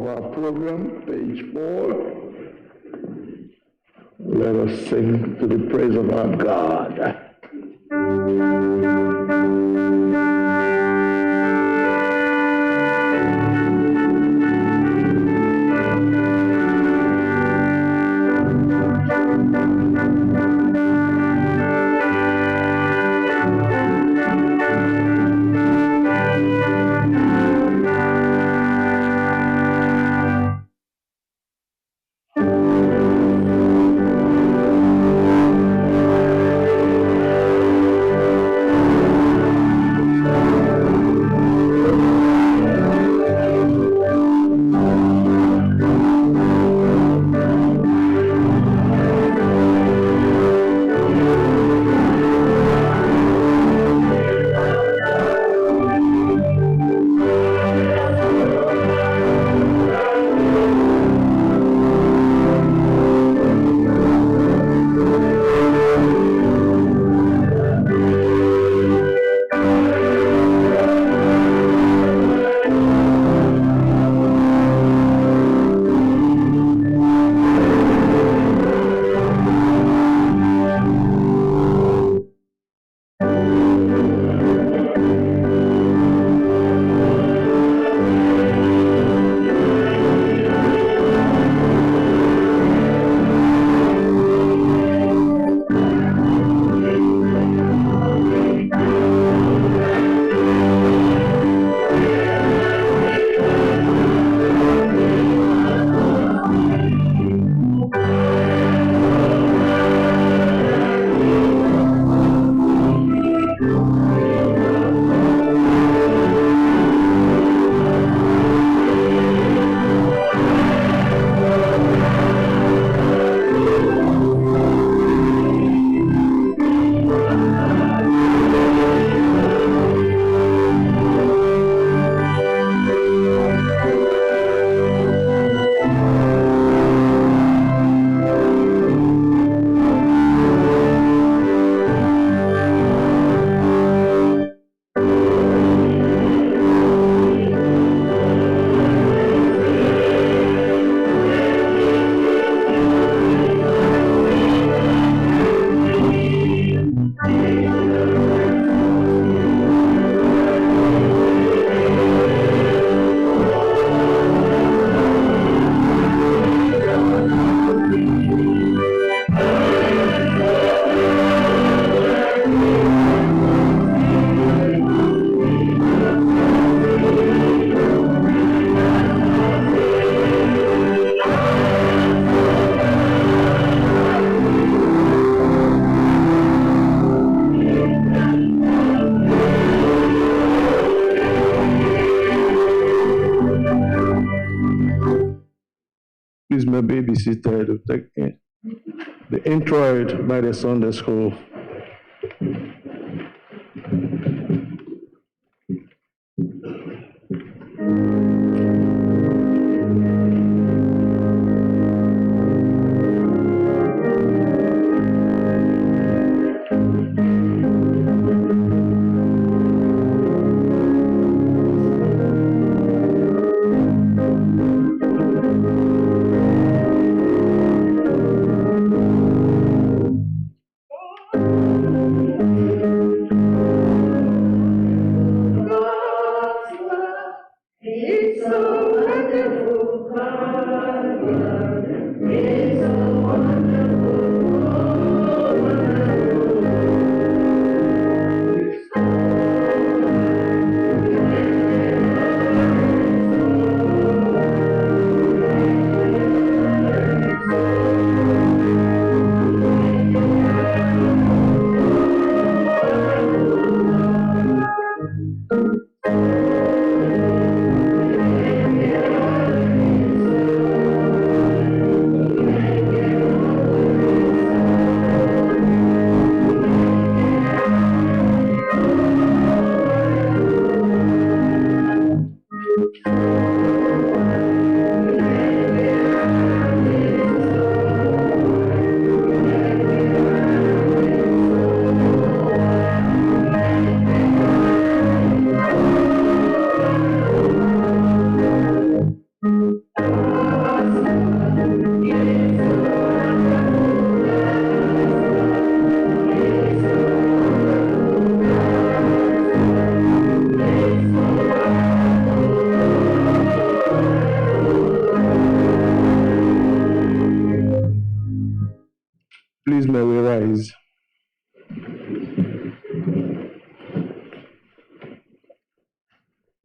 our program, page 4. Let us sing to the praise of our God. Please maybe be seated to take the Introit by the Sunday school.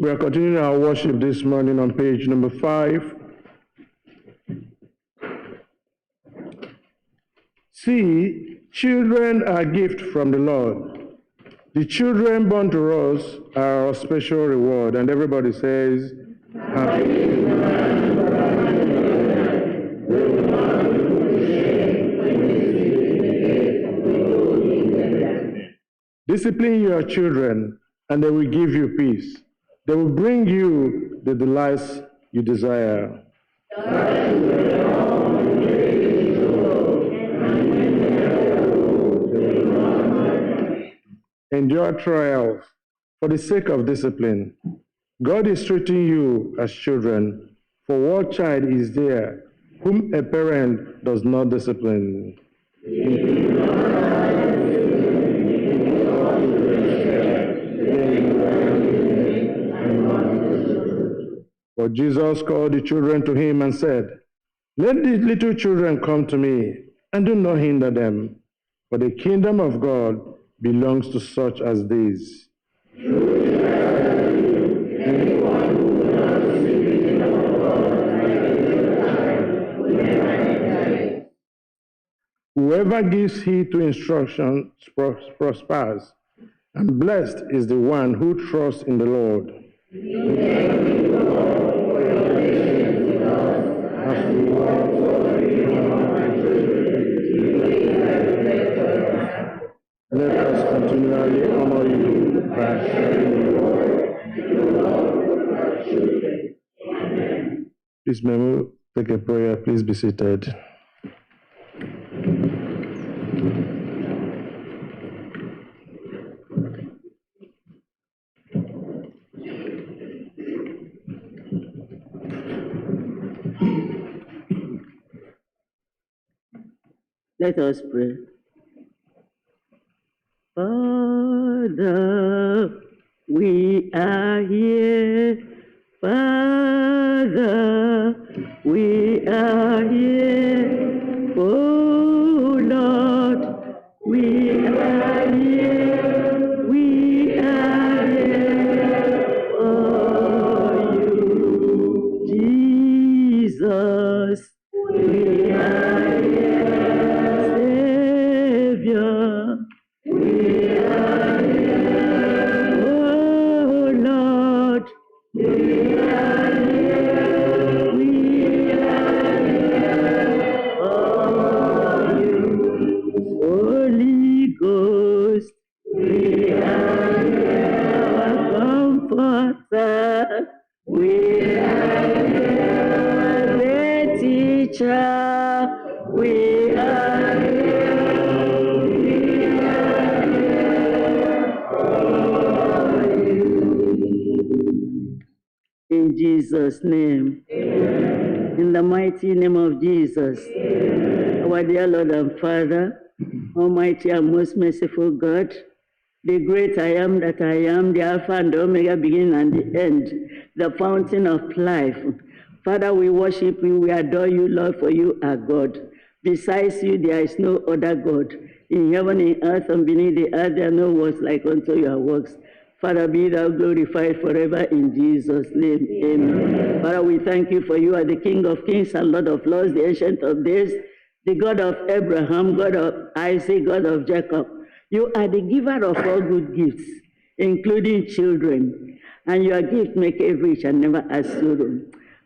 We are continuing our worship this morning on page number 5. See, children are a gift from the Lord. The children born to us are our special reward. And everybody says, Happy. Discipline your children, and they will give you peace. They will bring you the delights you desire. Endure trials for the sake of discipline. God is treating you as children, for what child is there whom a parent does not discipline? For Jesus called the children to him and said, Let the little children come to me, and do not hinder them, for the kingdom of God belongs to such as these. Whoever gives heed to instruction prospers, and blessed is the one who trusts in the Lord. Let us continually honor you by sharing the word. Please, Memo, take a prayer. Please be seated. Let us pray. Father, we are here. Father, we are here. Oh Lord, we are here. We are here for you. Jesus, we are here. Savior, we are here. Oh Lord, we are here. We are here for you. Holy Ghost, we are here. Our Comforter, we are here. Great Teacher, we are here. In Jesus' name. Amen. In the mighty name of Jesus. Amen. Our dear Lord and Father, Almighty and most merciful God, the great I am that I am, the Alpha and the Omega, beginning and the end, the fountain of life. Father, we worship you, we adore you, Lord, for you are God. Besides you, there is no other God. In heaven, in earth, and beneath the earth, there are no works like unto your works. Father, be thou glorified forever in Jesus' name. Amen. Father, we thank you for you are the King of kings and Lord of lords, the Ancient of days, the God of Abraham, God of Isaac, God of Jacob. You are the giver of all good gifts, including children. And your gift make rich and never add sorrow.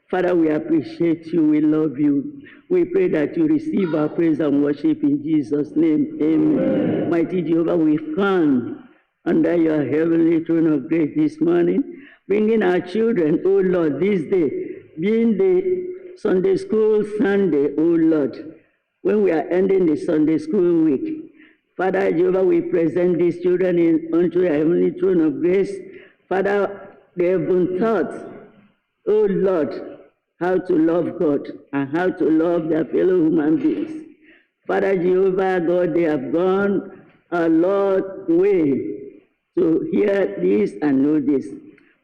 Father, we appreciate you. We love you. We pray that you receive our praise and worship in Jesus' name. Amen. Mighty Jehovah, we've come under your heavenly throne of grace this morning, bringing our children, oh Lord, this day, being the Sunday school Sunday, oh Lord, when we are ending the Sunday school week. Father Jehovah, we present these children unto your heavenly throne of grace. Father, they have been taught, oh Lord, how to love God and how to love their fellow human beings. Father Jehovah, God, they have gone a long way to hear this and know this.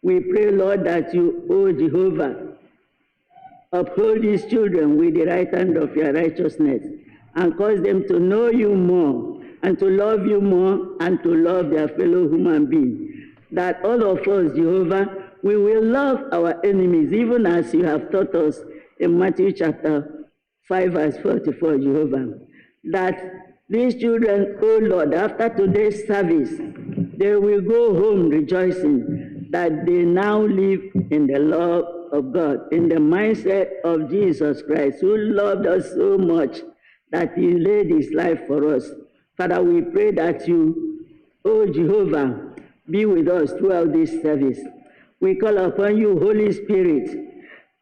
We pray, Lord, that you, O Jehovah, uphold these children with the right hand of your righteousness and cause them to know you more and to love you more and to love their fellow human beings. That all of us, Jehovah, we will love our enemies, even as you have taught us in Matthew chapter 5, verse 44, Jehovah. That these children, oh Lord, after today's service, they will go home rejoicing that they now live in the love of God, in the mindset of Jesus Christ, who loved us so much that he laid his life for us. Father, we pray that you, oh Jehovah, be with us throughout this service. We call upon you, Holy Spirit,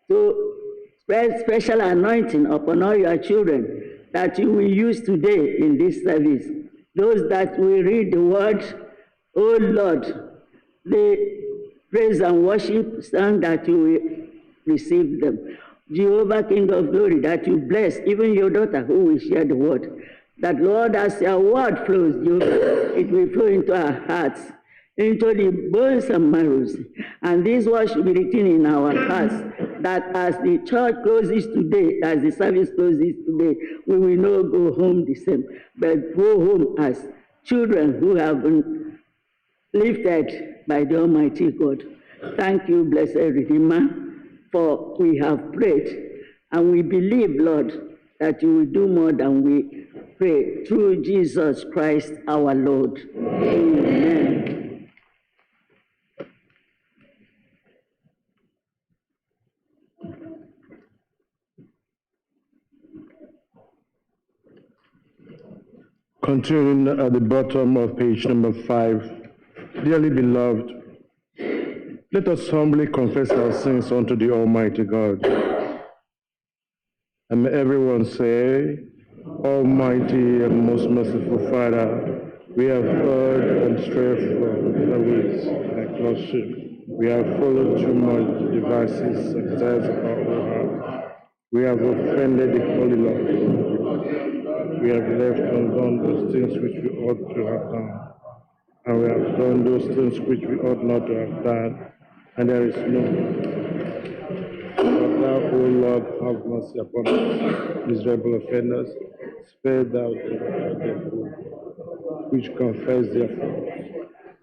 to spread special anointing upon all your children that you will use today in this service. Those that will read the word, oh Lord, the praise and worship song that you will receive them. Jehovah, King of glory, that you bless even your daughter who will share the word. That, Lord, as your word flows, it will flow into our hearts, into the bones and marrows. And this word should be written in our hearts, that as the church closes today, as the service closes today, we will not go home the same, but go home as children who have been lifted by the Almighty God. Thank you, blessed Redeemer, for we have prayed, and we believe, Lord, that you will do more than we pray, through Jesus Christ our Lord. Amen. Continuing at the bottom of page number 5, dearly beloved, let us humbly confess our sins unto the Almighty God. And may everyone say, Almighty and most merciful Father, we have erred and strayed from the ways like lost sheep. We have followed too much devices and desires of our own heart. We have offended the holy Lord. We have left undone those things which we ought to have done. And we have done those things which we ought not to have done. And there is no. But thou, O Lord, have mercy upon us, miserable offenders. Spare thou them which confess their faults.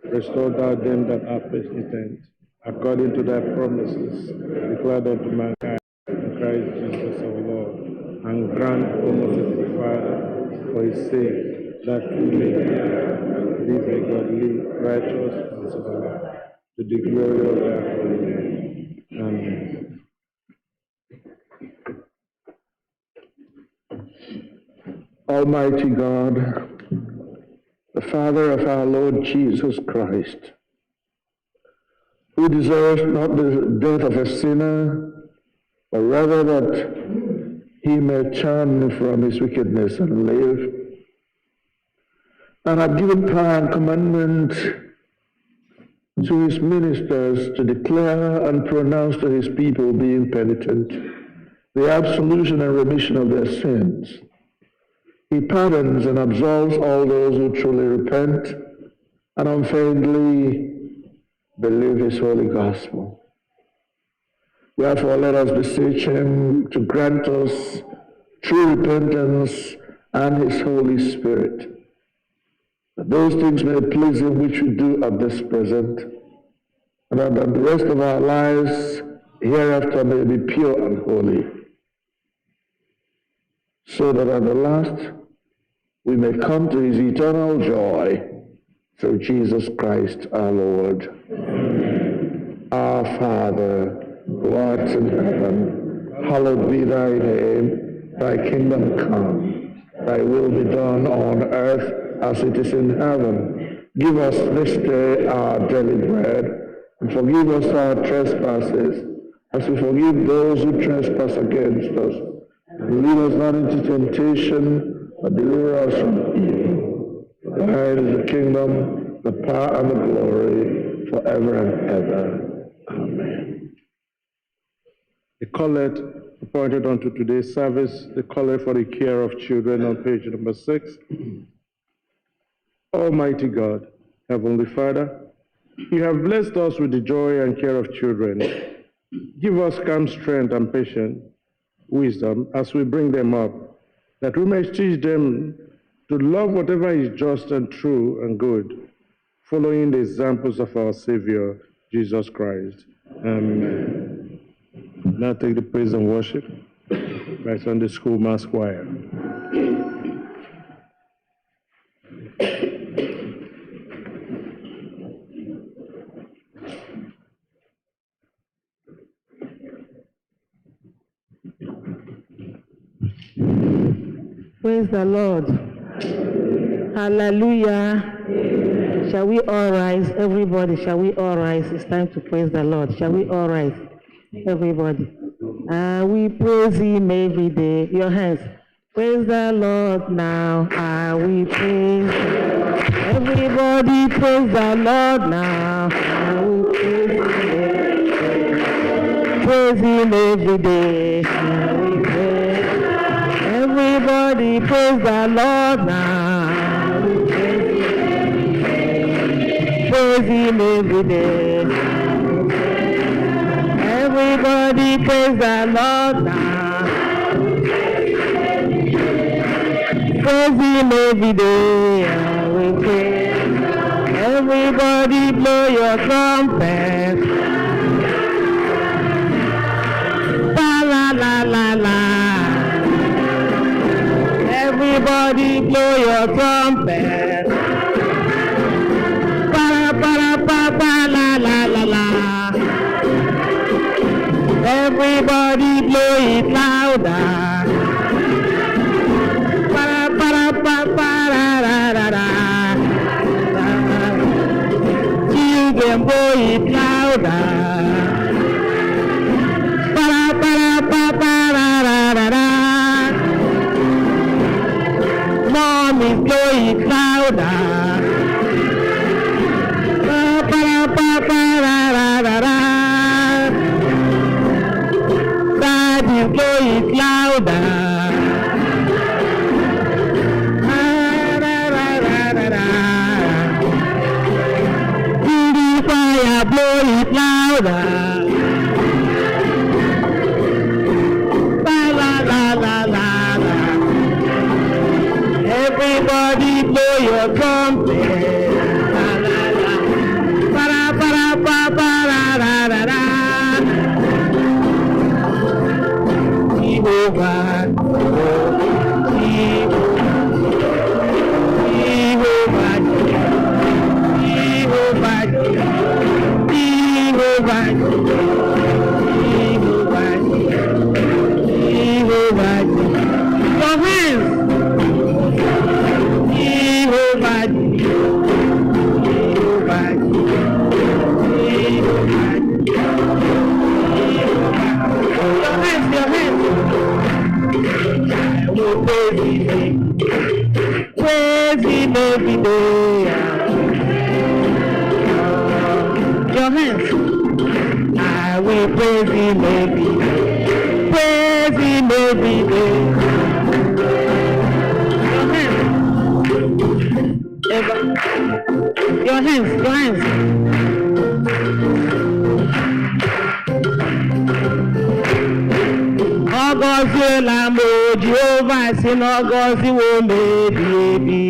Restore thou them that are penitent, according to thy promises, declared unto mankind in Christ Jesus our Lord. And grant, O merciful Father, for his sake, that we may live a godly, righteous, and civil life, to the glory of thy holy name. Amen. Almighty God, the Father of our Lord Jesus Christ, who deserves not the death of a sinner, but rather that he may turn from his wickedness and live, and have given power and commandment to his ministers to declare and pronounce to his people, being penitent, the absolution and remission of their sins. He pardons and absolves all those who truly repent and unfeignedly believe his holy gospel. Wherefore let us beseech him to grant us true repentance and his Holy Spirit, that those things may please him which we do at this present, and that the rest of our lives hereafter may be pure and holy, so that at the last we may come to his eternal joy through Jesus Christ our Lord. Amen. Our Father, who art in heaven, hallowed be thy name. Thy kingdom come. Thy will be done on earth as it is in heaven. Give us this day our daily bread, and forgive us our trespasses, as we forgive those who trespass against us. And lead us not into temptation, but deliver us from evil. For thine is the kingdom, the power, and the glory, forever and ever. Amen. The collect appointed unto today's service, the collect for the care of children on page number 6. Almighty God, Heavenly Father, you have blessed us with the joy and care of children. Give us calm strength and patience, wisdom as we bring them up, that we may teach them to love whatever is just and true and good, following the examples of our Savior, Jesus Christ. Now take the praise and worship by Sunday School Mass Choir. Praise the Lord. Hallelujah. Amen. Shall we all rise? Everybody, shall we all rise? It's time to praise the Lord. Shall we all rise? Everybody. We praise Him every day. Your hands. Praise the Lord now. We praise Him. Everybody praise the Lord now. We praise Him every day. We praise. Everybody praise the Lord now. Praise Him every day. Everybody praise the Lord now. Praise Him every day. We praise. Everybody blow your trumpet. La la la la la. Everybody blow your trumpet. Para para pa pa la la la la. Everybody blow it louder. Para para pa pa la la la la. Children blow it louder. Para para pa pa la la la la. Mommy blow it louder. Pa pa pa pa la la la la. Daddy blow it louder. La la la la la la. Purifier blow it louder. La la la la la la. Everybody blow your trumpet. La la la. Para para pa pa la la la la. Jehovah, Jehovah, Jehovah, Jehovah, Jehovah, your hands. Jehovah, Jehovah, your hands, your hands. I will praise Him every day. Your hands. I will praise Him every day. Praise Him every day. Your hands. Your hands. Ọgọzi la mo Jehovah si n'ọgọzi wo mebi ebi.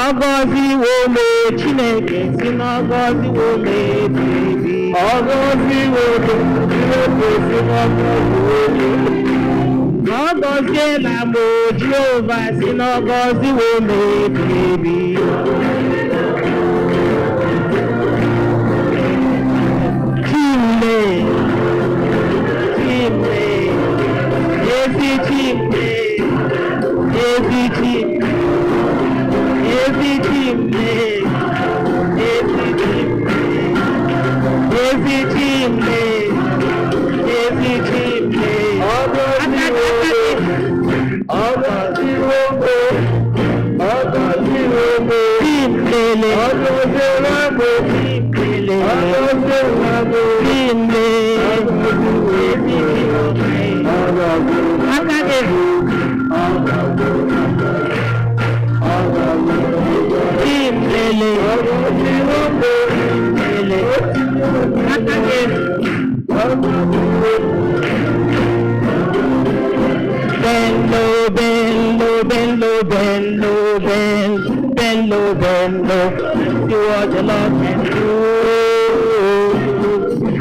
Ọgọzi wo me Chineke si n'ọgọzi wo mebi ebi. Ọgọzi wo me Chineke si n'ọgọzi wo mebi. Ọgọzi la mo Jehovah si n'ọgọzi wo mebi ebi. Bello, bello, bend low, bend low, bend low, bend low. See what the Lord can do.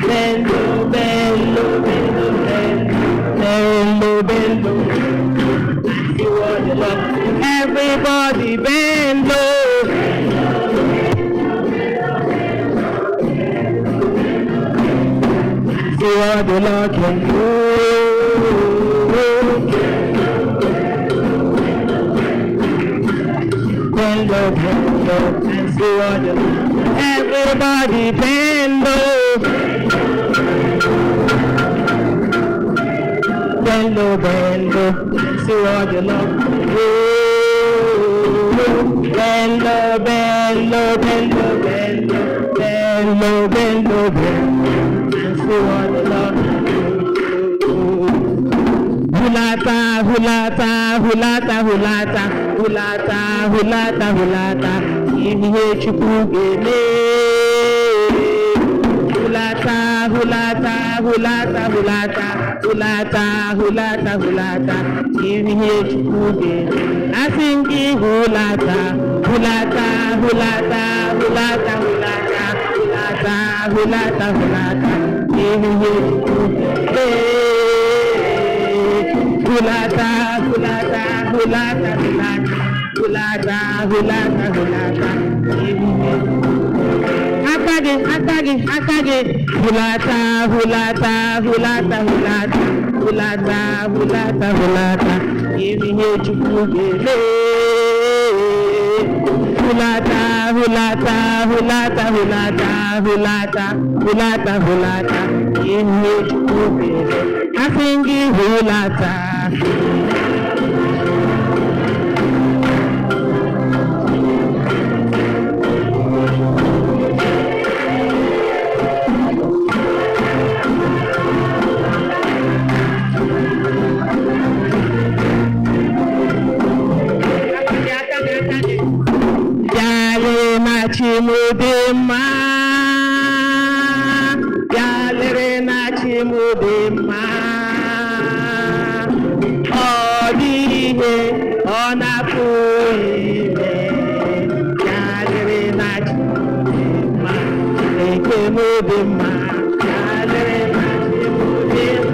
Bend low, bend low, bend low, bend low, bend low. See what the Lord. Everybody bend low. See what the Lord can do. Bend low, and see what the Lord. Everybody bend low. Bend low, and see what the Lord can do. Bend low, bend low, bend low, bend low, bend low, bend low, bend. What the Lord hulata, hulata, hulata, hulata, hulata, hulata, hulata, ihe Chukwu ga-eme. Hulata, hulata, hulata, hulata, hulata, hulata, hulata, ihe Chukwu ga-eme. Asị gị hulata, hulata, hulata, hulata, hulata, hulata, hulata, hulata. Hulata, hulata, hulata, hulata, hulata, hulata. Akage, hulata, hulata, hulata, hulata, hulata, hulata, hulata. Ihe Chukwu ga-eme. Hulata, hulata, hulata, hulata, hulata, hulata, hulata, ihe Chukwu ga-eme. Asị gị hulata. Chimudima, Yalerena Chimudima, Odihe, Onapuime, Yalerena Chimudima, Ekemudima, Yalerena Chimudima,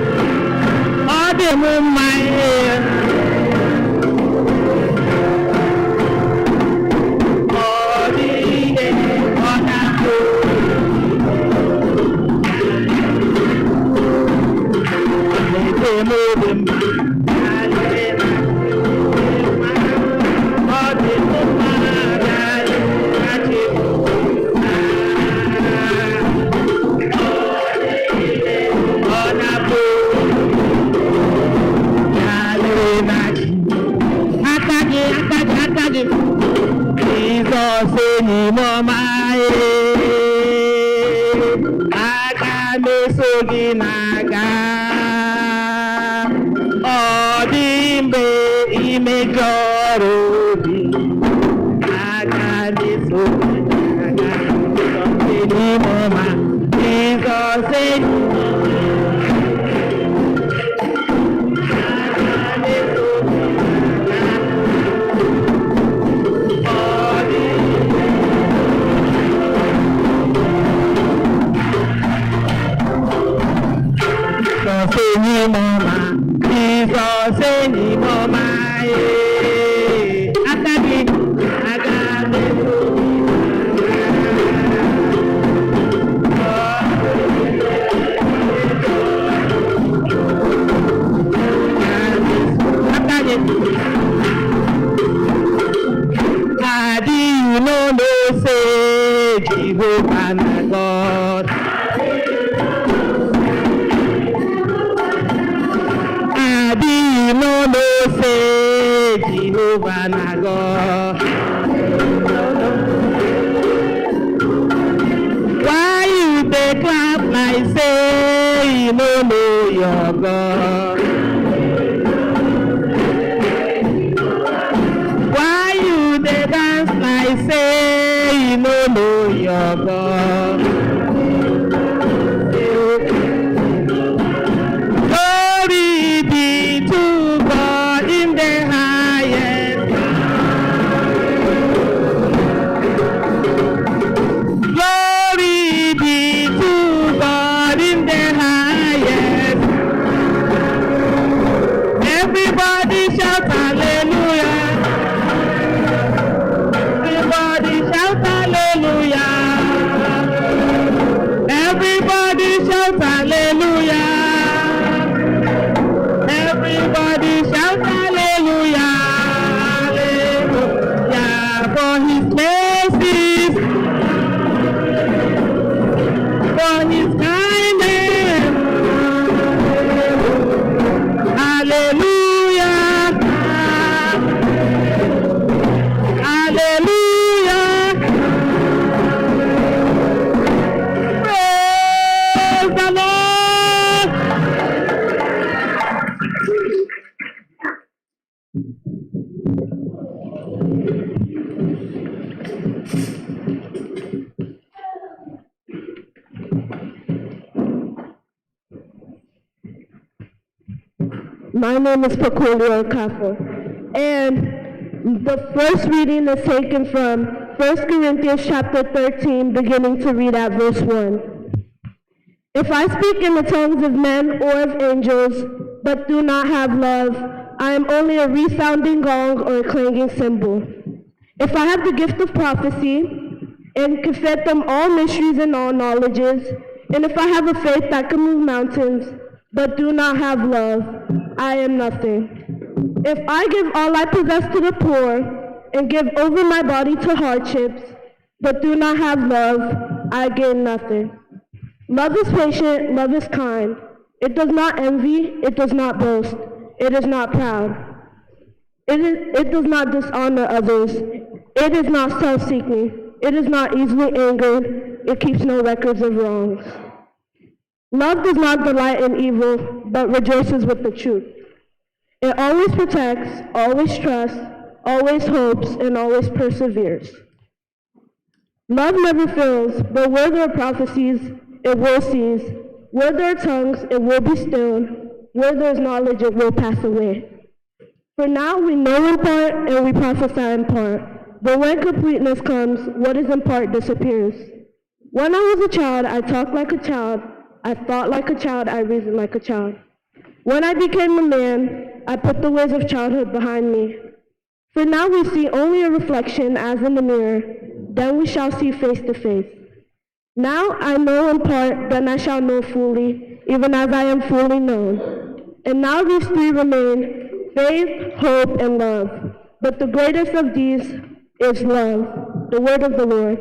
Odimuma. Glory be to God in the highest. My name is Okafor, and the first reading is taken from 1 Corinthians chapter 13, beginning to read at verse 1. If I speak in the tongues of men or of angels, but do not have love, I am only a resounding gong or a clanging cymbal. If I have the gift of prophecy, and can fathom all mysteries and all knowledges, and if I have a faith that can move mountains, but do not have love, I am nothing. If I give all I possess to the poor, and give over my body to hardships, but do not have love, I gain nothing. Love is patient, love is kind. It does not envy, it does not boast, it is not proud. It does not dishonor others. It is not self-seeking. It is not easily angered. It keeps no records of wrongs. Love does not delight in evil, but rejoices with the truth. It always protects, always trusts, always hopes, and always perseveres. Love never fails, but where there are prophecies, it will cease. Where there are tongues, it will be stilled. Where there is knowledge, it will pass away. For now we know in part, and we prophesy in part. But when completeness comes, what is in part disappears. When I was a child, I talked like a child, I thought like a child, I reasoned like a child. When I became a man, I put the ways of childhood behind me. For now we see only a reflection as in the mirror, then we shall see face to face. Now I know in part, then I shall know fully, even as I am fully known. And now these three remain, faith, hope, and love. But the greatest of these is love. The word of the Lord.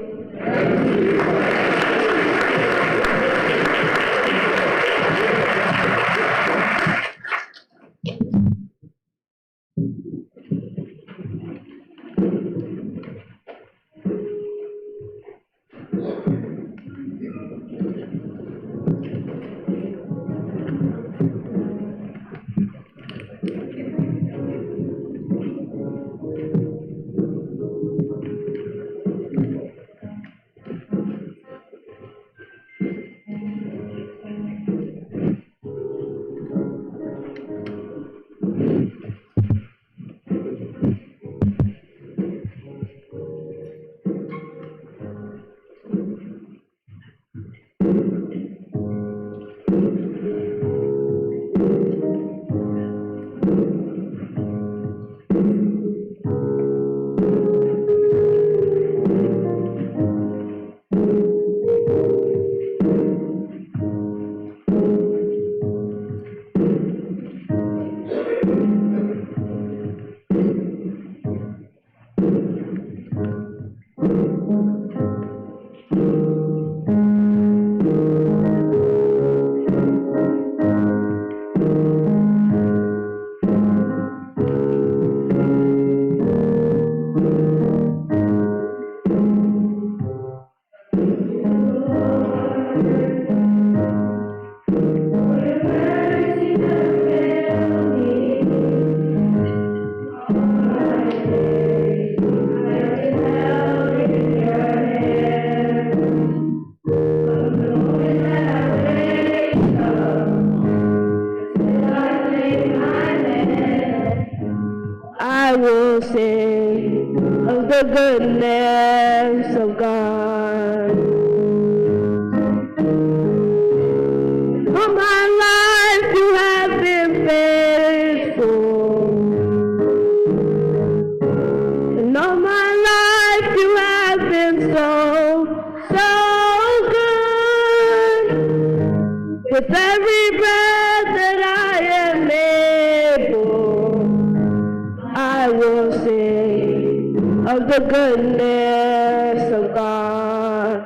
The goodness of God. All my life you have been faithful, and all my life you have been so good. With every breath that I am able, I will sing of the goodness of God.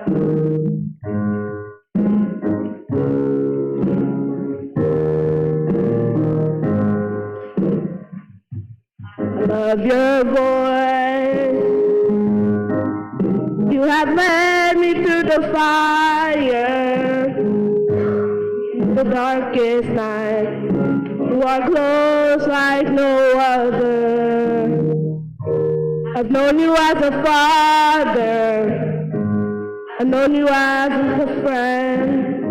I love your voice. You have led me through the fire, the darkest night. You are close like no other. I've known you as a father. I've known you as a friend.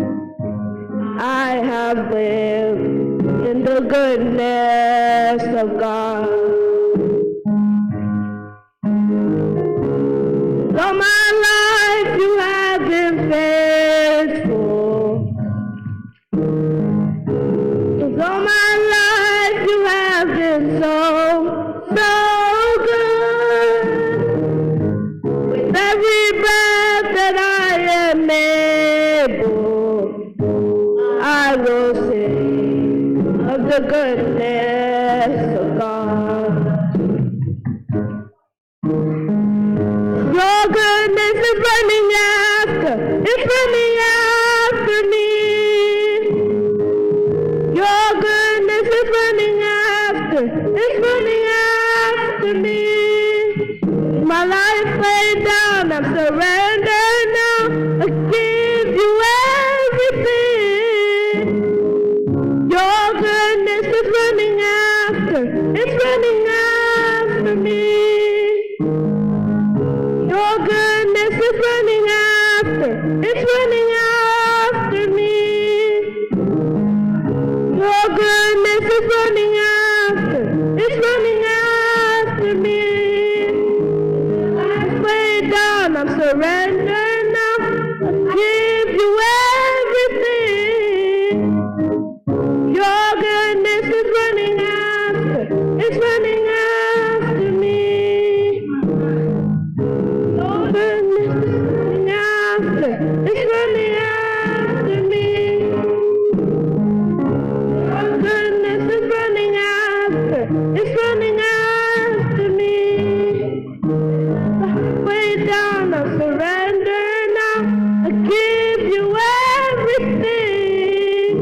I have lived in the goodness of God. All my life you have been faithful. All my life you have been so good. With every breath that I am able, I will sing of the goodness of God. Your goodness is running after, it's running after me. Your goodness is running after, it's running after me. My life laid down, I'm surrendered now. I give you everything. Your goodness is running after, it's running after me. Your goodness is running after, it's running after me. Your goodness is running after, it's running after me. I lay down, I'm surrendered now. I give you everything. Your goodness is running after, it's running after me. Your goodness is running after, it's running after me. Your goodness is running after, it's running after me. Way down, I surrender now. I give you everything.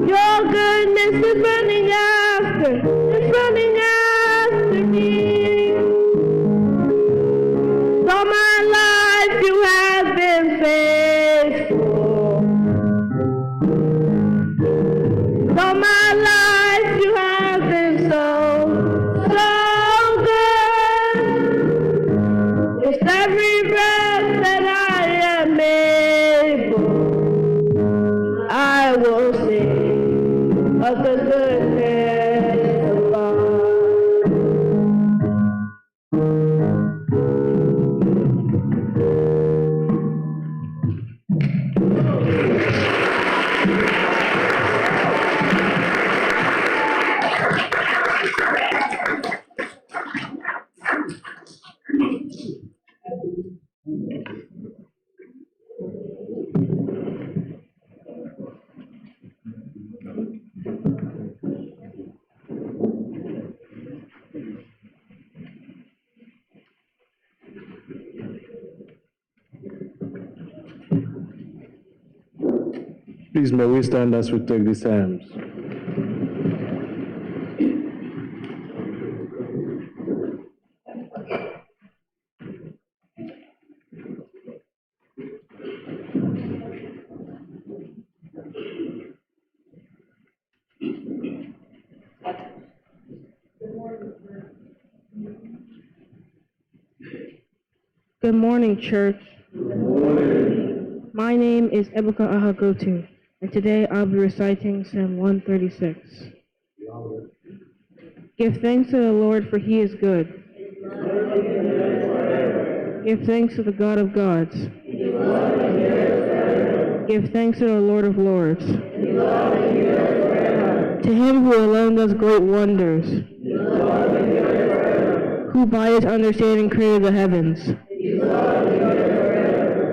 Your goodness is running after, it's running after me. All my life you have been faithful. All my life you have been so good. With every breath that I am able, I will sing of the goodness of God. Please may we stand as we take these hymns. Good morning, church. Good morning. My name is Ebuka Ahaghotu, and today I'll be reciting Psalm 136. Give thanks to the Lord, for he is good. Give thanks to the God of gods. Give thanks to the Lord of lords. To him who alone does great wonders, who by his understanding created the heavens,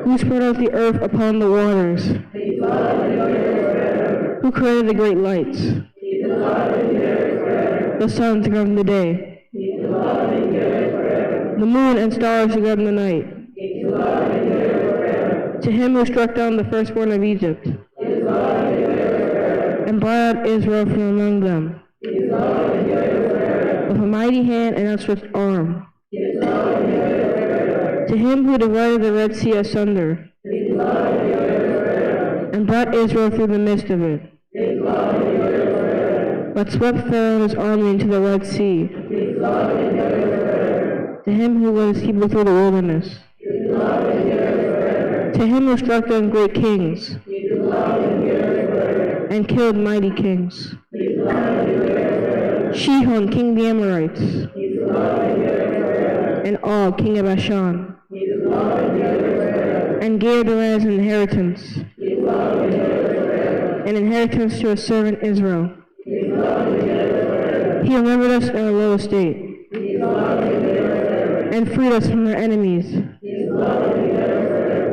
who spread out the earth upon the waters, who created the great lights, the sun to govern the day, the moon and stars to govern the night. To him who struck down the firstborn of Egypt, and brought out Israel from among them, with a mighty hand and outstretched arm. To him who divided the Red Sea asunder, and brought Israel through the midst of it, but swept Pharaoh and his army into the Red Sea. To him who led his people through the wilderness. To him who struck down great kings and killed mighty kings. Shihon, king of the Amorites, and Og, king of Bashan, and gave the land as an inheritance to his servant Israel. He remembered us in our low estate and freed us from our enemies.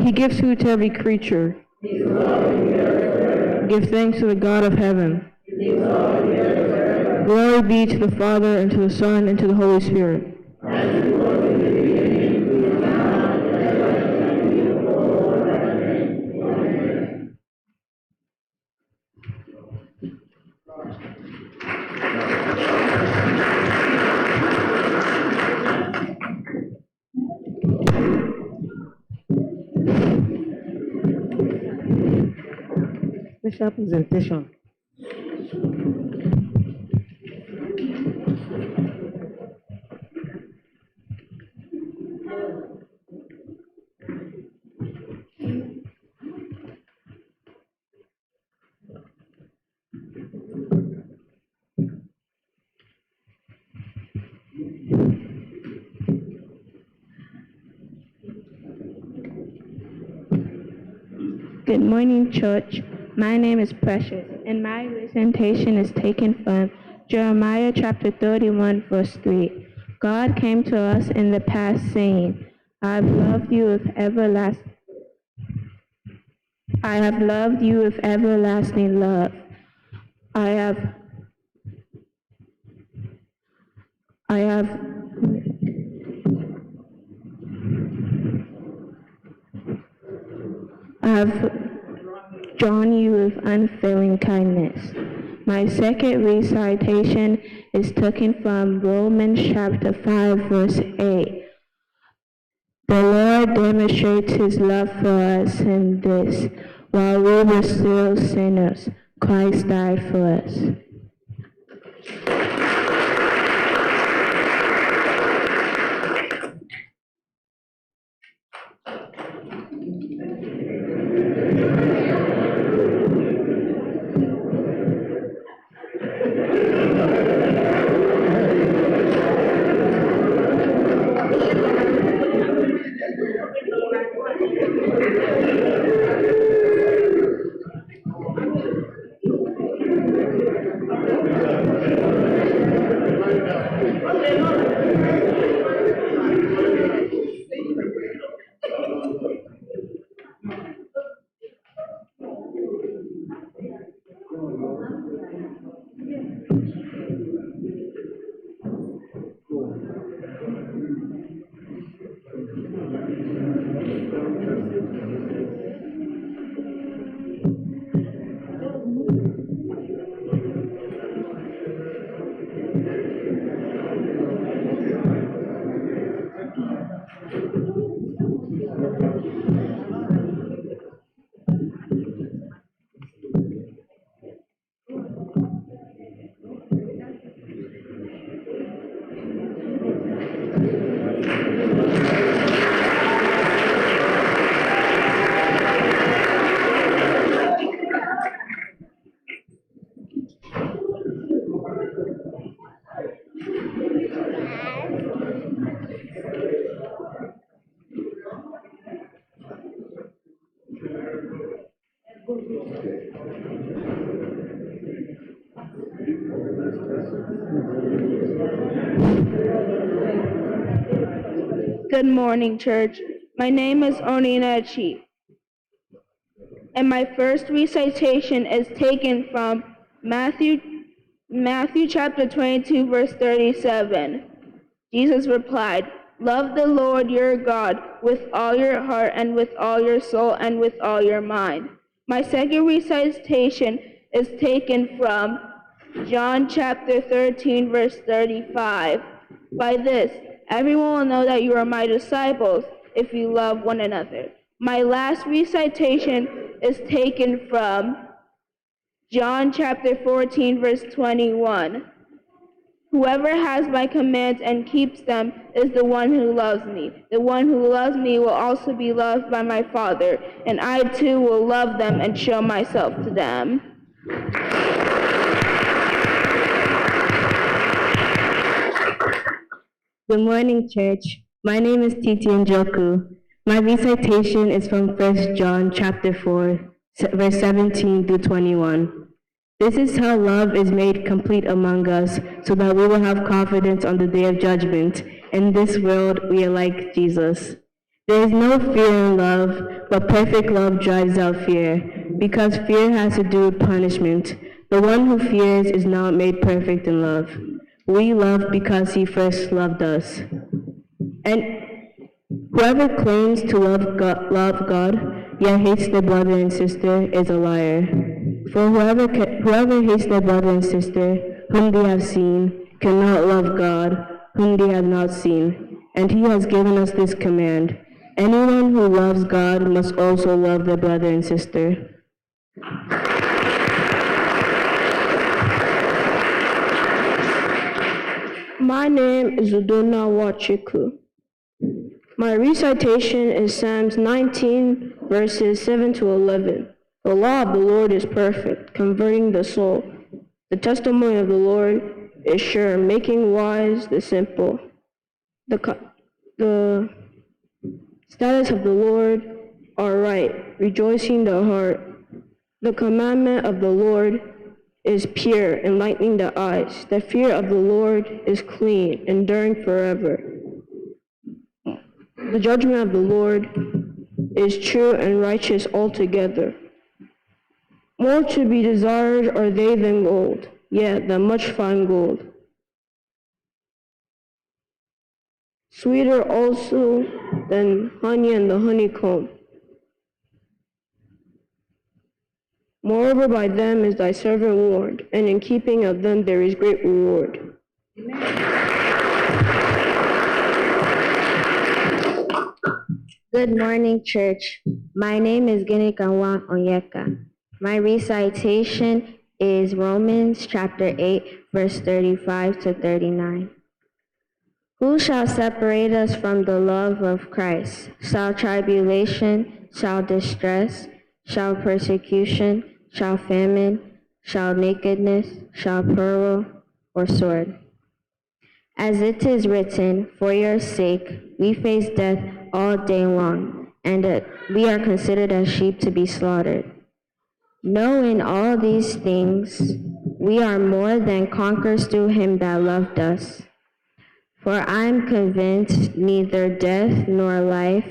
He gives food to every creature. Give thanks to the God of heaven. Glory be to the Father, and to the Son, and to the Holy Spirit. Special presentation. Good morning, church. My name is Precious, and my presentation is taken from Jeremiah chapter 31, verse 3. God came to us in the past saying, I have loved you with everlasting love. I have drawn you with unfailing kindness. My second recitation is taken from Romans chapter 5, verse 8. The Lord demonstrates his love for us in this: while we were still sinners, Christ died for us. Good morning, church. My name is Onyi, and my first recitation is taken from Matthew chapter 22, verse 37. Jesus replied, "Love the Lord your God with all your heart and with all your soul and with all your mind." My second recitation is taken from John chapter 13, verse 35. By this, everyone will know that you are my disciples if you love one another. My last recitation is taken from John chapter 14, verse 21. Whoever has my commands and keeps them is the one who loves me. The one who loves me will also be loved by my Father, and I too will love them and show myself to them. Good morning, church. My name is Titi and Nwogu. My recitation is from 1 John chapter 4, verse 17 through 21. This is how love is made complete among us, so that we will have confidence on the day of judgment. In this world, we are like Jesus. There is no fear in love, but perfect love drives out fear, because fear has to do with punishment. The one who fears is not made perfect in love. We love because he first loved us. And whoever claims to love God, yet hates their brother and sister, is a liar. For whoever hates their brother and sister, whom they have seen, cannot love God, whom they have not seen. And he has given us this command: anyone who loves God must also love their brother and sister. My name is Udonna. My recitation is Psalms 19, verses 7 to 11. The law of the Lord is perfect, converting the soul. The testimony of the Lord is sure, making wise the simple. The statutes of the Lord are right, rejoicing the heart. The commandment of the Lord is pure, enlightening the eyes. The fear of the Lord is clean, enduring forever. The judgment of the Lord is true and righteous altogether. More to be desired are they than gold, yet than much fine gold. Sweeter also than honey and the honeycomb. Moreover, by them is thy servant warned, and in keeping of them there is great reward. Good morning, church. My name is Ginika. My recitation is Romans chapter 8, verse 35 to 39. Who shall separate us from the love of Christ? Shall tribulation, shall distress, shall persecution, shall famine, shall nakedness, shall peril, or sword? As it is written, for your sake we face death all day long, and we are considered as sheep to be slaughtered. Knowing all these things, we are more than conquerors through him that loved us. For I am convinced neither death nor life,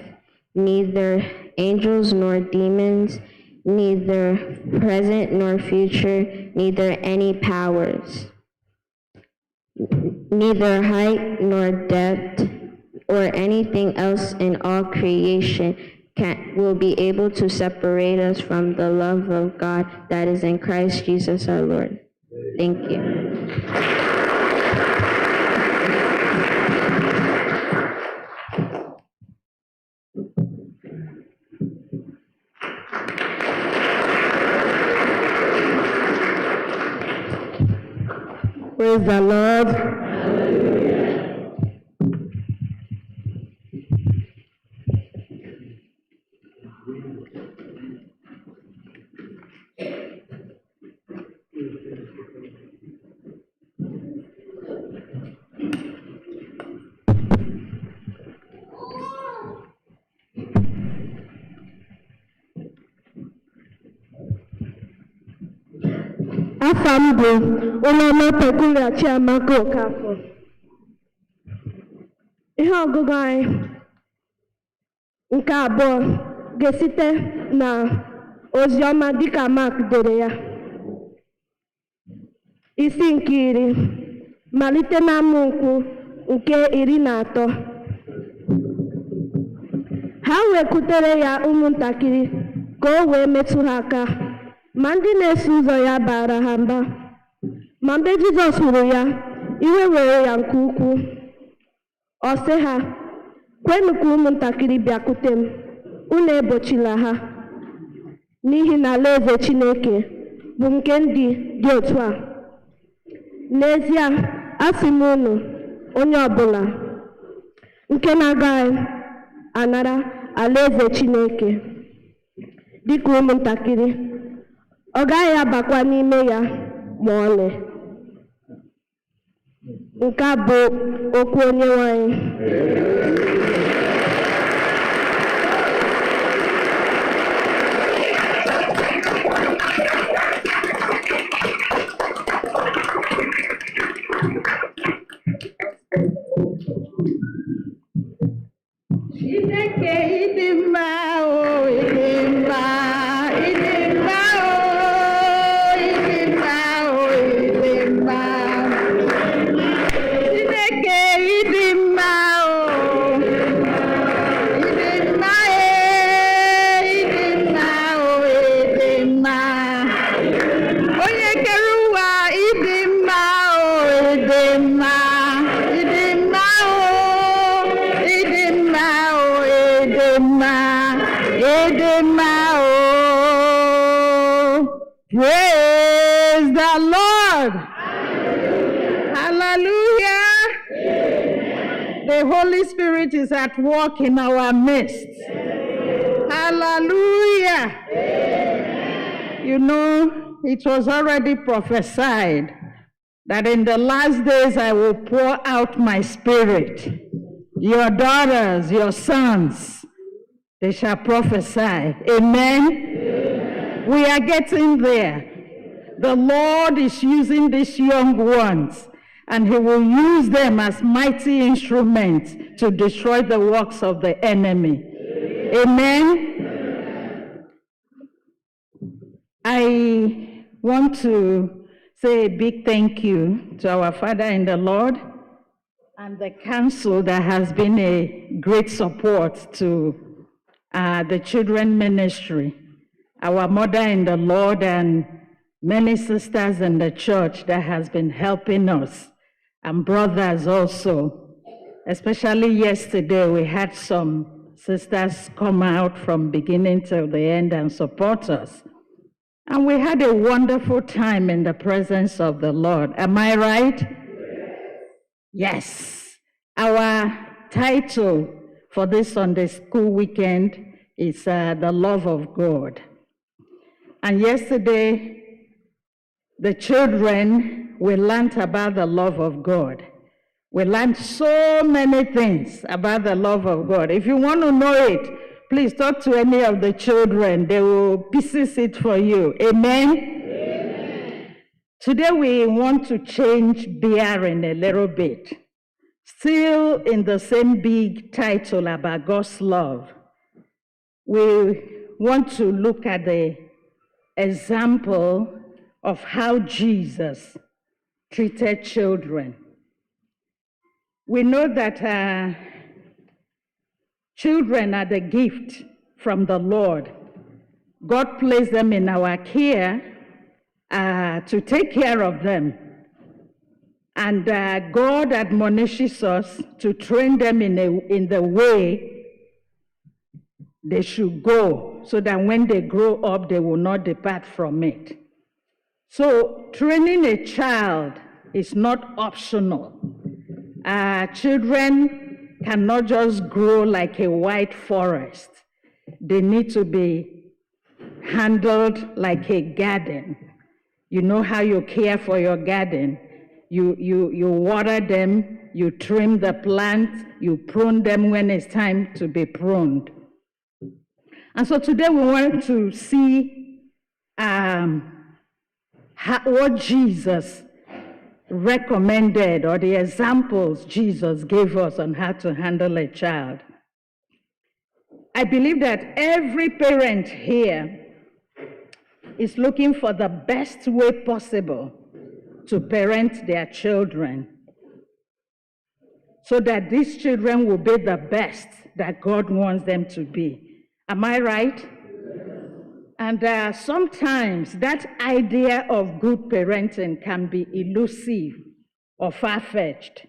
neither angels nor demons, neither present nor future, neither any powers, neither height nor depth, or anything else in all creation will be able to separate us from the love of God that is in Christ Jesus our Lord. Thank you. Praise the Lord. Afam bụ ụlọma Peculiar Chiamaka Okafor. Ihe ọgụgụ anyị nke abụọ ga-esite na Oziọma dịka Mark dere ya. Isi nke 10 malite na amaokwu nke 13. Ha wekutere ya ụmụntakịrị ka o wee metụ ha aka. Ma ndị na-eso ụzọ ya bara ha mba. Ma mgbe Jizọs hụrụ ya, iwe were ya nke ukwuu. Ọ sị ha, kwenụ ka ụmụntakịrị bịakwute m, unu egbochila ha. N'ihi na alaeze Chineke bụ nke ndị dị otu a. N'ezie, asị m unu onye ọbụla nke na-agaghị anara alaeze Chineke dịka ụmụntakịrị ọ gaghị abakwa n'ime ya ma ọlị. Nke a bụ okwu Onyenwe anyị. Chineke ịdị mma o, ịdị mma, ịdị mma o, ịdị mma o, ịdị mma. Chineke ịdị mma o, ịdị mma ịdị mma o, ịdị mma. Onye kere ụwa ịdị mma o, ịdị mma. Praise the Lord. Hallelujah. The Holy Spirit is at work in our midst. Hallelujah. You know, it was already prophesied that in the last days I will pour out my spirit. Your daughters, your sons, they shall prophesy. Amen. We are getting there. The Lord is using these young ones, and He will use them as mighty instruments to destroy the works of the enemy. Amen. I want to say a big thank you to our Father in the Lord and the council that has been a great support to the children ministry. Our mother in the Lord and many sisters in the church that has been helping us, and brothers also. Especially yesterday, we had some sisters come out from beginning till the end and support us. And we had a wonderful time in the presence of the Lord. Am I right? Yes. Our title for this Sunday school weekend is The Love of God. And yesterday, the children, we learned about the love of God. We learned so many things about the love of God. If you want to know it, please talk to any of the children. They will pieces it for you. Amen? Amen. Today we want to change bearing a little bit. Still in the same big title about God's love. We want to look at the example of how Jesus treated children. We know that children are the gift from the Lord. God placed them in our care to take care of them. And God admonishes us to train them in the way they should go, so that when they grow up, they will not depart from it. So training a child is not optional. Children cannot just grow like a white forest. They need to be handled like a garden. You know how you care for your garden. You water them, you trim the plants, you prune them when it's time to be pruned. And so today we want to see what Jesus recommended, or the examples Jesus gave us on how to handle a child. I believe that every parent here is looking for the best way possible to parent their children, so that these children will be the best that God wants them to be. Am I right? And sometimes that idea of good parenting can be elusive or far-fetched.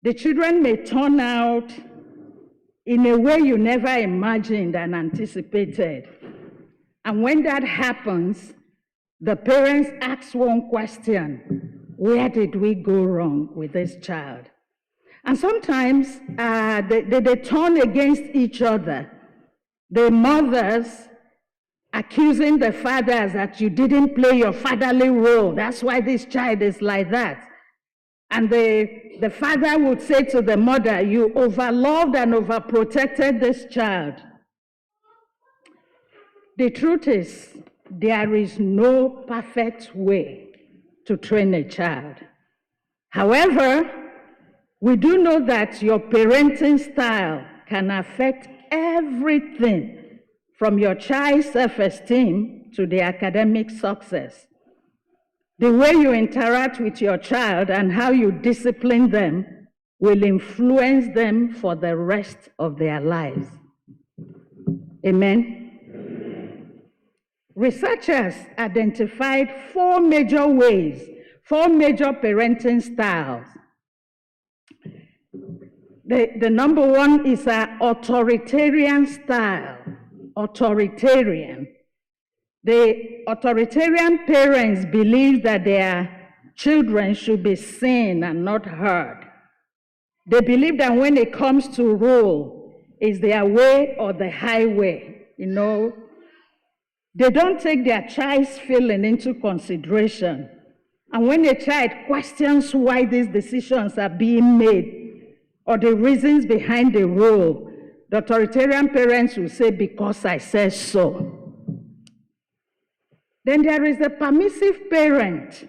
The children may turn out in a way you never imagined and anticipated. And when that happens, the parents ask one question: Where did we go wrong with this child? And sometimes they turn against each other. The mothers accusing the fathers that you didn't play your fatherly role. That's why this child is like that. And the father would say to the mother, you overloved and overprotected this child. The truth is, there is no perfect way to train a child. However, we do know that your parenting style can affect everything from your child's self-esteem to the academic success. The way you interact with your child and how you discipline them will influence them for the rest of their lives. Amen? Researchers identified 4 major ways, 4 major parenting styles. The number one is an authoritarian style. Authoritarian. The authoritarian parents believe that their children should be seen and not heard. They believe that when it comes to rule, it's their way or the highway, you know. They don't take their child's feeling into consideration. And when a child questions why these decisions are being made or the reasons behind the rule, the authoritarian parents will say, because I said so. Then there is the permissive parent.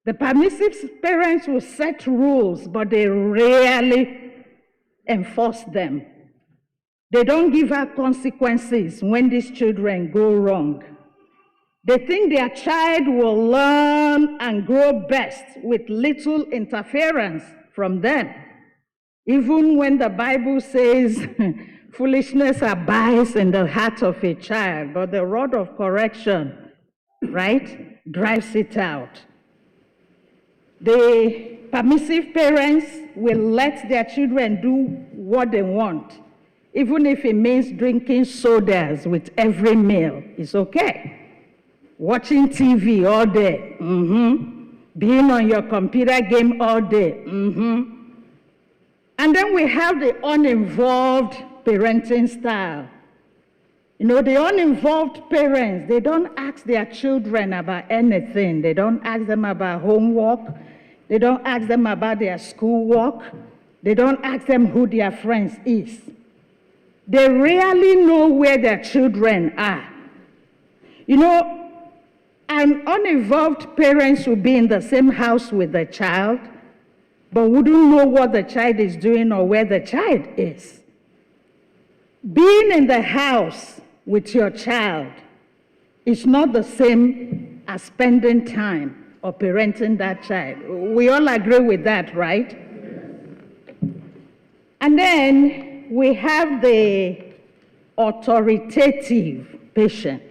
The permissive parents will set rules, but they rarely enforce them. They don't give out consequences when these children go wrong. They think their child will learn and grow best with little interference from them. Even when the Bible says foolishness abides in the heart of a child, but the rod of correction, right, drives it out. The permissive parents will let their children do what they want, even if it means drinking sodas with every meal. It's okay. Watching TV all day, being on your computer game all day. And then we have the uninvolved parenting style. You know, the uninvolved parents, they don't ask their children about anything. They don't ask them about homework. They don't ask them about their schoolwork. They don't ask them who their friends is. They rarely know where their children are. You know, an uninvolved parent will be in the same house with the child, but wouldn't know what the child is doing or where the child is. Being in the house with your child is not the same as spending time or parenting that child. We all agree with that, right? And then we have the authoritative patient.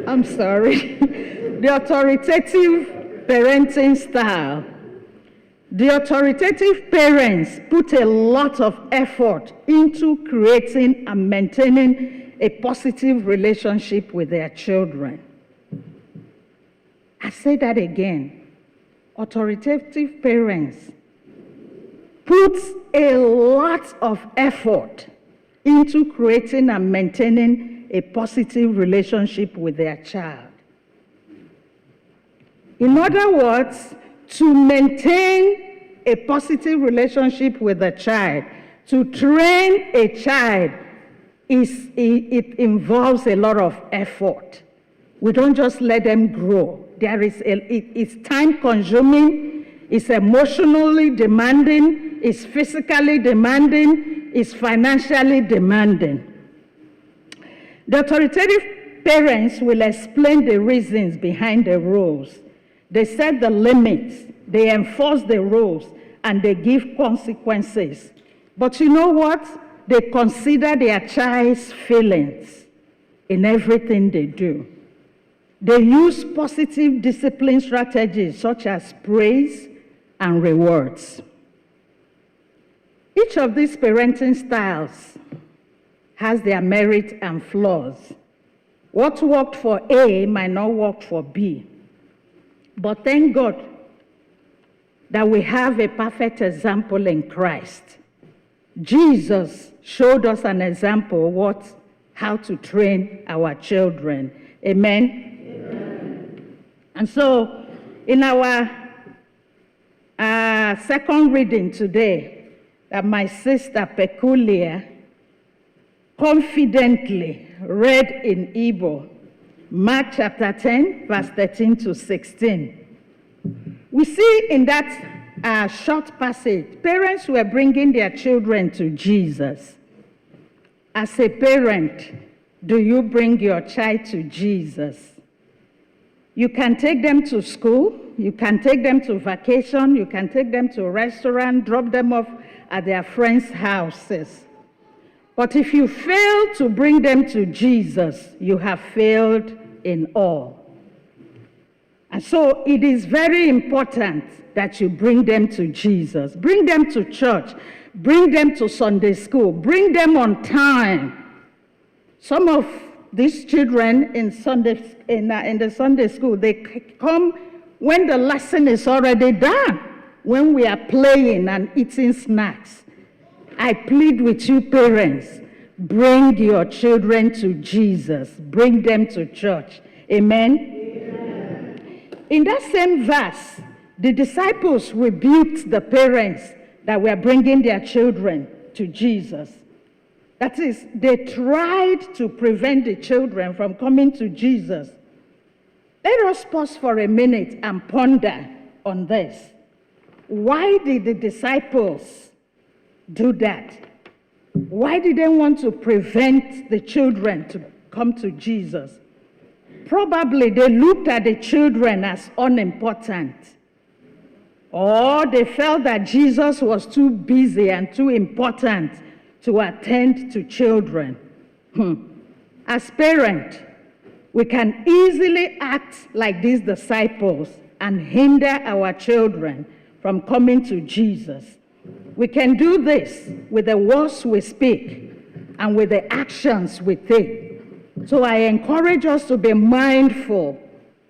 I'm sorry. The authoritative parenting style. The authoritative parents put a lot of effort into creating and maintaining a positive relationship with their children. I say that again. Authoritative parents put a lot of effort into creating and maintaining a positive relationship with their child. In other words, to maintain a positive relationship with the child, to train a child, it involves a lot of effort. We don't just let them grow. It's time-consuming, it's emotionally demanding, it's physically demanding, it's financially demanding. The authoritative parents will explain the reasons behind the rules. They set the limits, they enforce the rules, and they give consequences. But you know what? They consider their child's feelings in everything they do. They use positive discipline strategies such as praise and rewards. Each of these parenting styles has their merit and flaws. What worked for A might not work for B. But thank God that we have a perfect example in Christ. Jesus showed us an example of how to train our children. Amen? Amen. And so, in our second reading today, that my sister Peculiar confidently read in Igbo, Mark chapter 10, verse 13 to 16. We see in that short passage, parents were bringing their children to Jesus. As a parent, do you bring your child to Jesus? You can take them to school, you can take them to vacation, you can take them to a restaurant, drop them off at their friends' houses. But if you fail to bring them to Jesus, you have failed in all. And so it is very important that you bring them to Jesus. Bring them to church. Bring them to Sunday school. Bring them on time. Some of these children in the Sunday school, they come when the lesson is already done, when we are playing and eating snacks. I plead with you parents, bring your children to Jesus. Bring them to church. Amen? Amen. In that same verse, the disciples rebuked the parents that were bringing their children to Jesus. That is, they tried to prevent the children from coming to Jesus. Let us pause for a minute and ponder on this. Why did the disciples do that? Why did they want to prevent the children to come to Jesus? Probably they looked at the children as unimportant. Or they felt that Jesus was too busy and too important to attend to children. As parents, we can easily act like these disciples and hinder our children from coming to Jesus. We can do this with the words we speak and with the actions we take. So I encourage us to be mindful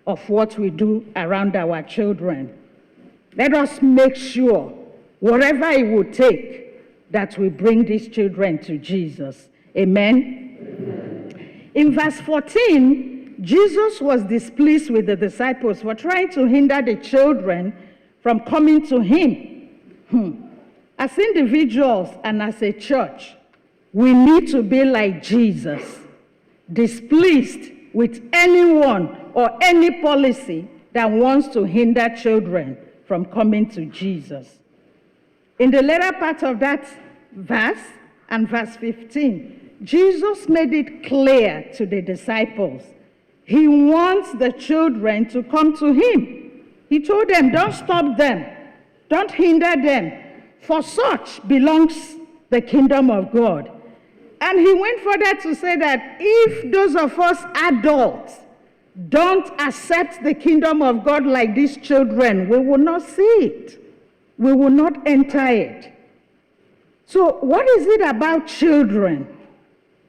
of what we do around our children. Let us make sure, whatever it would take, that we bring these children to Jesus. Amen? Amen. In verse 14, Jesus was displeased with the disciples for trying to hinder the children from coming to him. As individuals and as a church, we need to be like Jesus, displeased with anyone or any policy that wants to hinder children from coming to Jesus. In the later part of that verse, and verse 15, Jesus made it clear to the disciples, he wants the children to come to him. He told them, don't stop them, don't hinder them, for such belongs the kingdom of God. And he went further to say that if those of us adults don't accept the kingdom of God like these children, we will not see it. We will not enter it. So what is it about children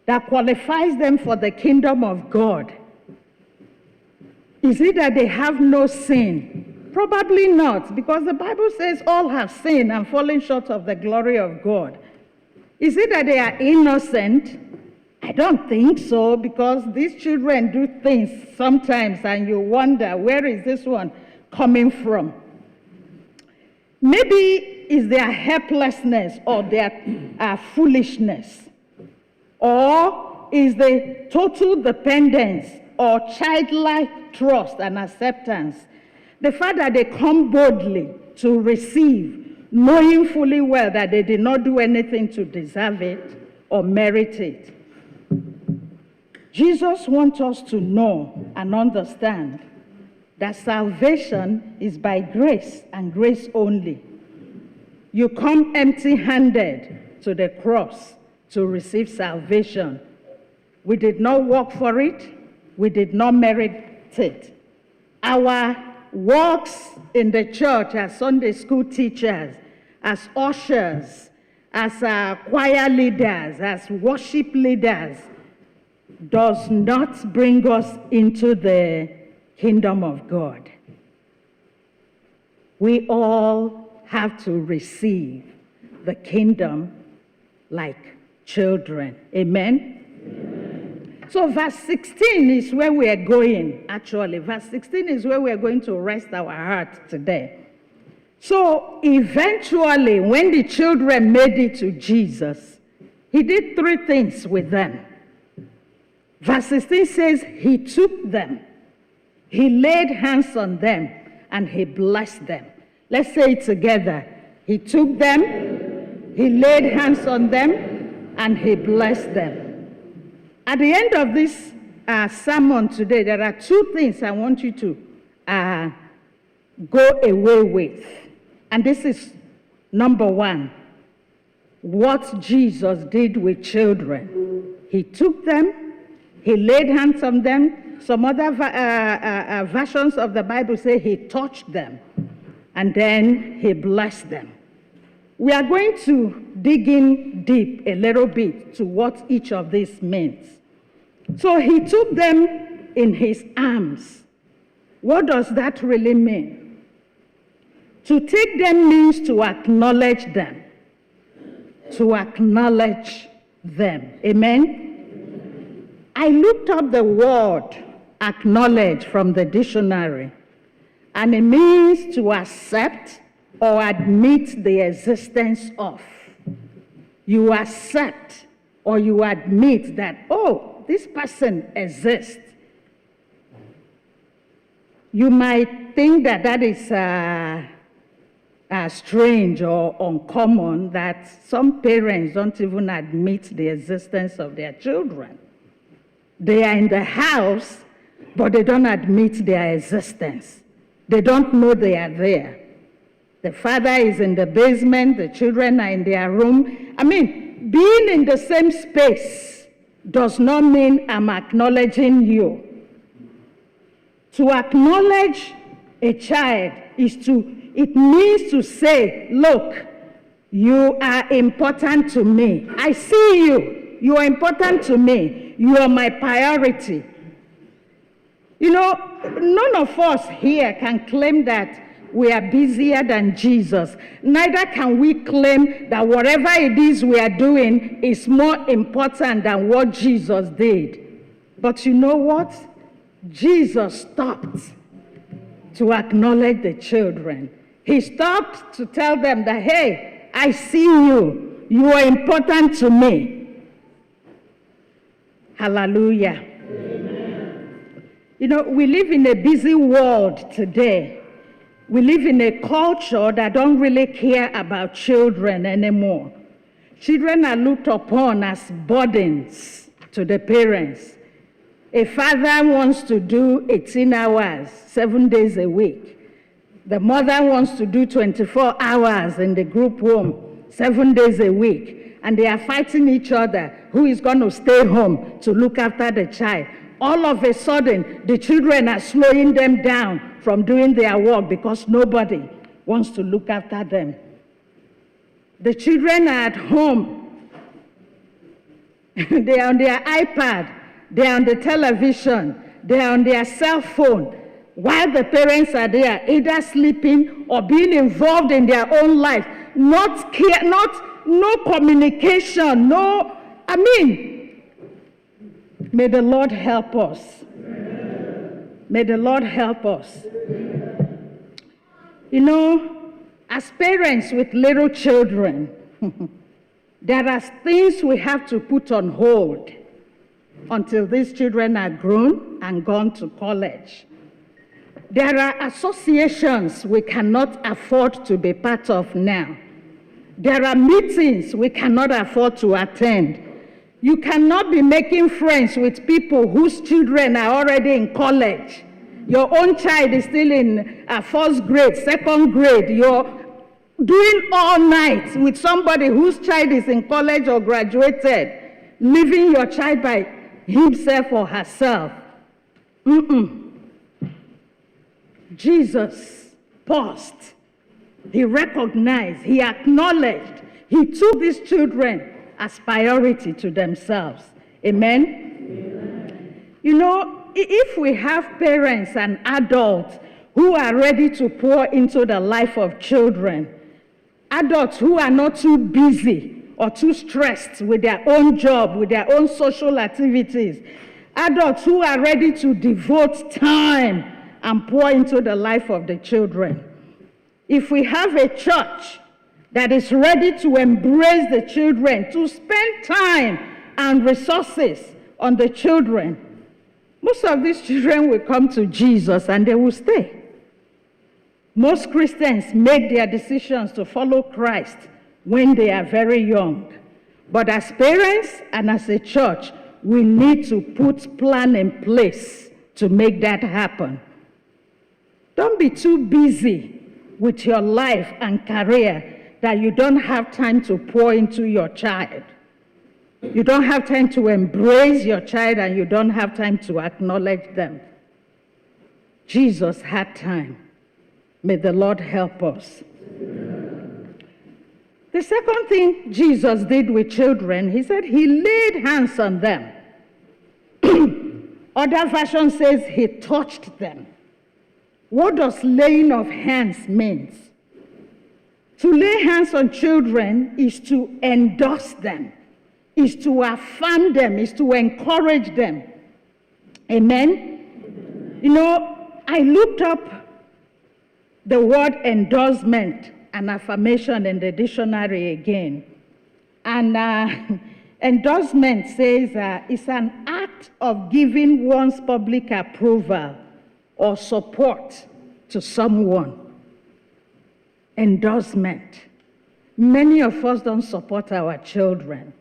that qualifies them for the kingdom of God? Is it that they have no sin? Probably not, because the Bible says all have sinned and fallen short of the glory of God. Is it that they are innocent? I don't think so, because these children do things sometimes and you wonder, where is this one coming from? Maybe it's their helplessness or their foolishness, or is the total dependence or childlike trust and acceptance. The fact that they come boldly to receive, knowing fully well that they did not do anything to deserve it or merit it. Jesus wants us to know and understand that salvation is by grace and grace only. You come empty-handed to the cross to receive salvation. We did not work for it. We did not merit it. Our works in the church as Sunday school teachers, as ushers, as choir leaders, as worship leaders, does not bring us into the kingdom of God. We all have to receive the kingdom like children. Amen? Amen. So verse 16 is where we are going, actually. Verse 16 is where we are going to rest our hearts today. So eventually, when the children made it to Jesus, he did three things with them. Verse 16 says, he took them, he laid hands on them, and he blessed them. Let's say it together. He took them, he laid hands on them, and he blessed them. At the end of this sermon today, there are two things I want you to go away with. And this is number one, what Jesus did with children. He took them, he laid hands on them. Some other versions of the Bible say he touched them, and then he blessed them. We are going to dig in deep a little bit to what each of these means. So he took them in his arms. What does that really mean? To take them means to acknowledge them. To acknowledge them. Amen? I looked up the word acknowledge from the dictionary, and it means to accept or admit the existence of. You accept or you admit that, oh, this person exists. You might think that that is strange or uncommon, that some parents don't even admit the existence of their children. They are in the house, but they don't admit their existence. They don't know they are there. The father is in the basement, the children are in their room. I mean, being in the same space does not mean I'm acknowledging you. To acknowledge a child it means to say, look, you are important to me. I see you. You are important to me. You are my priority. You know, none of us here can claim that we are busier than Jesus. Neither can we claim that whatever it is we are doing is more important than what Jesus did. But you know what? Jesus stopped to acknowledge the children. He stopped to tell them that, hey, I see you. You are important to me. Hallelujah. Amen. You know, we live in a busy world today. We live in a culture that don't really care about children anymore. Children are looked upon as burdens to the parents. A father wants to do 18 hours, 7 days a week. The mother wants to do 24 hours in the group home, 7 days a week. And they are fighting each other. Who is going to stay home to look after the child? All of a sudden, the children are slowing them down from doing their work because nobody wants to look after them. The children are at home. They are on their iPad. They are on the television. They are on their cell phone. While the parents are there, either sleeping or being involved in their own life. No communication, may the Lord help us. May the Lord help us. You know, as parents with little children, there are things we have to put on hold until these children are grown and gone to college. There are associations we cannot afford to be part of now. There are meetings we cannot afford to attend. You cannot be making friends with people whose children are already in college. Your own child is still in first grade, second grade. You're doing all night with somebody whose child is in college or graduated, leaving your child by himself or herself. Jesus paused. He recognized, he acknowledged, he took these children as priority to themselves. Amen? Amen. If we have parents and adults who are ready to pour into the life of children, adults who are not too busy or too stressed with their own job, with their own social activities, adults who are ready to devote time and pour into the life of the children. If we have a church that is ready to embrace the children, to spend time and resources on the children, most of these children will come to Jesus and they will stay. Most Christians make their decisions to follow Christ when they are very young. But as parents and as a church, we need to put plan in place to make that happen. Don't be too busy with your life and career that you don't have time to pour into your child. You don't have time to embrace your child, and you don't have time to acknowledge them. Jesus had time. May the Lord help us. The second thing Jesus did with children, he said he laid hands on them. Other version says he touched them. What does laying of hands mean? To lay hands on children is to endorse them, is to affirm them, is to encourage them. Amen? I looked up the word endorsement and affirmation in the dictionary again. And endorsement says it's an act of giving one's public approval or support to someone. Endorsement. Many of us don't support our children.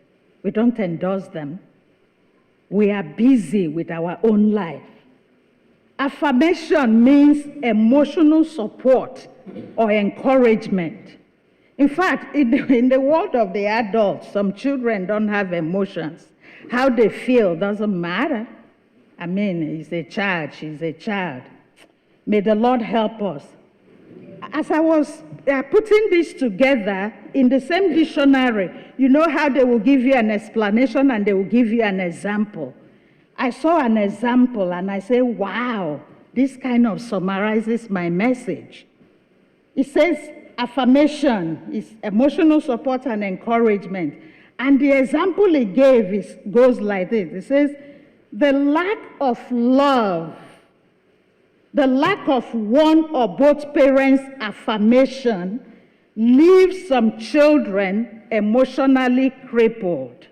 We don't endorse them. We are busy with our own life. Affirmation means emotional support or encouragement. In fact, in the world of the adults, some children don't have emotions. How they feel doesn't matter. He's a child, she's a child. May the Lord help us. As I was putting this together in the same dictionary, you know how they will give you an explanation and they will give you an example. I saw an example and I say, wow, this kind of summarizes my message. It says affirmation is emotional support and encouragement. And the example he gave goes like this. It says, the lack of love, the lack of one or both parents' affirmation leaves some children emotionally crippled.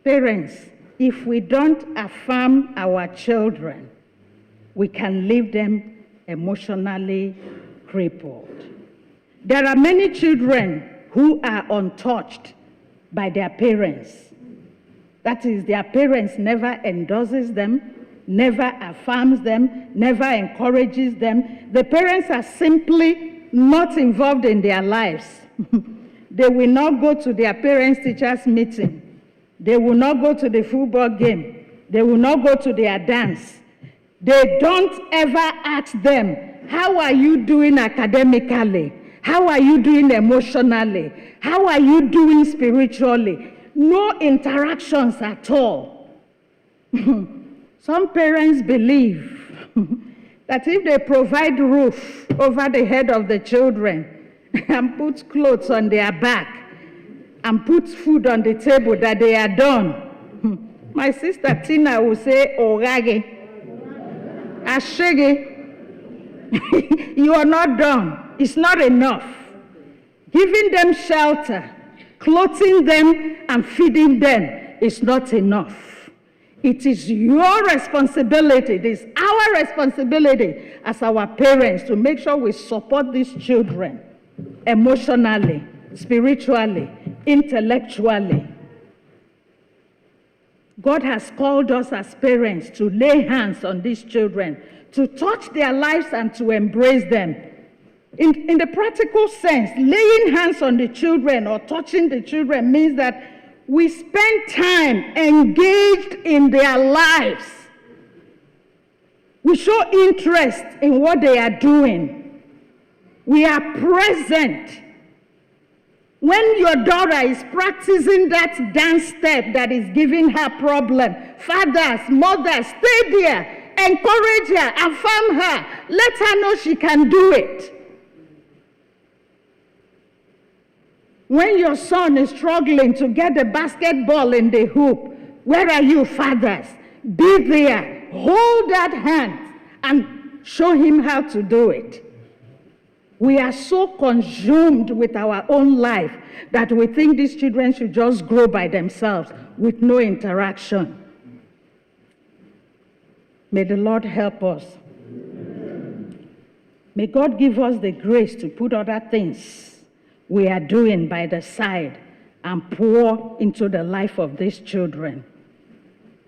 Parents, if we don't affirm our children, we can leave them emotionally crippled. There are many children who are untouched by their parents. That is, their parents never endorses them, never affirms them, never encourages them. The parents are simply not involved in their lives. They will not go to their parents-teachers meeting. They will not go to the football game. They will not go to their dance. They don't ever ask them, how are you doing academically? How are you doing emotionally? How are you doing spiritually? No interactions at all. Some parents believe that if they provide roof over the head of the children and put clothes on their back and put food on the table, that they are done. My sister Tina will say, Orage, Ashege, you are not done. It's not enough. Giving them shelter, clothing them, and feeding them is not enough. It is your responsibility, it is our responsibility as our parents to make sure we support these children emotionally, spiritually, intellectually. God has called us as parents to lay hands on these children, to touch their lives and to embrace them. In the practical sense, laying hands on the children or touching the children means that we spend time engaged in their lives. We show interest in what they are doing. We are present. When your daughter is practicing that dance step that is giving her problem, fathers, mothers, stay there, encourage her, affirm her, let her know she can do it. When your son is struggling to get the basketball in the hoop, where are you, fathers? Be there, hold that hand, and show him how to do it. We are so consumed with our own life that we think these children should just grow by themselves with no interaction. May the Lord help us. May God give us the grace to put other things we are doing by the side and pour into the life of these children.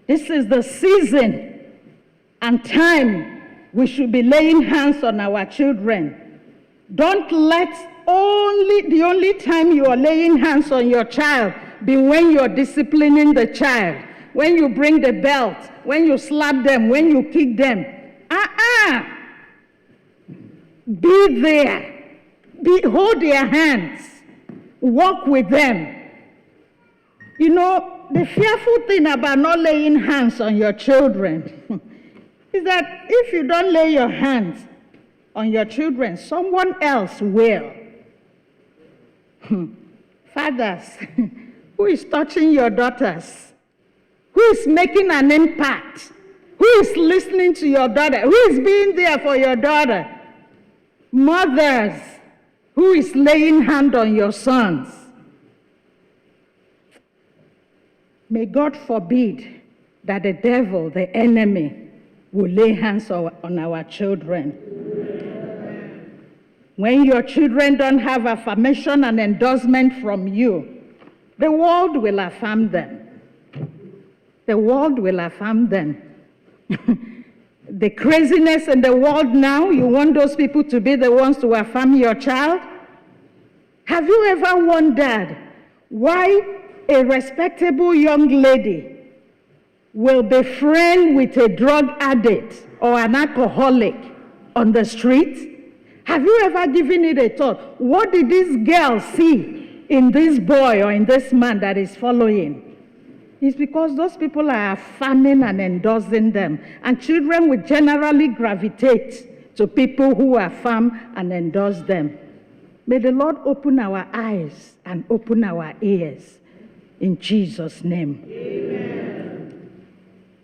This is the season and time we should be laying hands on our children. Don't let the only time you are laying hands on your child be when you're disciplining the child, when you bring the belt, when you slap them, when you kick them. Be there. Hold their hands. Walk with them. You know, the fearful thing about not laying hands on your children is that if you don't lay your hands on your children, someone else will. Fathers, who is touching your daughters? Who is making an impact? Who is listening to your daughter? Who is being there for your daughter? Mothers, who is laying hand on your sons? May God forbid that the devil, the enemy, will lay hands on our children. When your children don't have affirmation and endorsement from you, the world will affirm them. The world will affirm them. The craziness in the world now, you want those people to be the ones to affirm your child? Have you ever wondered why a respectable young lady will be friends with a drug addict or an alcoholic on the street? Have you ever given it a thought? What did this girl see in this boy or in this man that is following? It's because those people are affirming and endorsing them. And children will generally gravitate to people who affirm and endorse them. May the Lord open our eyes and open our ears. In Jesus' name. Amen.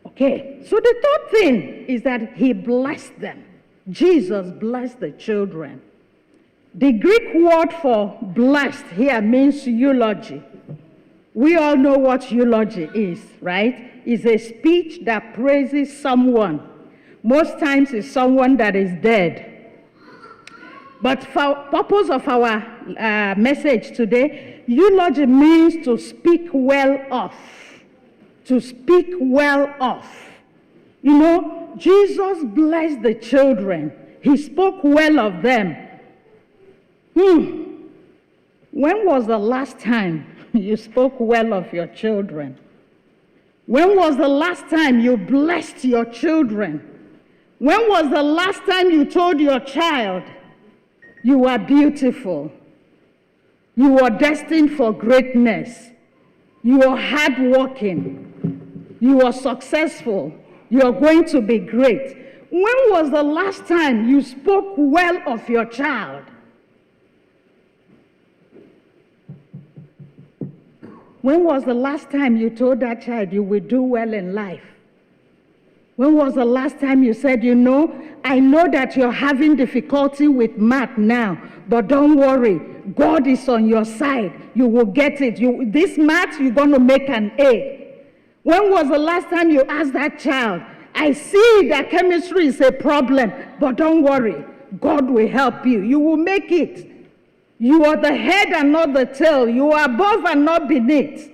Okay, so the third thing is that he blessed them. Jesus blessed the children. The Greek word for blessed here means eulogy. We all know what eulogy is, right? It's a speech that praises someone. Most times it's someone that is dead. But for purpose of our message today, eulogy means to speak well of. To speak well of. You know, Jesus blessed the children. He spoke well of them. When was the last time you spoke well of your children? When was the last time you blessed your children? When was the last time you told your child, you are beautiful, you are destined for greatness, you are hardworking, you are successful, you are going to be great? When was the last time you spoke well of your child? When was the last time you told that child you will do well in life? When was the last time you said, you know, I know that you're having difficulty with math now, but don't worry, God is on your side. You will get it. This math, you're going to make an A. When was the last time you asked that child, I see that chemistry is a problem, but don't worry, God will help you. You will make it. You are the head and not the tail. You are above and not beneath.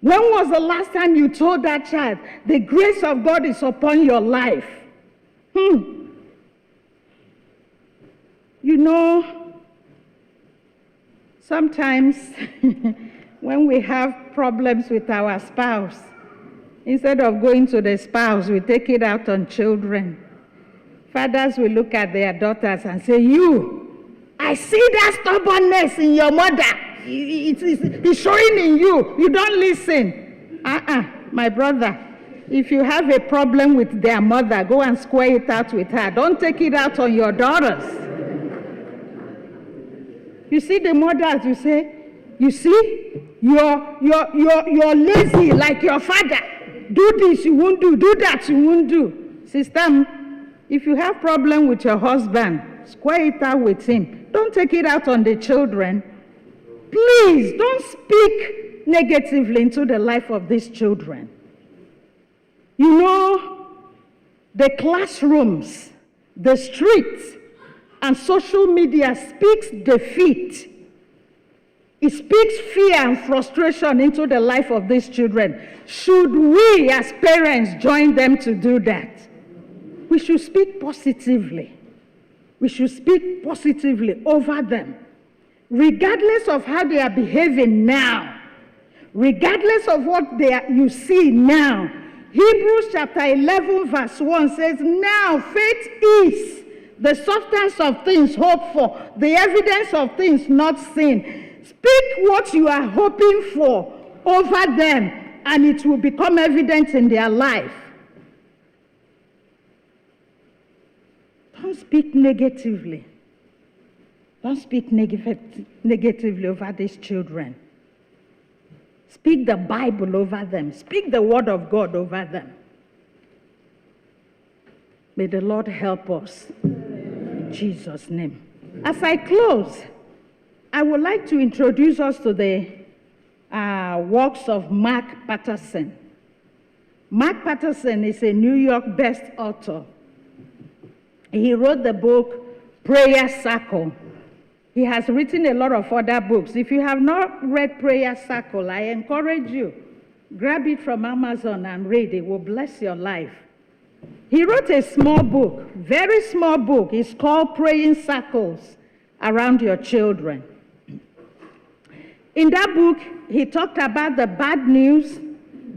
When was the last time you told that child, the grace of God is upon your life? You know, sometimes when we have problems with our spouse, instead of going to the spouse, we take it out on children. Fathers will look at their daughters and say, you, I see that stubbornness in your mother. It's showing in you. You don't listen. My brother, if you have a problem with their mother, go and square it out with her. Don't take it out on your daughters. You see the mothers, you say, you see, you're lazy like your father. Do this, you won't do. Do that, you won't do. Sister, if you have problem with your husband, square it out with him. Don't take it out on the children. Please, don't speak negatively into the life of these children. You know, the classrooms, the streets, and social media speaks defeat. It speaks fear and frustration into the life of these children. Should we as parents join them to do that? We should speak positively. We should speak positively over them. Regardless of how they are behaving now, regardless of what you see now. Hebrews chapter 11 verse 1 says, now faith is the substance of things hoped for, the evidence of things not seen. Speak what you are hoping for over them, and it will become evident in their life. Don't speak negatively. Don't speak negatively over these children. Speak the Bible over them. Speak the Word of God over them. May the Lord help us. In Jesus' name. As I close, I would like to introduce us to the works of Mark Patterson. Mark Patterson is a New York-based author. He wrote the book Prayer Circle. He has written a lot of other books. If you have not read Prayer Circle, I encourage you, grab it from Amazon and read. It will bless your life. He wrote a small book, very small book. It's called Praying Circles Around Your Children. In that book, he talked about the bad news,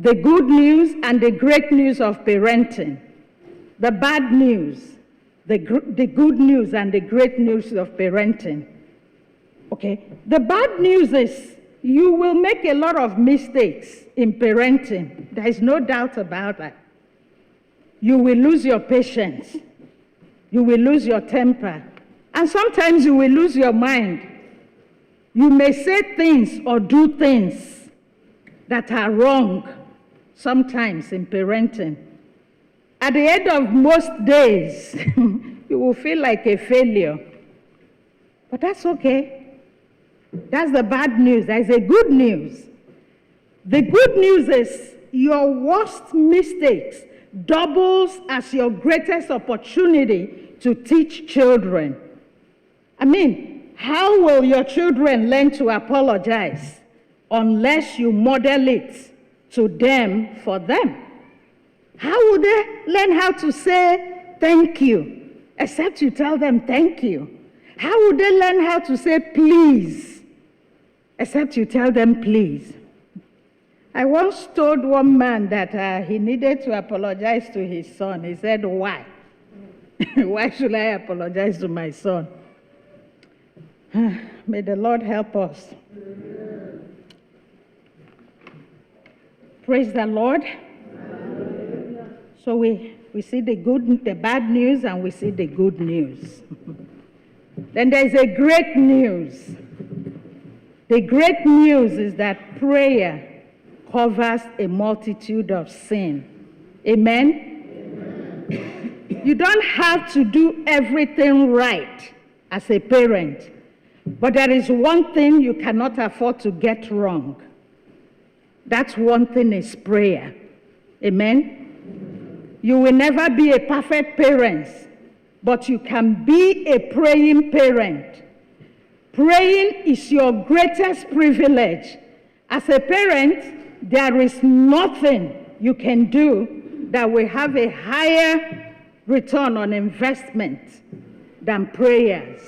the good news, and the great news of parenting. The bad news, the good news, and the great news of parenting. Okay, the bad news is you will make a lot of mistakes in parenting. There is no doubt about that. You will lose your patience. You will lose your temper. And sometimes you will lose your mind. You may say things or do things that are wrong sometimes in parenting. At the end of most days, you will feel like a failure. But that's okay. That's the bad news. There's a good news. The good news is your worst mistakes doubles as your greatest opportunity to teach children. I mean, how will your children learn to apologize unless you model it to them for them? How will they learn how to say thank you except you tell them thank you? How will they learn how to say please except you tell them please? I once told one man that he needed to apologize to his son. He said, why? Why should I apologize to my son? May the Lord help us. Praise the Lord. So we see the bad news, and we see the good news. Then there's a great news. The great news is that prayer covers a multitude of sin. Amen? Amen? You don't have to do everything right as a parent, but there is one thing you cannot afford to get wrong. That one thing is prayer. Amen? You will never be a perfect parent, but you can be a praying parent. Praying is your greatest privilege. As a parent, there is nothing you can do that will have a higher return on investment than prayers.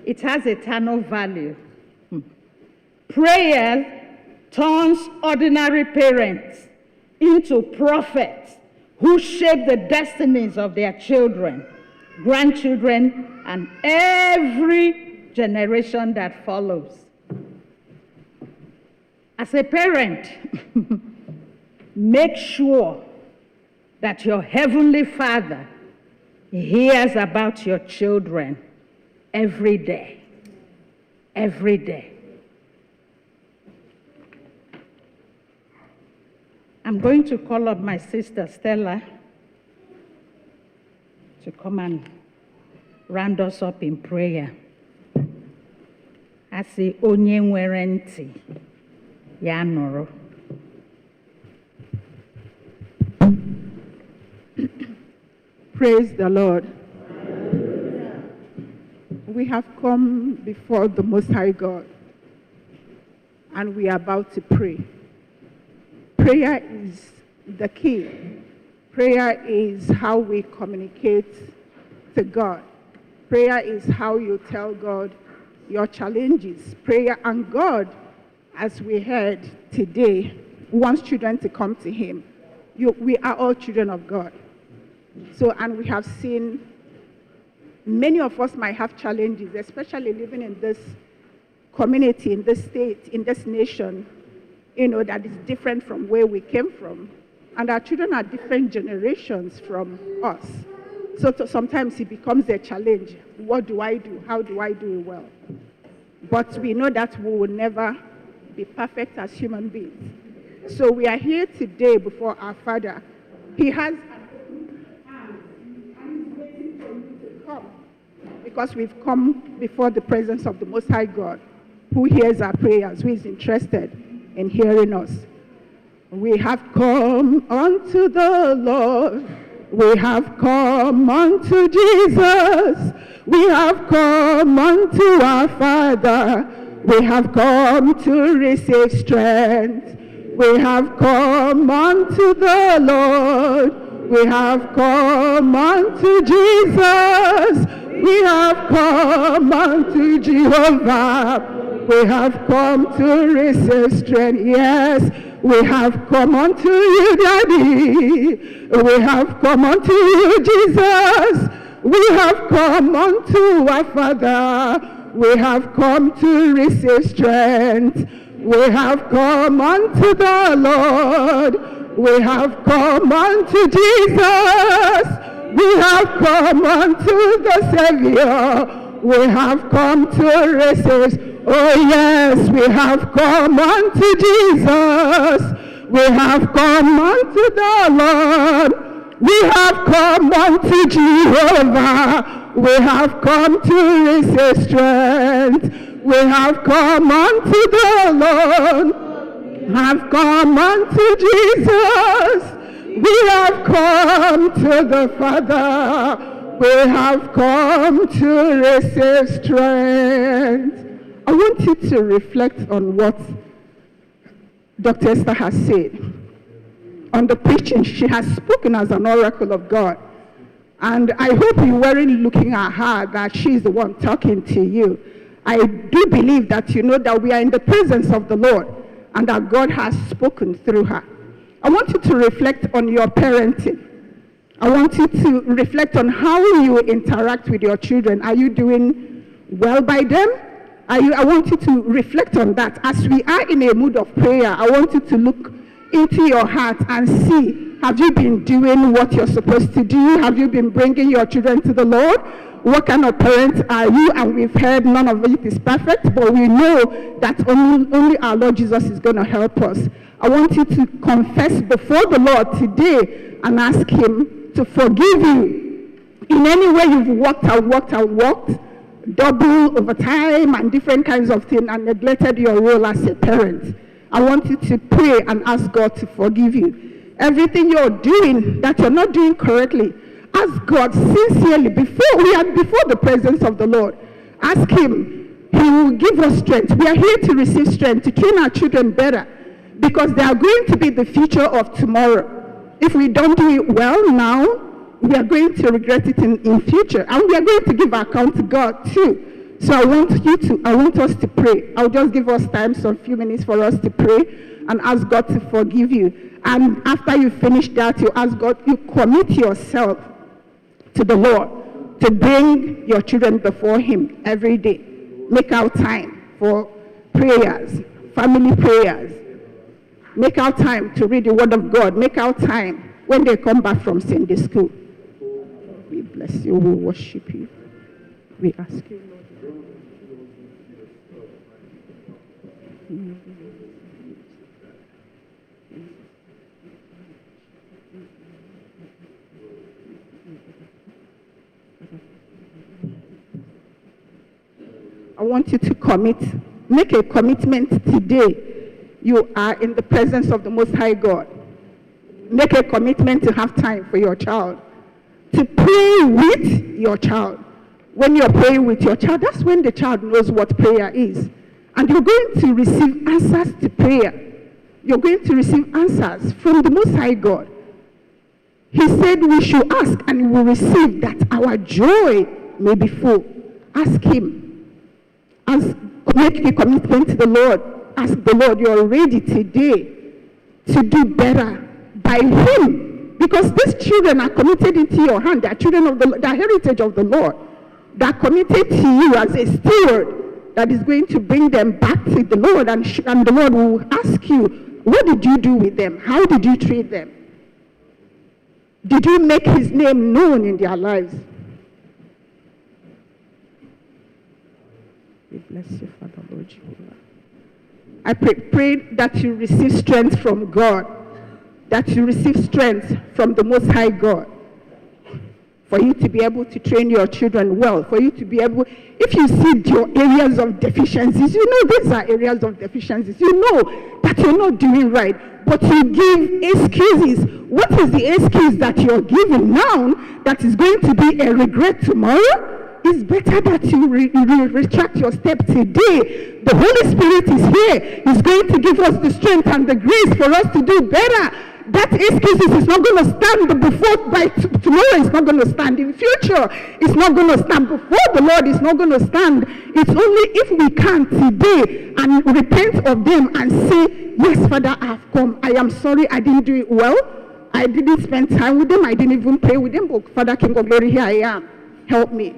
It has eternal value. Prayer turns ordinary parents into prophets who shape the destinies of their children, grandchildren, and every generation that follows. As a parent, make sure that your Heavenly Father hears about your children every day. Every day. I'm going to call up my sister Stella to come and round us up in prayer. I say, Onye nwere ntị, ya nụrụ. Praise the Lord. We have come before the Most High God, and we are about to pray. Prayer is the key. Prayer is how we communicate to God. Prayer is how you tell God your challenges. Prayer, and God, as we heard today, wants children to come to Him. We are all children of God. So, and we have seen many of us might have challenges, especially living in this community, in this state, in this nation, that is different from where we came from. And our children are different generations from us. So sometimes it becomes a challenge. What do I do? How do I do it well? But we know that we will never be perfect as human beings. So we are here today before our Father. He has because we've come before the presence of the Most High God, who hears our prayers, who is interested in hearing us. We have come unto the Lord. We have come unto Jesus. We have come unto our Father. We have come to receive strength. We have come unto the Lord. We have come unto Jesus. We have come unto Jehovah. We have come to receive strength. Yes, we have come unto you, Daddy. We have come unto you, Jesus. We have come unto our Father. We have come to receive strength. We have come unto the Lord. We have come unto Jesus. We have come unto the Savior. We have come to receive. Oh yes, we have come unto Jesus. We have come unto the Lord. We have come unto Jehovah. We have come to receive strength. We have come unto the Lord. Have come unto Jesus. We have come to the Father. We have come to receive strength. I want you to reflect on what Dr. Esther has said. On the preaching, she has spoken as an oracle of God. And I hope you weren't looking at her, that she's the one talking to you. I do believe that you know that we are in the presence of the Lord and that God has spoken through her. I want you to reflect on your parenting. I want you to reflect on how you interact with your children. Are you doing well by them? I want you to reflect on that. As we are in a mood of prayer, I want you to look into your heart and see, have you been doing what you're supposed to do? Have you been bringing your children to the Lord? What kind of parents are you? And we've heard none of it is perfect, but we know that only our Lord Jesus is going to help us. I want you to confess before the Lord today and ask Him to forgive you in any way you've worked, double overtime and different kinds of things, and neglected your role as a parent. I want you to pray and ask God to forgive you. Everything you're doing that you're not doing correctly, ask God sincerely before the presence of the Lord. Ask Him. He will give us strength. We are here to receive strength, to train our children better, because they are going to be the future of tomorrow. If we don't do it well now, we are going to regret it in future, and we are going to give account to God too. So I want us to pray. I'll just give us time, some few minutes for us to pray and ask God to forgive you. And after you finish that, you ask God, you commit yourself to the Lord to bring your children before Him every day. Make out time for prayers, family prayers, Make out time to read the Word of God. Make out time when they come back from Sunday school. We bless you. We worship you. We ask you, Lord. I want you to make a commitment today. You are in the presence of the Most High God. Make a commitment to have time for your child, to pray with your child. When you're praying with your child, that's when the child knows what prayer is. And you're going to receive answers to prayer. You're going to receive answers from the Most High God. He said we should ask and we will receive, that our joy may be full. Ask Him. Make a commitment to the Lord. Ask the Lord, you're ready today to do better by Him. Because these children are committed into your hand. They are children of the heritage of the Lord. They are committed to you as a steward that is going to bring them back to the Lord. And the Lord will ask you, what did you do with them? How did you treat them? Did you make His name known in their lives? We bless you, Father, Lord Jehovah. I pray that you receive strength from God, that you receive strength from the Most High God, for you to be able to train your children well, for you to be able, if you see your areas of deficiencies, you know these are areas of deficiencies, you know that you're not doing right, but you give excuses. What is the excuse that you're giving now that is going to be a regret tomorrow? It's better that you retract your step today. The Holy Spirit is here. He's going to give us the strength and the grace for us to do better. That excuses is not going to stand before, by tomorrow it's not going to stand. In future, it's not going to stand. Before the Lord, it's not going to stand. It's only if we can today and repent of them and say, yes, Father, I have come. I am sorry I didn't do it well. I didn't spend time with them. I didn't even pray with them. But Father, King of Glory, here I am. Help me.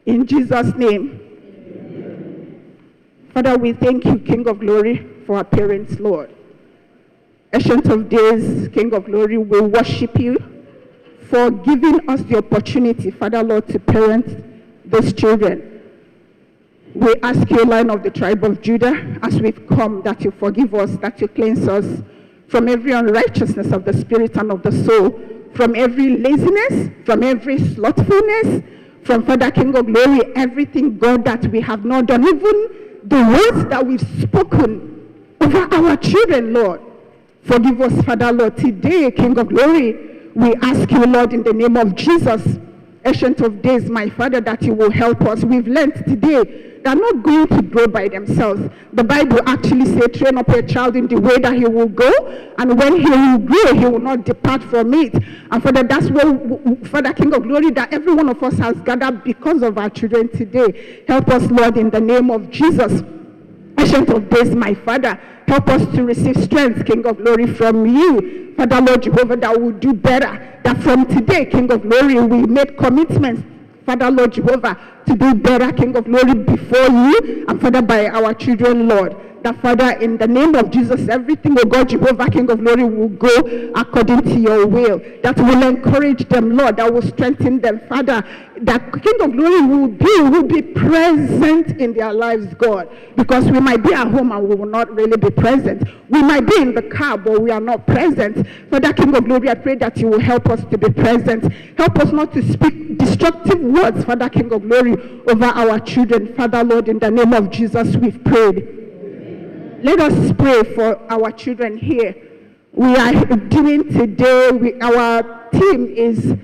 In Jesus' name. Father, we thank you, King of Glory, for our parents, Lord. Ancient of Days, King of Glory, we worship you for giving us the opportunity, Father, Lord, to parent those children. We ask you, Lion of the tribe of Judah, as we've come, that you forgive us, that you cleanse us from every unrighteousness of the spirit and of the soul, from every laziness, from every slothfulness, from Father, King of Glory, everything, God, that we have not done, even the words that we've spoken over our children, Lord. Forgive us, Father, Lord. Today, King of Glory, we ask you, Lord, in the name of Jesus, Ancient of Days, my Father, that you will help us. We've learned today they're not going to grow by themselves. The Bible actually says, train up a child in the way that he will go, and when he will grow, he will not depart from it. And Father, that's what, Father, King of Glory, that every one of us has gathered because of our children today. Help us, Lord, in the name of Jesus. Ancient of Days, my Father, help us to receive strength, King of Glory, from you. Father, Lord Jehovah, that will do better. That from today, King of Glory, we make commitments, Father, Lord Jehovah, to do better, King of Glory, before you, and Father, by our children, Lord. That, Father, in the name of Jesus, everything, oh God, Jehovah, King of Glory, will go according to your will. That will encourage them, Lord, that will strengthen them, Father. That King of Glory will be present in their lives, God. Because we might be at home and we will not really be present. We might be in the car, but we are not present. Father, King of Glory, I pray that you will help us to be present. Help us not to speak destructive words, Father, King of Glory, over our children. Father, Lord, in the name of Jesus, we've prayed. Let us pray for our children here. We are doing today, our theme is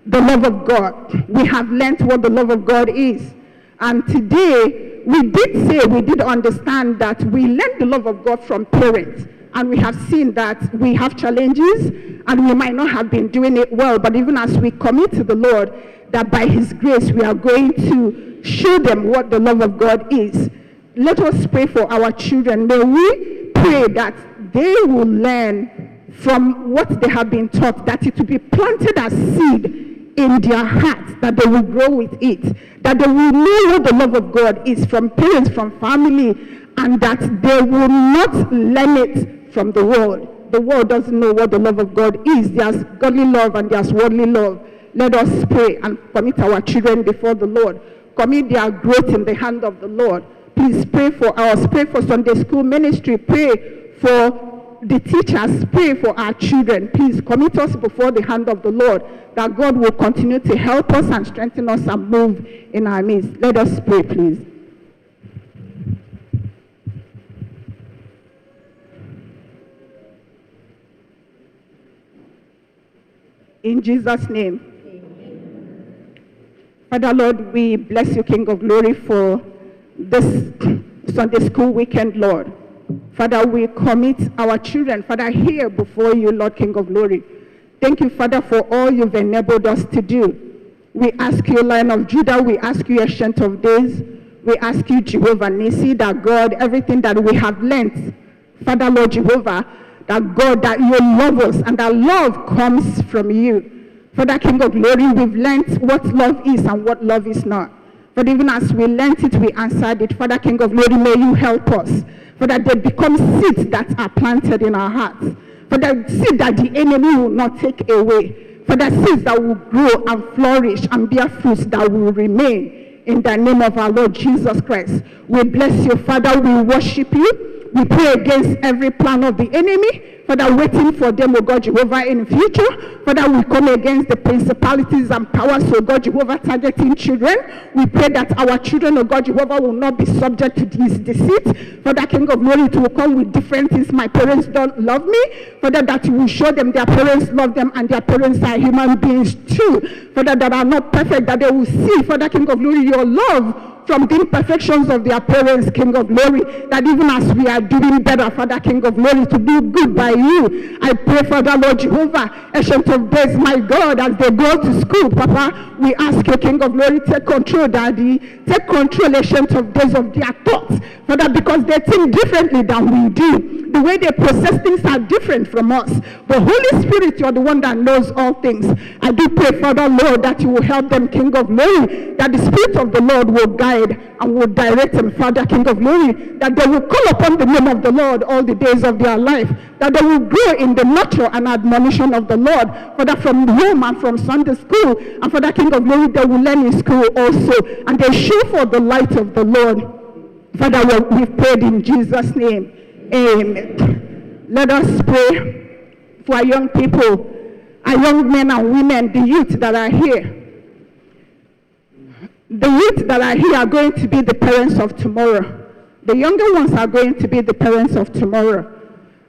the love of God. We have learned what the love of God is. And today, we did understand that we learned the love of God from parents. And we have seen that we have challenges and we might not have been doing it well. But even as we commit to the Lord, that by His grace, we are going to show them what the love of God is. Let us pray for our children. May we pray that they will learn from what they have been taught, that it will be planted as seed in their hearts, that they will grow with it, that they will know what the love of God is from parents, from family, and that they will not learn it from the world. The world doesn't know what the love of God is. There's godly love and there's worldly love. Let us pray and commit our children before the Lord. Commit their growth in the hand of the Lord. Please pray for us. Pray for Sunday school ministry. Pray for the teachers. Pray for our children. Please commit us before the hand of the Lord, that God will continue to help us and strengthen us and move in our midst. Let us pray, please. In Jesus' name. Father, Lord, we bless you, King of Glory, for this Sunday school weekend, Lord. Father, we commit our children, Father, here before you, Lord, King of Glory. Thank you, Father, for all you've enabled us to do. We ask you, Lion of Judah, we ask you, Ancient of Days, we ask you, Jehovah Nissi, that God, everything that we have learned, Father, Lord Jehovah, that God, that you love us, and that love comes from you. Father, King of Glory, we've learned what love is and what love is not. But even as we learned it, we answered it. Father, King of Glory, may you help us. Father, they become seeds that are planted in our hearts. Father, seeds that the enemy will not take away. Father, seeds that will grow and flourish and bear fruits that will remain in the name of our Lord Jesus Christ. We bless you, Father. We worship you. We pray against every plan of the enemy. Father, waiting for them, oh God, Jehovah, in the future. Father, we come against the principalities and powers, oh God, Jehovah, targeting children. We pray that our children, oh God, Jehovah, will not be subject to this deceit. Father, King of Glory, it will come with different things. My parents don't love me. Father, that you will show them their parents love them and their parents are human beings too. Father, that are not perfect, that they will see, Father, King of Glory, your love from the imperfections of their parents, King of Glory, that even as we are doing better, Father, King of Glory, to do good by you, I pray, Father, Lord Jehovah, Ancient of Days, my God, as they go to school, Papa, we ask you, King of Glory, take control, Daddy, take control, Ancient of Days, of their thoughts, Father, because they think differently than we do. The way they process things are different from us. But Holy Spirit, you're the one that knows all things. I do pray, Father, Lord, that you will help them, King of Glory, that the Spirit of the Lord will guide and will direct them, Father, King of Glory, that they will call upon the name of the Lord all the days of their life, that they will grow in the nurture and admonition of the Lord, Father, from home and from Sunday school, and Father, King of Glory, they will learn in school also, and they show for the light of the Lord. Father, we've prayed in Jesus' name. Amen. Let us pray for our young people, our young men and women, the youth that are here. The youth that are here are going to be the parents of tomorrow. The younger ones are going to be the parents of tomorrow.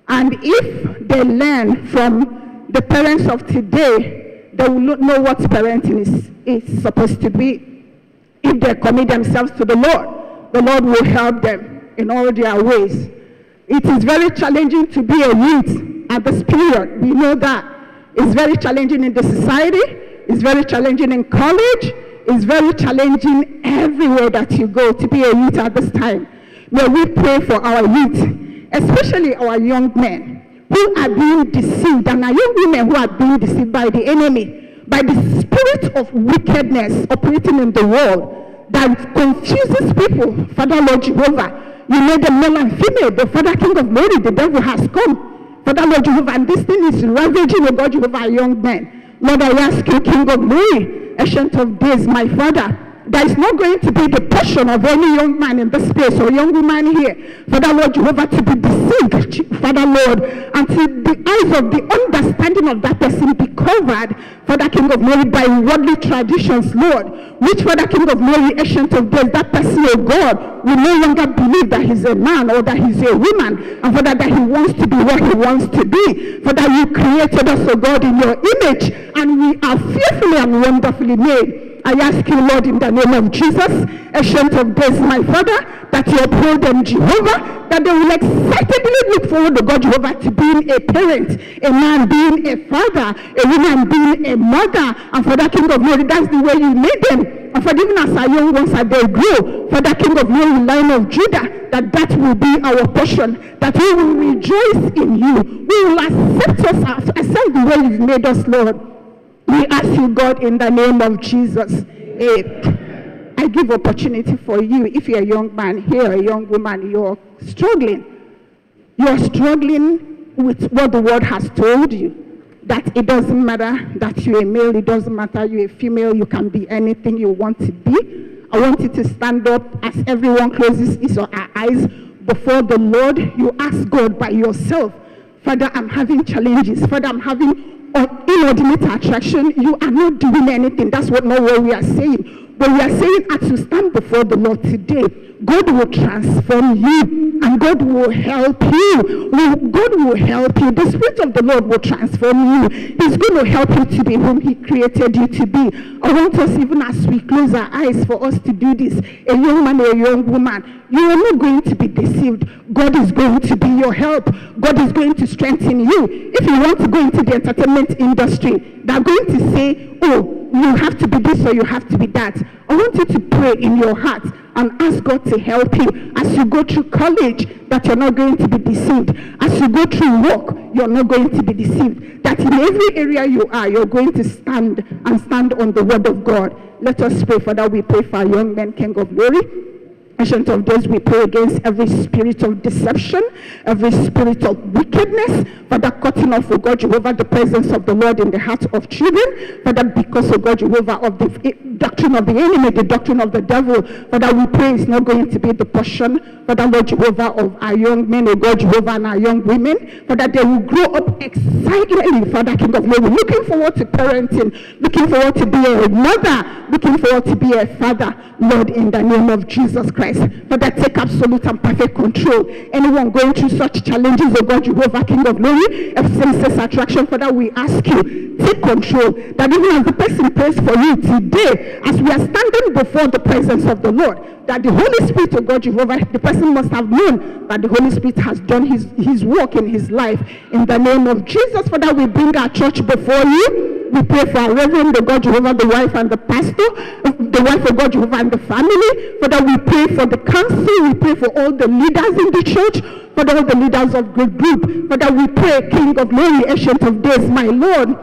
And if they learn from the parents of today, they will not know what parenting is supposed to be. If they commit themselves to the Lord will help them in all their ways. It is very challenging to be a youth at this period. We know that. It's very challenging in the society. It's very challenging in college. It's very challenging everywhere that you go to be a youth at this time. May we pray for our youth, especially our young men who are being deceived, and our young women who are being deceived by the enemy, by the spirit of wickedness operating in the world that confuses people. Father, Lord Jehovah, you made them male and female, but Father, King of Glory, the devil has come. Father, Lord Jehovah, and this thing is ravaging, oh God, Jehovah, our young men. Lord, I ask you, King of Glory, Ancient of Days, my Father, there is not going to be the portion of any young man in this space or young woman here, Father, Lord Jehovah, to be deceived, Father, Lord, until the eyes of the understanding of that person be covered, Father, King of Glory, by worldly traditions, Lord, which, Father, King of Glory, Ancient of Days, that person, oh God, will no longer believe that he's a man or that he's a woman, and Father, that he wants to be what he wants to be. Father, you created us, oh God, in your image, and we are fearfully and wonderfully made. I ask you, Lord, in the name of Jesus, Ancient of Days, my Father, that you uphold them, Jehovah, that they will excitedly look forward to God, Jehovah, to being a parent, a man being a father, a woman being a mother, and Father, King of Glory, that's the way you made them. And Father, even as our young ones as they grow, Father, King of Glory, Lion of Judah, that will be our portion, that we will rejoice in you. We will accept the way you've made us, Lord. We ask you, God, in the name of Jesus. I give opportunity for you. If you're a young man here, a young woman, you're struggling with what the word has told you, that it doesn't matter that you're a male, it doesn't matter you're a female, you can be anything you want to be. I want you to stand up as everyone closes his or her eyes before the Lord. You ask God by yourself, Father, I'm having challenges. Father, I'm having inordinate attraction. You are not doing anything. That's not what we are saying. But we are saying as you stand before the Lord today, God will transform you and God will help you. God will help you. The Spirit of the Lord will transform you. He's going to help you to be whom He created you to be. I want us, even as we close our eyes, for us to do this. A young man or a young woman, you are not going to be deceived. God is going to be your help. God is going to strengthen you. If you want to go into the entertainment industry, they're going to say, oh, you have to be this or you have to be that. I want you to pray in your heart and ask God to help you as you go through college, that you're not going to be deceived. As you go through work, you're not going to be deceived. That in every area you are, you're going to stand on the word of God. Let us pray. Father, we pray for our young men, King of Glory. Ancient of days, we pray against every spirit of deception, every spirit of wickedness. Father, cutting off, oh God, Jehovah, the presence of the Lord in the heart of children. Father, because, oh God, Jehovah, of the doctrine of the enemy, the doctrine of the devil. Father, we pray it's not going to be the portion, Father, Lord Jehovah, of our young men, oh God, Jehovah, and our young women. Father, they will grow up excitedly, Father, King of Glory, looking forward to parenting, looking forward to be a mother, looking forward to be a father, Lord, in the name of Jesus Christ. Father, take absolute and perfect control. Anyone going through such challenges, oh God, Jehovah, King of Glory, of same-sex attraction, Father, we ask you, take control. That even as the person prays for you today, as we are standing before the presence of the Lord, that the Holy Spirit, oh God, Jehovah, the person must have known that the Holy Spirit has done his work in his life. In the name of Jesus, Father, we bring our church before you. We pray for our Reverend, the God Jehovah, the wife and the pastor, the wife of God Jehovah and the family. Father, we pray for the council. We pray for all the leaders in the church, for all the leaders of the group. Father, we pray, King of Glory, Ancient of Days, my Lord,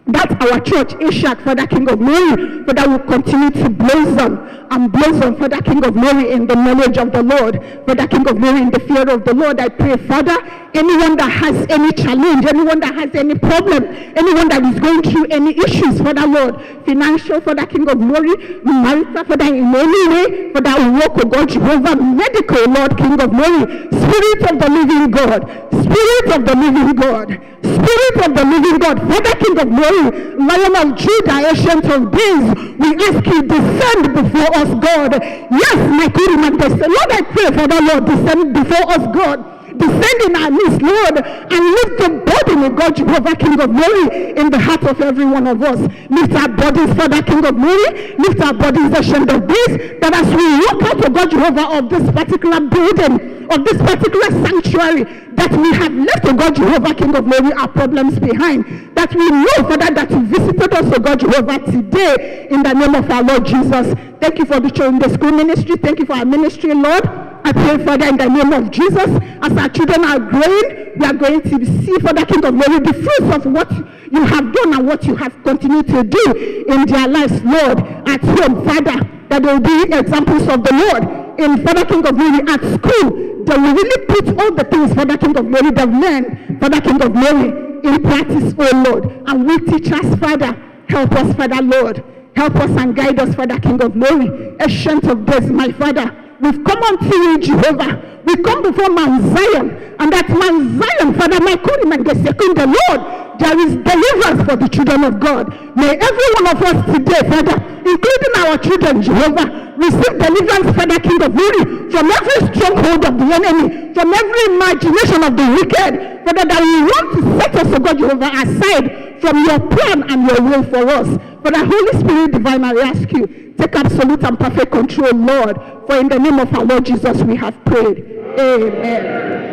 that our church, ASIAC, Father, King of Glory, Father, will continue to blossom and blossom, Father, King of Glory, in the knowledge of the Lord, Father, King of Glory, in the fear of the Lord. I pray, Father, anyone that has any challenge, anyone that has any problem, anyone that is going through any issues, Father, Lord, financial, Father, King of Glory, marital, Father, in any way, Father, work, oh God, Jehovah, medical, Lord, King of Glory, Spirit of the living God, Spirit of the living God, Spirit of the living God, Father, King of Glory, Lion of Judah, Ancient of Days, we ask you, descend before us, God. Yes, my Kuriman, Lord, I pray, Father, Lord, descend before us, God. Descend in our midst, Lord, and lift the burden of God, Jehovah, King of Glory, in the heart of every one of us. Lift our bodies, Father, King of Glory. Lift our bodies, Ancient of Days, that as we walk out, of God, Jehovah, of this particular building, of this particular sanctuary, that we have left, oh God, Jehovah, King of Glory, our problems behind. That we know, Father, that you visited us, oh God, Jehovah, today, in the name of our Lord Jesus. Thank you for the children, the school ministry. Thank you for our ministry, Lord. I pray, Father, in the name of Jesus, as our children are growing, we are going to see, Father, King of Glory, the fruits of what you have done and what you have continued to do in their lives, Lord, at home, Father, that they will be examples of the Lord. In Father, King of Glory, at school, they will really put all the things, Father, King of Glory, they've learned, Father, King of Glory, in practice, oh Lord. And we teachers, Father, help us, Father, Lord. Help us and guide us, Father, King of Glory. Ancient of Days, my Father, we've come unto you, Jehovah. We come before Mount Zion, and that Mount Zion, Father, my Kuriman, the second, the Lord, there is deliverance for the children of God. May every one of us today, Father, including our children, Jehovah, receive deliverance, Father, King of Glory, from every stronghold of the enemy, from every imagination of the wicked, Father, that we want to set us, oh God, Jehovah, aside from your plan and your will for us. For the Holy Spirit divine, I ask you, take absolute and perfect control, Lord, for in the name of our Lord Jesus we have prayed. Amen.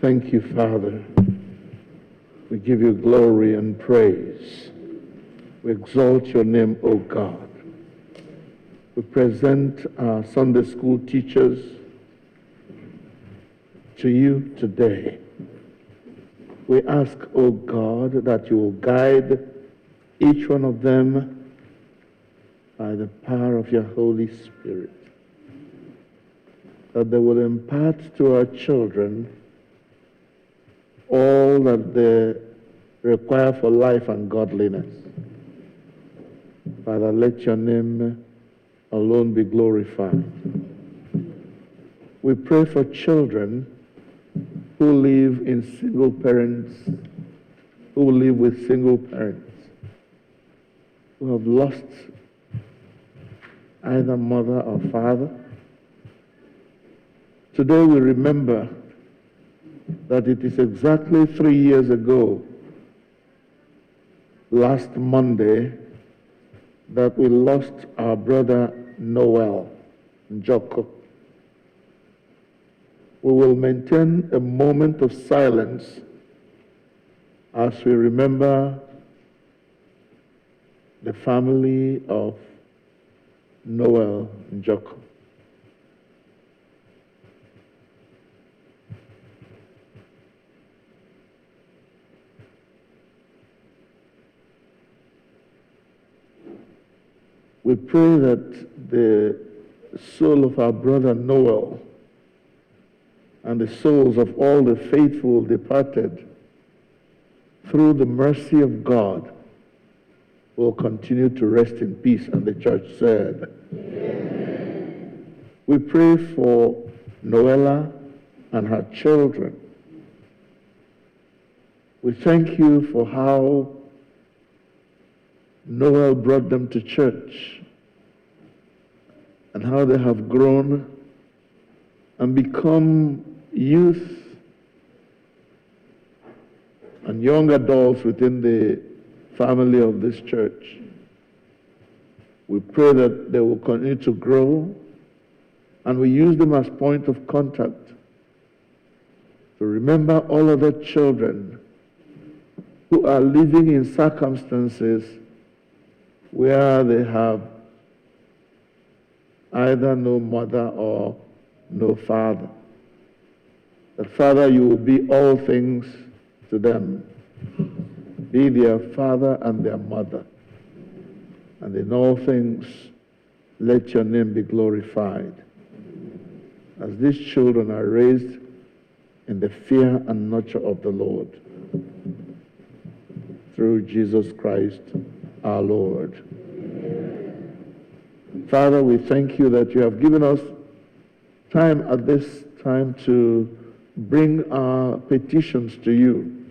Thank you, Father. We give you glory and praise. We exalt your name, O God. We present our Sunday school teachers to you today. We ask, O God, that you will guide each one of them by the power of your Holy Spirit, that they will impart to our children all that they require for life and godliness. Father, let your name alone be glorified. We pray for children who live in single parents, who live with single parents, who have lost either mother or father. Today we remember that it is exactly 3 years ago, last Monday, that we lost our brother Noel Njoko. We will maintain a moment of silence as we remember the family of Noel Njoko. We pray that the soul of our brother Noel and the souls of all the faithful departed, through the mercy of God, will continue to rest in peace. And the church said, Amen. We pray for Noella and her children. We thank you for how Noel brought them to church and how they have grown and become youth and young adults within the family of this church. We pray that they will continue to grow, and we use them as point of contact to remember all other children who are living in circumstances where they have either no mother or no father. That, Father, you will be all things to them. Be their father and their mother. And in all things, let your name be glorified. As these children are raised in the fear and nurture of the Lord. Through Jesus Christ, our Lord. Father, we thank you that you have given us time at this time to bring our petitions to you.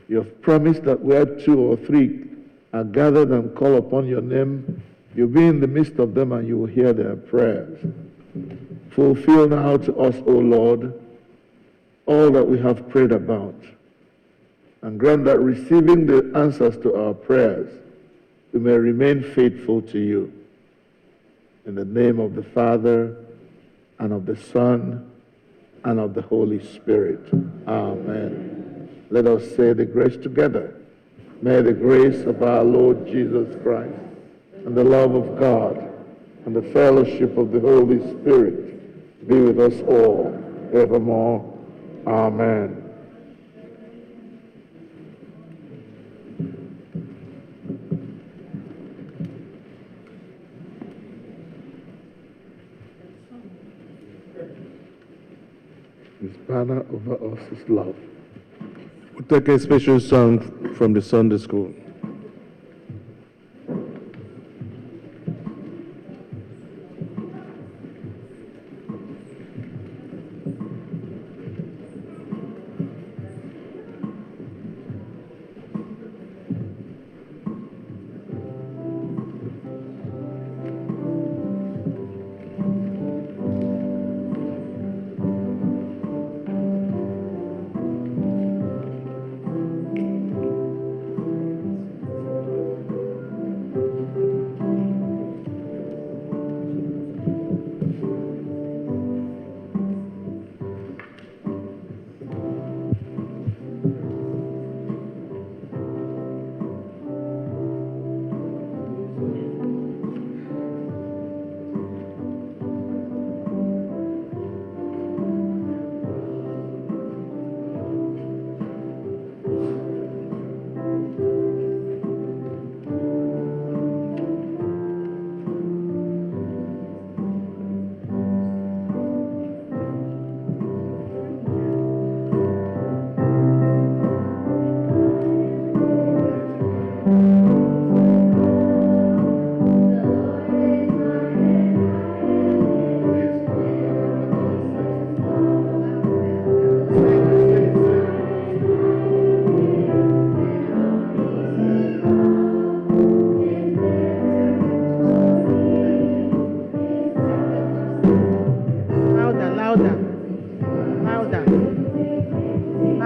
You have promised that where 2 or 3 are gathered and call upon your name, you'll be in the midst of them and you will hear their prayers. Fulfill now to us, O Lord, all that we have prayed about, and grant that receiving the answers to our prayers, we may remain faithful to you. In the name of the Father, and of the Son, and of the Holy Spirit. Amen. Let us say the grace together. May the grace of our Lord Jesus Christ, and the love of God, and the fellowship of the Holy Spirit be with us all evermore. Amen. His banner over us is love. We'll take a special song from the Sunday school.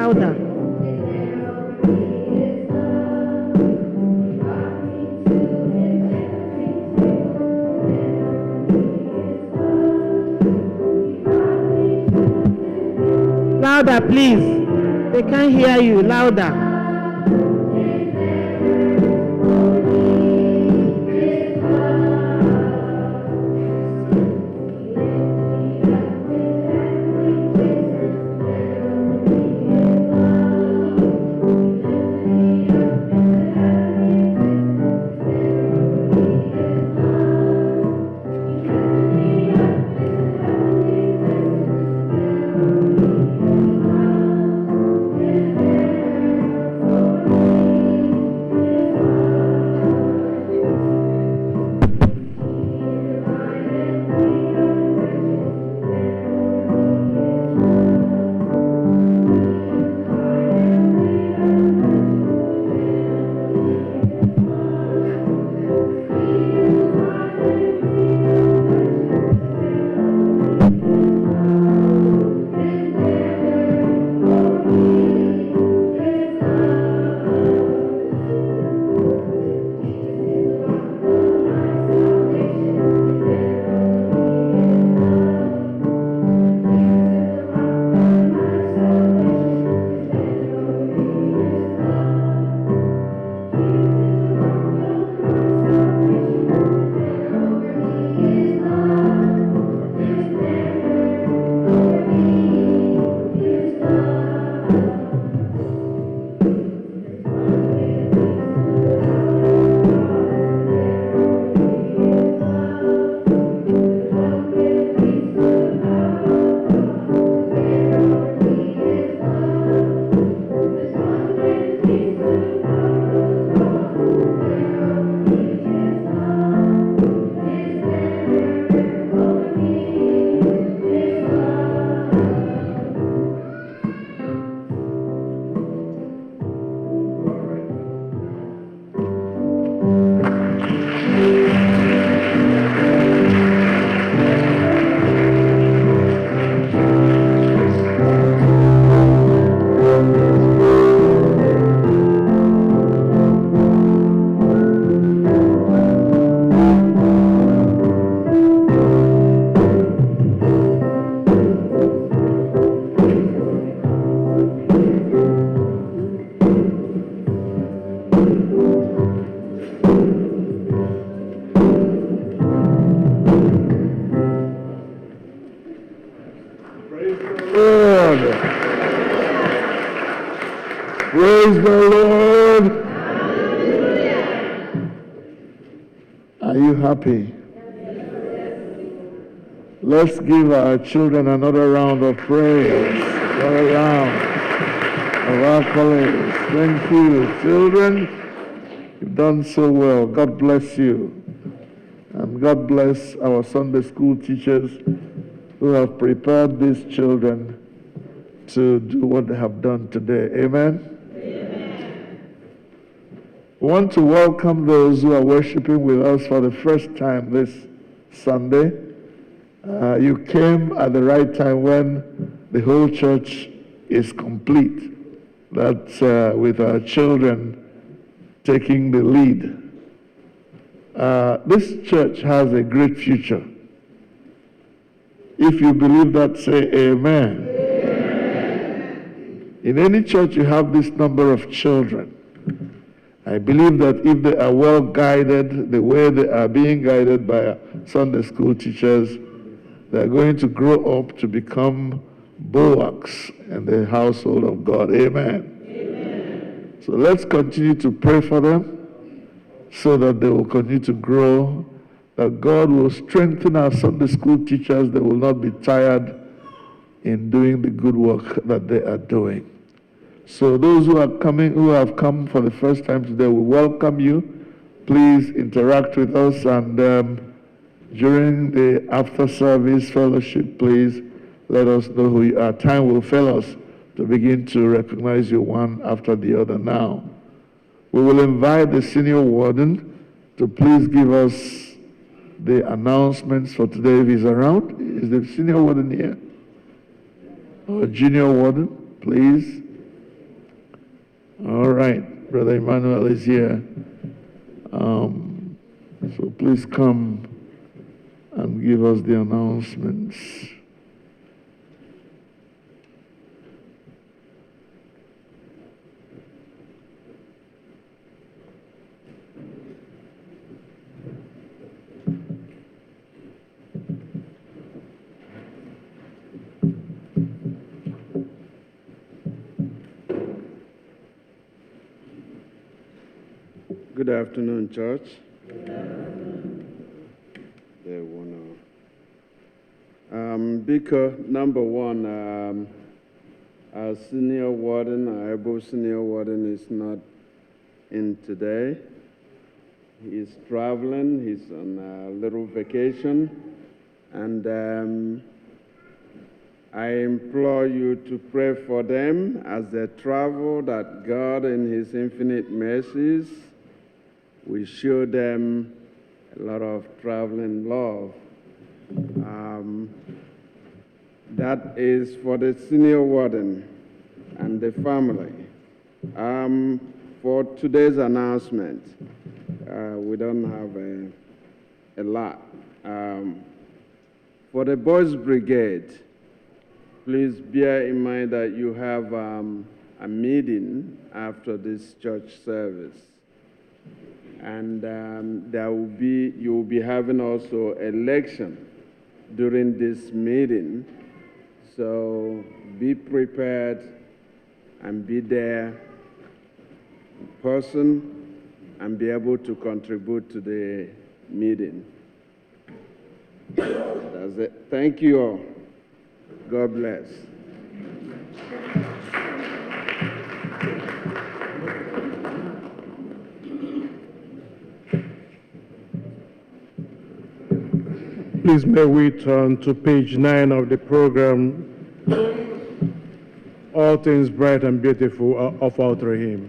Louder. Louder, please. They can't hear you. Louder. Praise the Lord. Are you happy? Let's give our children another round of praise. Another round of accolades. Thank you, children. You've done so well. God bless you. And God bless our Sunday school teachers who have prepared these children to do what they have done today. Amen? We want to welcome those who are worshiping with us for the first time this Sunday. You came at the right time when the whole church is complete. That's with our children taking the lead. This church has a great future. If you believe that, say amen. Amen. In any church, you have this number of children. I believe that if they are well guided, the way they are being guided by Sunday school teachers, they are going to grow up to become bulwarks in the household of God. Amen. Amen. So let's continue to pray for them so that they will continue to grow, that God will strengthen our Sunday school teachers. They will not be tired in doing the good work that they are doing. So those who are coming, who have come for the first time today, we welcome you. Please interact with us, and during the after-service fellowship, please let us know who you are. Time will fail us to begin to recognize you one after the other now. We will invite the senior warden to please give us the announcements for today if he's around. Is the senior warden here? Or junior warden, please. All right, Brother Emmanuel is here. So please come and give us the announcements. Good afternoon, church. Ebuka, number one, our senior warden, our Igbo senior warden is not in today. He's traveling, he's on a little vacation, and I implore you to pray for them as they travel, that God in His infinite mercies will show them a lot of traveling love. That is for the senior warden and the family. For today's announcement, we don't have a lot. For the Boys Brigade, please bear in mind that you have a meeting after this church service. And you will be having also election during this meeting. So be prepared and be there in person and be able to contribute to the meeting. That's it. Thank you all. God bless. Please may we turn to page 9 of the program, All Things Bright and Beautiful of Outer Hymn.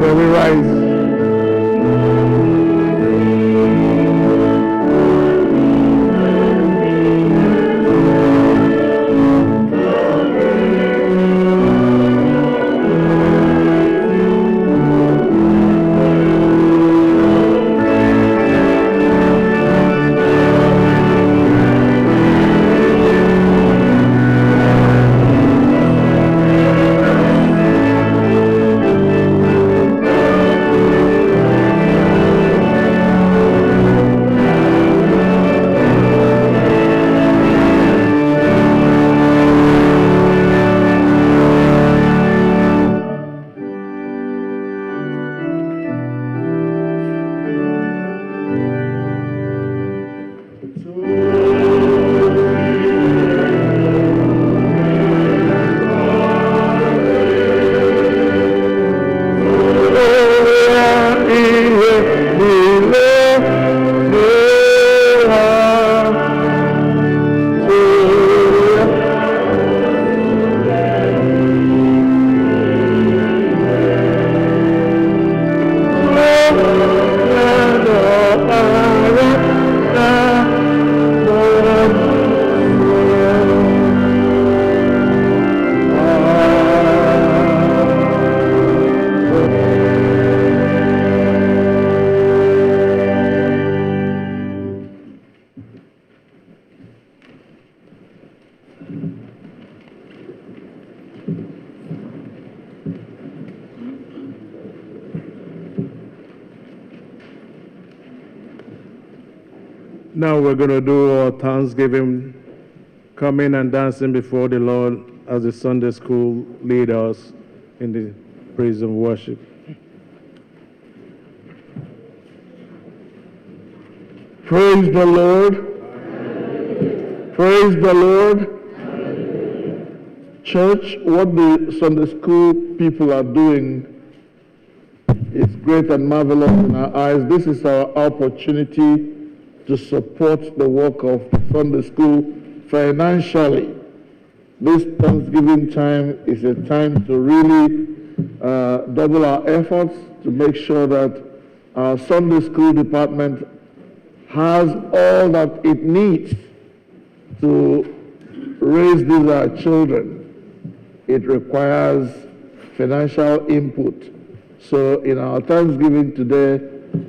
Shall we rise? Now we're going to do our Thanksgiving, coming and dancing before the Lord as the Sunday school lead us in the praise and worship. Praise the Lord. Praise the Lord. Church, what the Sunday school people are doing is great and marvelous in our eyes. This is our opportunity to support the work of Sunday school financially. This Thanksgiving time is a time to really double our efforts to make sure that our Sunday school department has all that it needs to raise these our children. It requires financial input. So in our Thanksgiving today,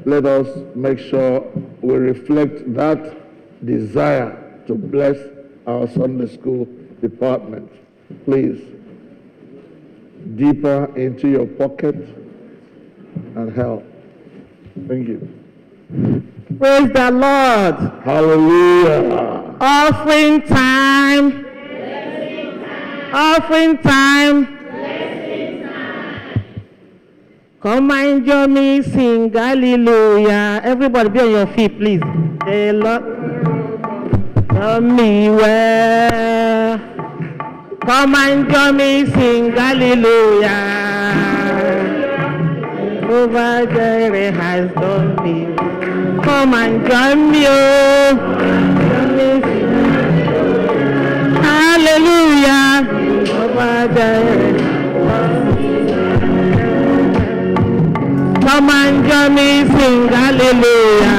let us make sure we reflect that desire to bless our Sunday school department. Please, deeper into your pocket and help. Thank you. Praise the Lord. Hallelujah. Offering time. Offering time. Come and join me, sing hallelujah. Everybody be on your feet, please. The Lord love me well. Come and join me, sing hallelujah. Over there has done me well. Come and join me, oh. Hallelujah. Over there. Come and join me, sing hallelujah.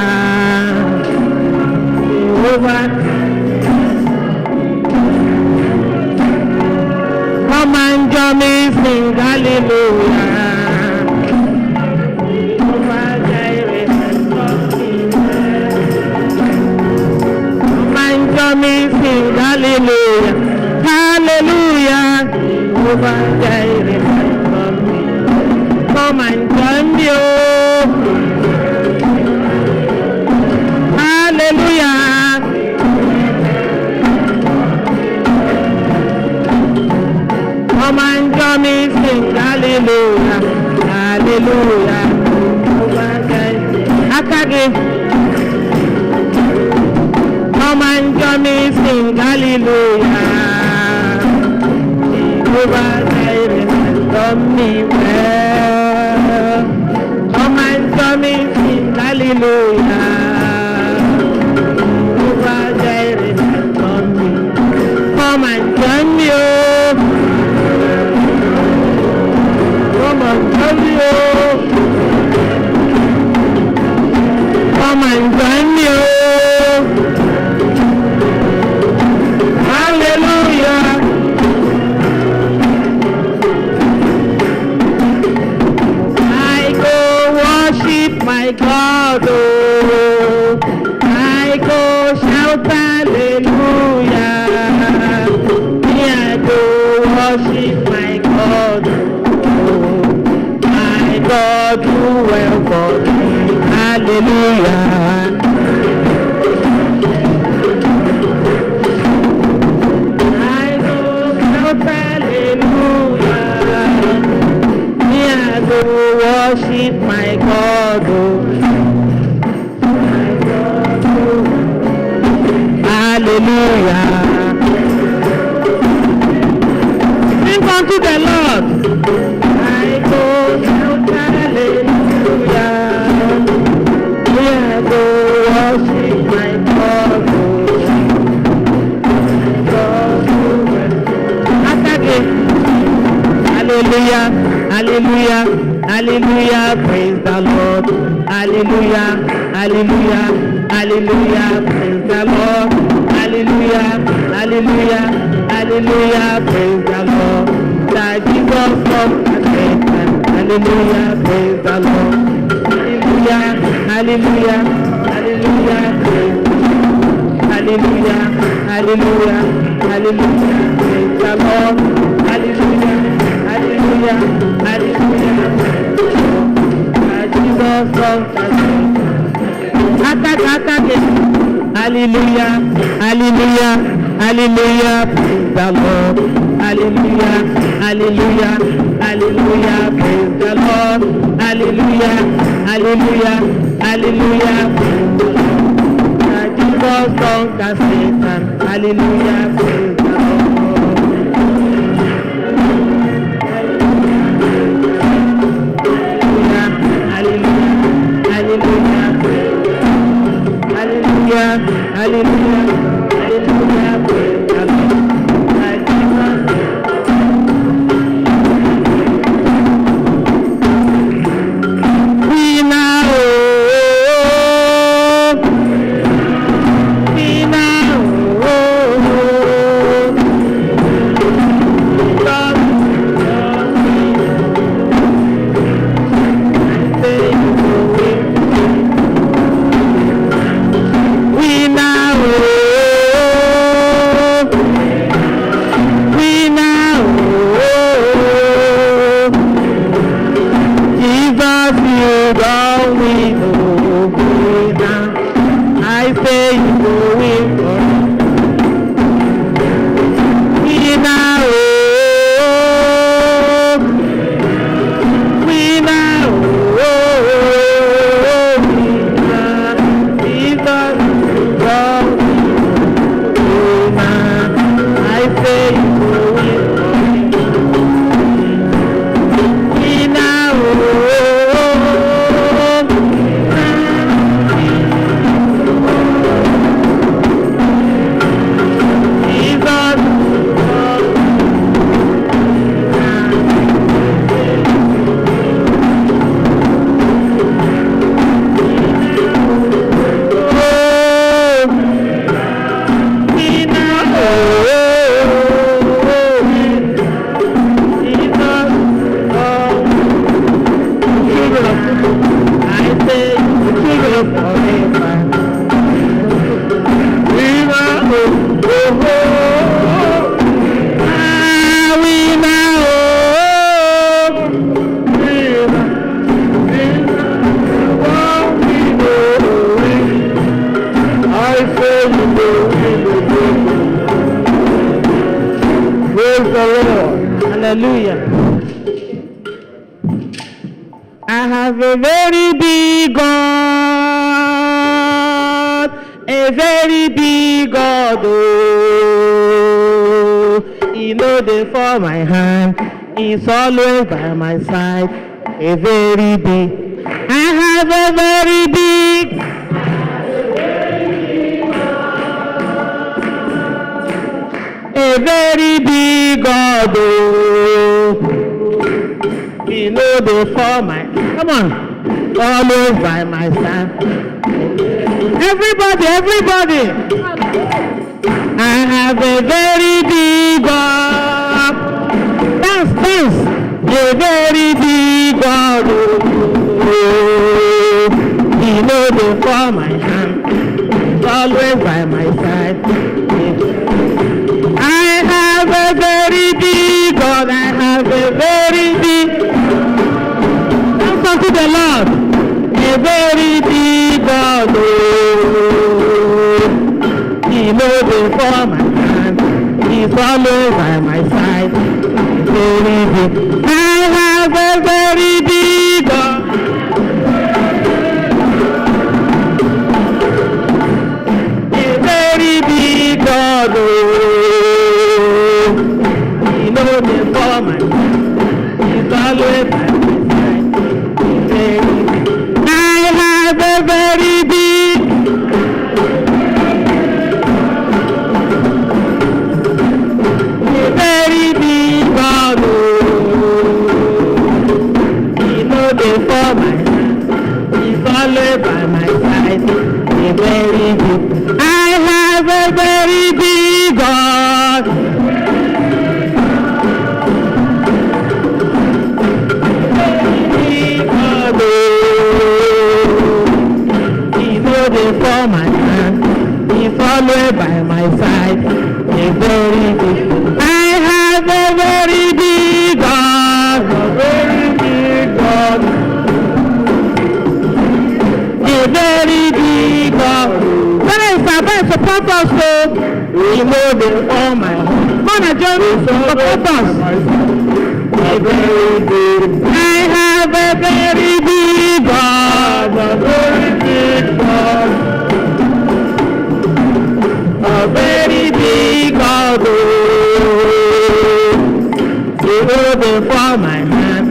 Come and join me, sing hallelujah. Come and join me, sing hallelujah. Hallelujah. Over there. Come and join me, oh. Hallelujah. Come and join me, sing hallelujah. Hallelujah. Akage. Come and join me, sing hallelujah. Over there, love me well. Come and join me, sing hallelujah. Over there, love me. Come and join me, oh. Come and join me, oh. worship my God. My God do well for me. Hallelujah. I go shout hallelujah. Me I go worship my God. My God do hallelujah. Sing unto the Lord. I go shout hallelujah. Me I go worship my God. Hallelujah, hallelujah, hallelujah, praise the Lord. Hallelujah, hallelujah, hallelujah, praise the Lord. Hallelujah, hallelujah, hallelujah, praise the Lord. That Jesus comes again. Hallelujah, praise the Lord. Hallelujah, hallelujah, hallelujah, praise the Lord. Hallelujah, hallelujah, hallelujah, praise the Lord. Hallelujah, hallelujah, hallelujah. Jesus comes again. Hallelujah, hallelujah, hallelujah, praise the Lord. Hallelujah, hallelujah, hallelujah, praise the Lord. Hallelujah, hallelujah, hallelujah, praise the Lord. Jesus conquers Satan. Hallelujah, praise the Lord. Hallelujah, hallelujah, hallelujah, hallelujah, hallelujah, praise the Lord. Hallelujah. I have a very big God, a very big God. Oh, He knows the for my hand. He's always by my side. A very big. I have a very big. A very big God. Oh, He knows the for my. Come on, always by my side. Everybody, everybody. I have a very big God. Dance, dance. A very big God. Oh, He knows the for my hand. He's always by my side. I have a very big God. before my hand. He's always by my side. Very big. I have a very big God. A very big God. Oh, He knows before my hand. He's always by my side. Very big. I have a very big. Very big God, He knows before my hand. He's always by my side. A very big. I have a very big God. Big God, He knows before my hand. He's always by my side. A very big. I have a very big God, a very big God, a very big God. When I support us, so we know the all my home. Man, I join me, support us. A very big. I have a very big God, a very big God, a very big God. Before my hand,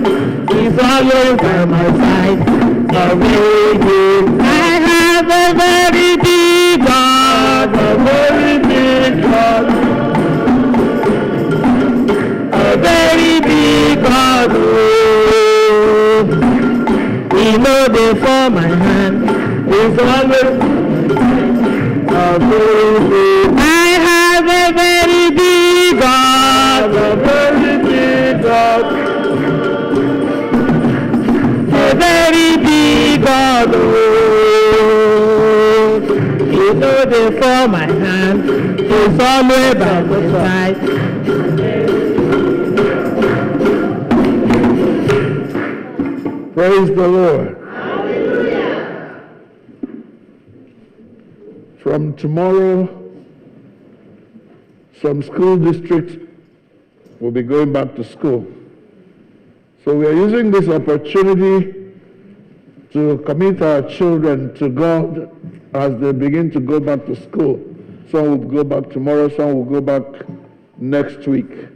He's always by my side. A very big. I have a very big God, a very big God, a very big God. He knows before my hand. He's always a very big. I have a very big God, a very big God, a very big God. He knows before my hand. He's always by my side. Praise the Lord. Hallelujah. From tomorrow, some school districts will be going back to school. So we are using this opportunity to commit our children to God as they begin to go back to school. Some will go back tomorrow, some will go back next week.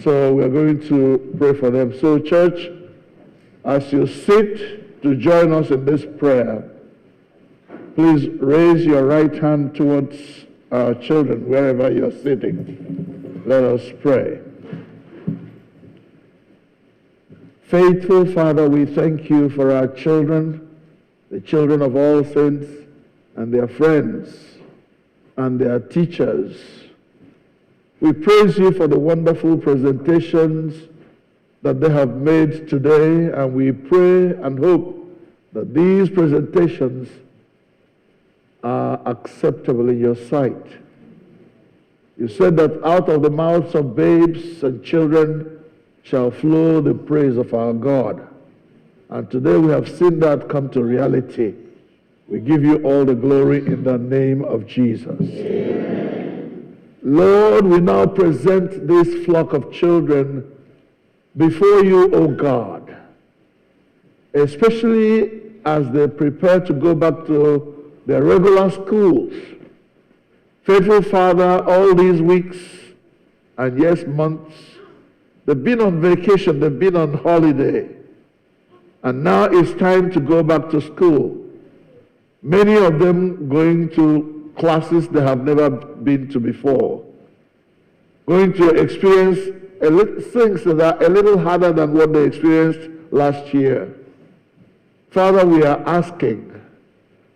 So we are going to pray for them. So church, as you sit to join us in this prayer, please raise your right hand towards our children, wherever you're sitting. Let us pray. Faithful Father, we thank you for our children, the children of all saints, and their friends, and their teachers. We praise you for the wonderful presentations that they have made today, and we pray and hope that these presentations are acceptable in your sight. You said that out of the mouths of babes and children shall flow the praise of our God. And today we have seen that come to reality. We give you all the glory in the name of Jesus. Amen. Lord, we now present this flock of children before you, O God, especially as they prepare to go back to their regular schools. Faithful Father, all these weeks and yes, months, they've been on vacation, they've been on holiday, and now it's time to go back to school. Many of them going to classes they have never been to before, going to experience things that are a little harder than what they experienced last year. Father, we are asking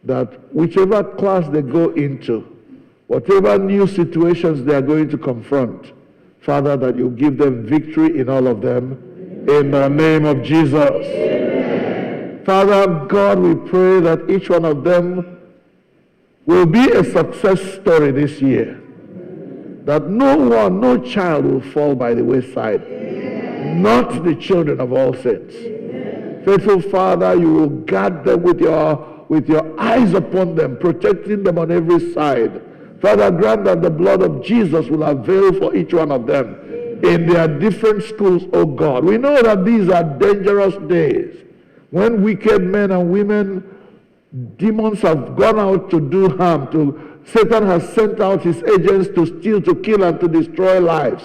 that whichever class they go into, whatever new situations they are going to confront, Father, that you give them victory in all of them, in the name of Jesus. Amen. Father God, we pray that each one of them will be a success story this year, that no child will fall by the wayside, not the children of all saints. Faithful Father, you will guard them with your eyes upon them, protecting them on every side. Father, grant that the blood of Jesus will avail for each one of them in their different schools, oh God. We know that these are dangerous days when wicked men and women, demons have gone out to do harm. Satan has sent out his agents to steal, to kill, and to destroy lives.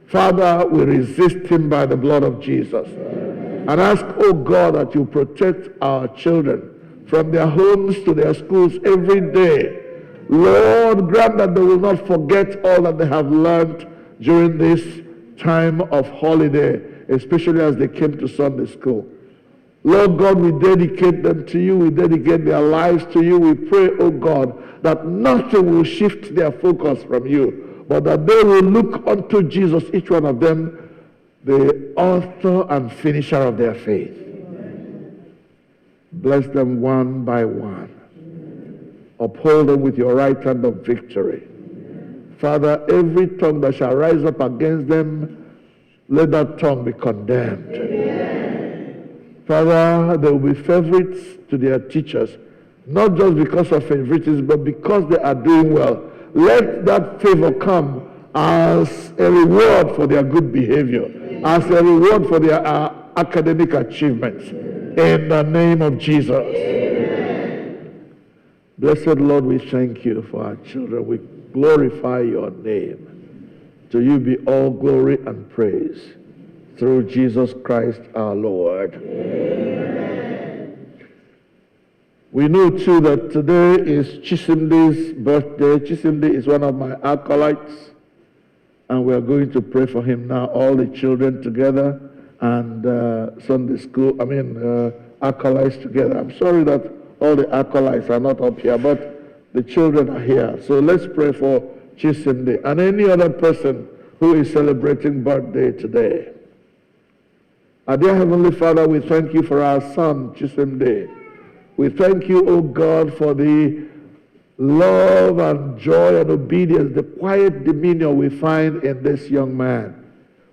Father, we resist him by the blood of Jesus. And ask, oh God, that you protect our children from their homes to their schools every day. Lord, grant that they will not forget all that they have learned during this time of holiday, especially as they came to Sunday school. Lord God, we dedicate them to you. We dedicate their lives to you. We pray, oh God, that nothing will shift their focus from you, but that they will look unto Jesus, each one of them, the author and finisher of their faith. Bless them one by one. Uphold them with your right hand of victory. Father, every tongue that shall rise up against them, let that tongue be condemned. Father, they will be favorites to their teachers, not just because of favoritism, but because they are doing well. Let that favor come as a reward for their good behavior, as a reward for their academic achievements. In the name of Jesus. Blessed Lord, we thank you for our children. We glorify your name. To you be all glory and praise. Through Jesus Christ our Lord. Amen. We know too that today is Chisimde's birthday. Chisimde is one of my acolytes, and we are going to pray for him now, all the children together, and Sunday school, acolytes together. I'm sorry that all the acolytes are not up here, but the children are here. So let's pray for Chisimde and any other person who is celebrating birthday today. Our dear Heavenly Father, we thank you for our son, Chisimde. We thank you, O God, for the love and joy and obedience, the quiet demeanor we find in this young man.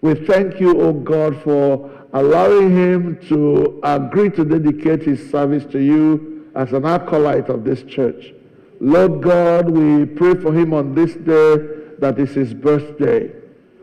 We thank you, O God, for allowing him to agree to dedicate his service to you as an acolyte of this church. Lord God, we pray for him on this day that is his birthday.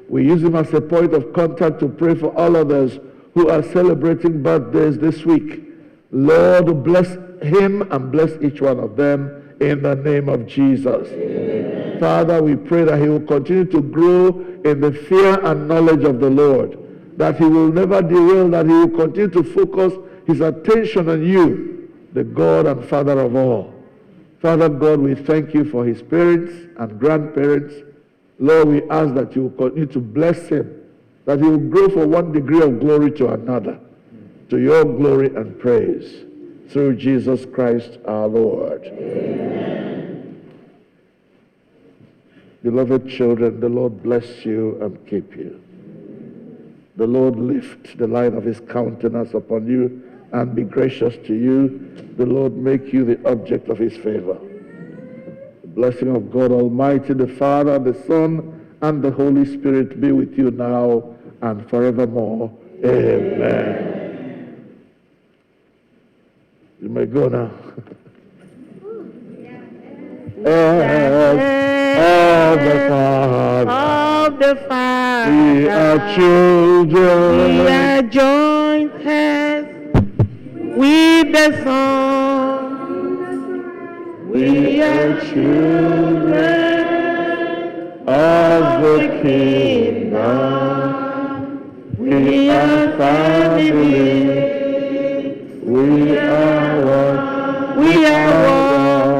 We use him as a point of contact to pray for all others who are celebrating birthdays this week. Lord, bless him and bless each one of them in the name of Jesus. Amen. Father, we pray that he will continue to grow in the fear and knowledge of the Lord, that he will never derail, that he will continue to focus his attention on you, the God and Father of all. Father God, we thank you for his parents and grandparents. Lord, we ask that you will continue to bless him, that he will grow from one degree of glory to another, to your glory and praise, through Jesus Christ our Lord. Amen. Beloved children, the Lord bless you and keep you. The Lord lift the light of his countenance upon you and be gracious to you. The Lord make you the object of his favor. The blessing of God Almighty, the Father, the Son, and the Holy Spirit be with you now and forevermore. Amen. You may go now. Of the Father, we are children. We are joined hands with the Son. We are children of the kingdom. We are family. We are one. We are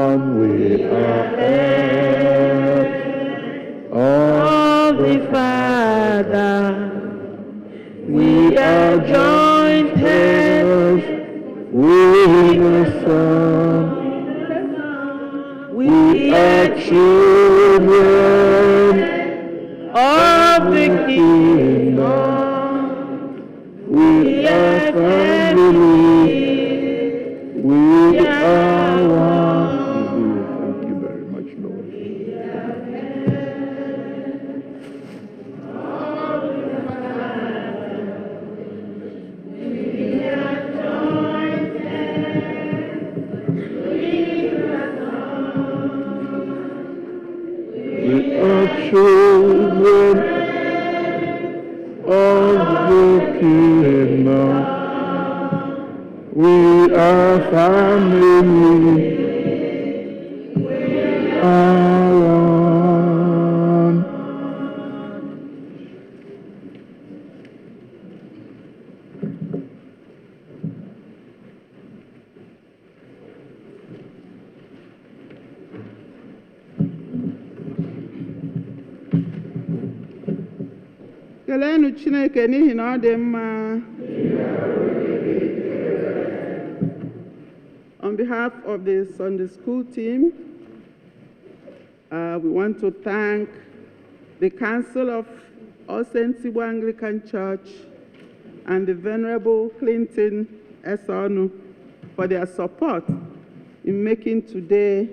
one. We are heirs of the Father. We are joined heirs with the Son. We are children of the kingdom. We are family. We are one. Thank you very much, Lord. of the kingdom. We are family. Kelenu Chineke n'ihi na ọ dị mma. On behalf of the Sunday school team, we want to thank the Council of All Saints Igbo Anglican Church and the Venerable Clinton Esonu for their support in making today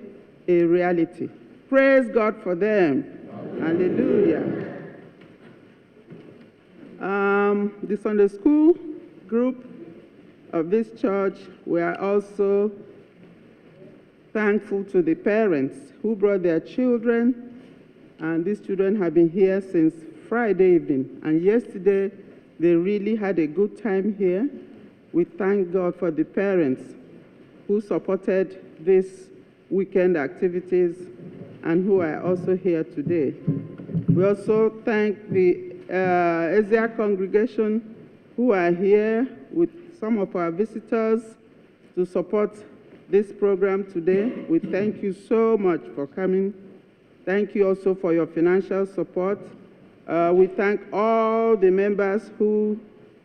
a reality. Praise God for them. Hallelujah. The Sunday school group of this church, we are also thankful to the parents who brought their children, and these children have been here since Friday evening, and yesterday they really had a good time here. We thank God for the parents who supported these weekend activities and who are also here today. We also thank the ASIAC congregation who are here with some of our visitors to support this program today. We thank you so much for coming. Thank you also for your financial support. We thank all the members who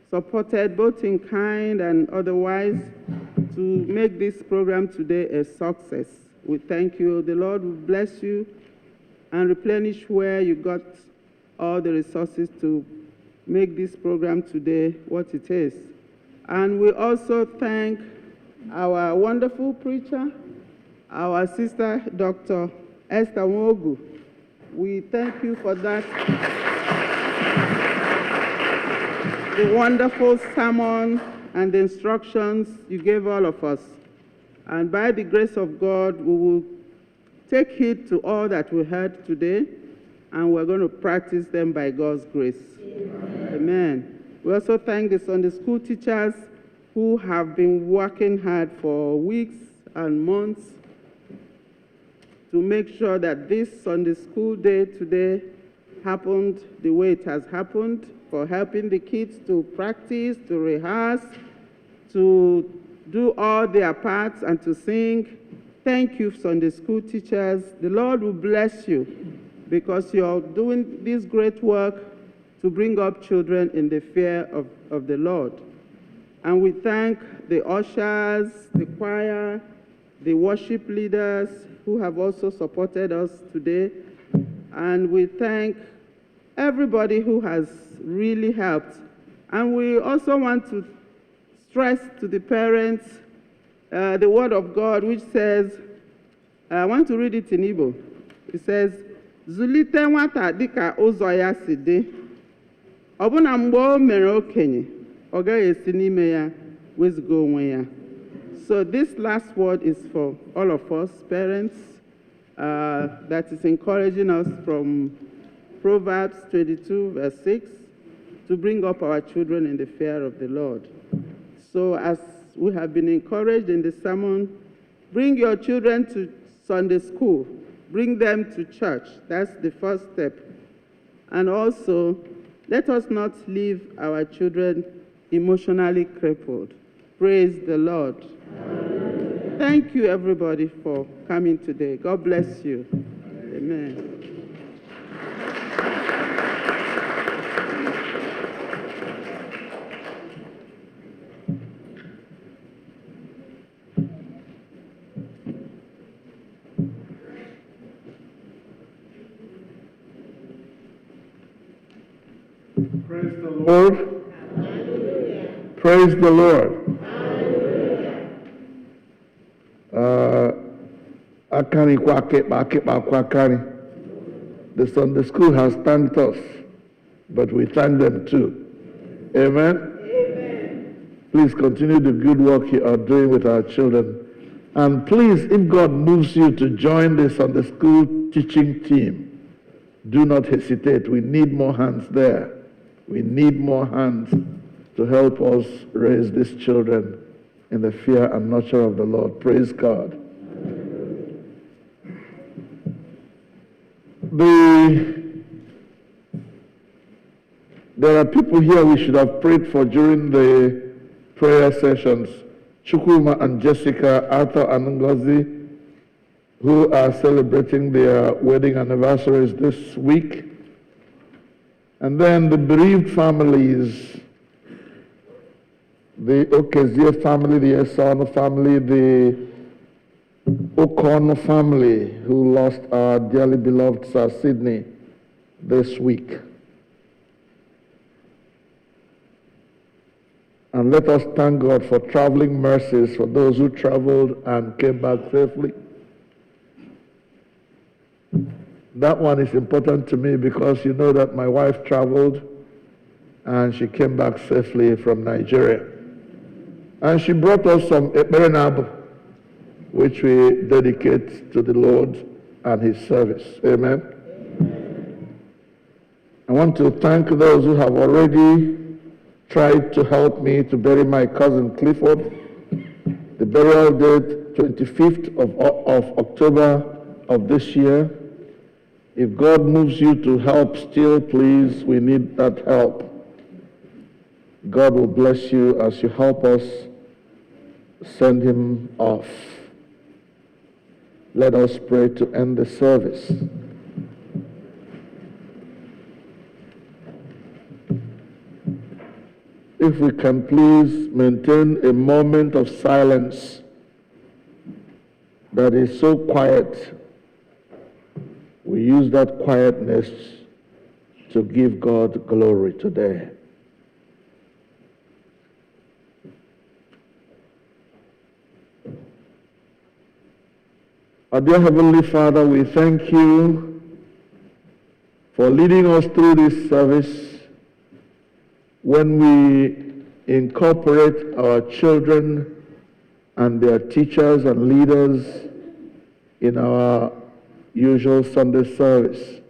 supported both in kind and otherwise to make this program today a success. We thank you. The Lord will bless you and replenish where you got all the resources to make this program today what it is. And we also thank our wonderful preacher, our sister, Dr. Esther Nwogu. We thank you for that. The wonderful sermon and the instructions you gave all of us. And by the grace of God, we will take heed to all that we heard today, and we're going to practice them by God's grace. Amen. Amen. We also thank the Sunday school teachers who have been working hard for weeks and months to make sure that this Sunday school day today happened the way it has happened, for helping the kids to practice, to rehearse, to do all their parts, and to sing. Thank you, Sunday school teachers. The Lord will bless you because you're doing this great work to bring up children in the fear of the Lord. And we thank the ushers, the choir, the worship leaders who have also supported us today. And we thank everybody who has really helped. And we also want to stress to the parents the word of God, which says, I want to read it in Igbo. It says, Zulite nwata dịka ụzọ ya si dị, ọbụna mgbe o mere okenye, ọ gaghị esi n'ime ya wezụga onwe ya. So this last word is for all of us, parents, that is encouraging us from Proverbs 22, verse 6, to bring up our children in the fear of the Lord. So as we have been encouraged in the sermon, bring your children to Sunday school. Bring them to church. That's the first step. And also, let us not leave our children emotionally crippled. Praise the Lord. Thank you, everybody, for coming today. God bless you. Amen. Praise the Lord. Hallelujah. Praise the Lord. Hallelujah. The Sunday school has thanked us, but we thank them too. Amen? Amen. Please continue the good work you are doing with our children. And please, if God moves you to join the Sunday school teaching team, do not hesitate. We need more hands there. We need more hands to help us raise these children in the fear and nurture of the Lord. Praise God. There are people here we should have prayed for during the prayer sessions. Chukwuma and Jessica, Arthur and Ngozi, who are celebrating their wedding anniversaries this week. And then the bereaved families, the Okezie family, the Esano family, the Okoro family, who lost our dearly beloved Sir Sidney this week. And let us thank God for traveling mercies for those who traveled and came back safely. That one is important to me because you know that my wife traveled and she came back safely from Nigeria. And she brought us some Eberenab, which we dedicate to the Lord and His service. Amen. I want to thank those who have already tried to help me to bury my cousin Clifford. The burial date, 25th of October of this year. If God moves you to help still, please, we need that help. God will bless you as you help us send him off. Let us pray to end the service. If we can please maintain a moment of silence that is so quiet, we use that quietness to give God glory today. Our dear Heavenly Father, we thank you for leading us through this service. When we incorporate our children and their teachers and leaders in our usual Sunday service,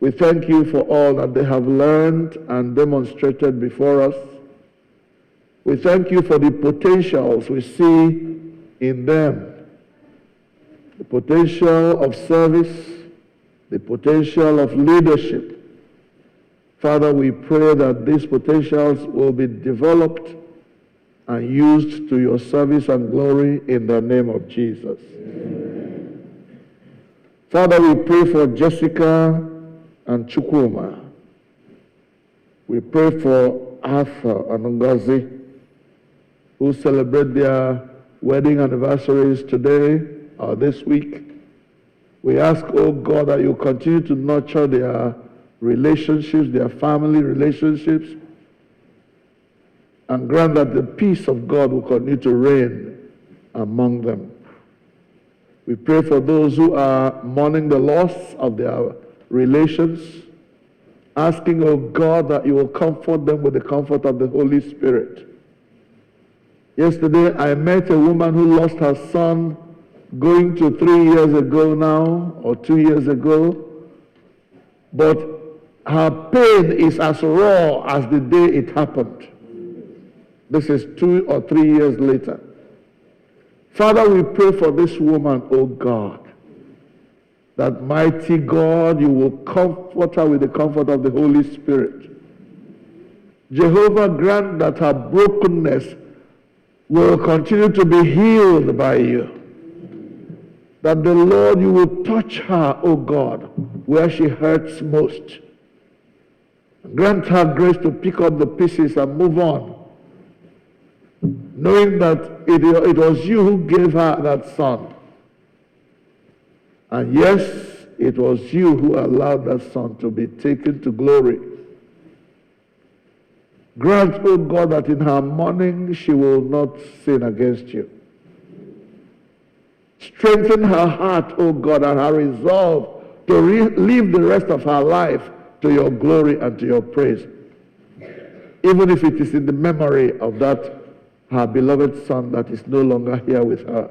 we thank you for all that they have learned and demonstrated before us. We thank you for the potentials we see in them, the potential of service, the potential of leadership. Father, we pray that these potentials will be developed and used to your service and glory in the name of Jesus. Amen. Father, we pray for Jessica and Chukwuma. We pray for Arthur and Ngozi, who celebrate their wedding anniversaries today or this week. We ask, oh God, that you continue to nurture their relationships, their family relationships, and grant that the peace of God will continue to reign among them. We pray for those who are mourning the loss of their relations, asking, oh God, that you will comfort them with the comfort of the Holy Spirit. Yesterday, I met a woman who lost her son going to 3 years ago now, or 2 years ago, but her pain is as raw as the day it happened. This is 2 or 3 years later. Father, we pray for this woman, oh God, that mighty God, you will comfort her with the comfort of the Holy Spirit. Jehovah, grant that her brokenness will continue to be healed by you. That the Lord, you will touch her, oh God, where she hurts most. Grant her grace to pick up the pieces and move on, knowing that it was you who gave her that son. And yes, it was you who allowed that son to be taken to glory. Grant, oh God, that in her mourning she will not sin against you. Strengthen her heart, oh God, and her resolve to live the rest of her life to your glory and to your praise. Even if it is in the memory of that, her beloved son that is no longer here with her.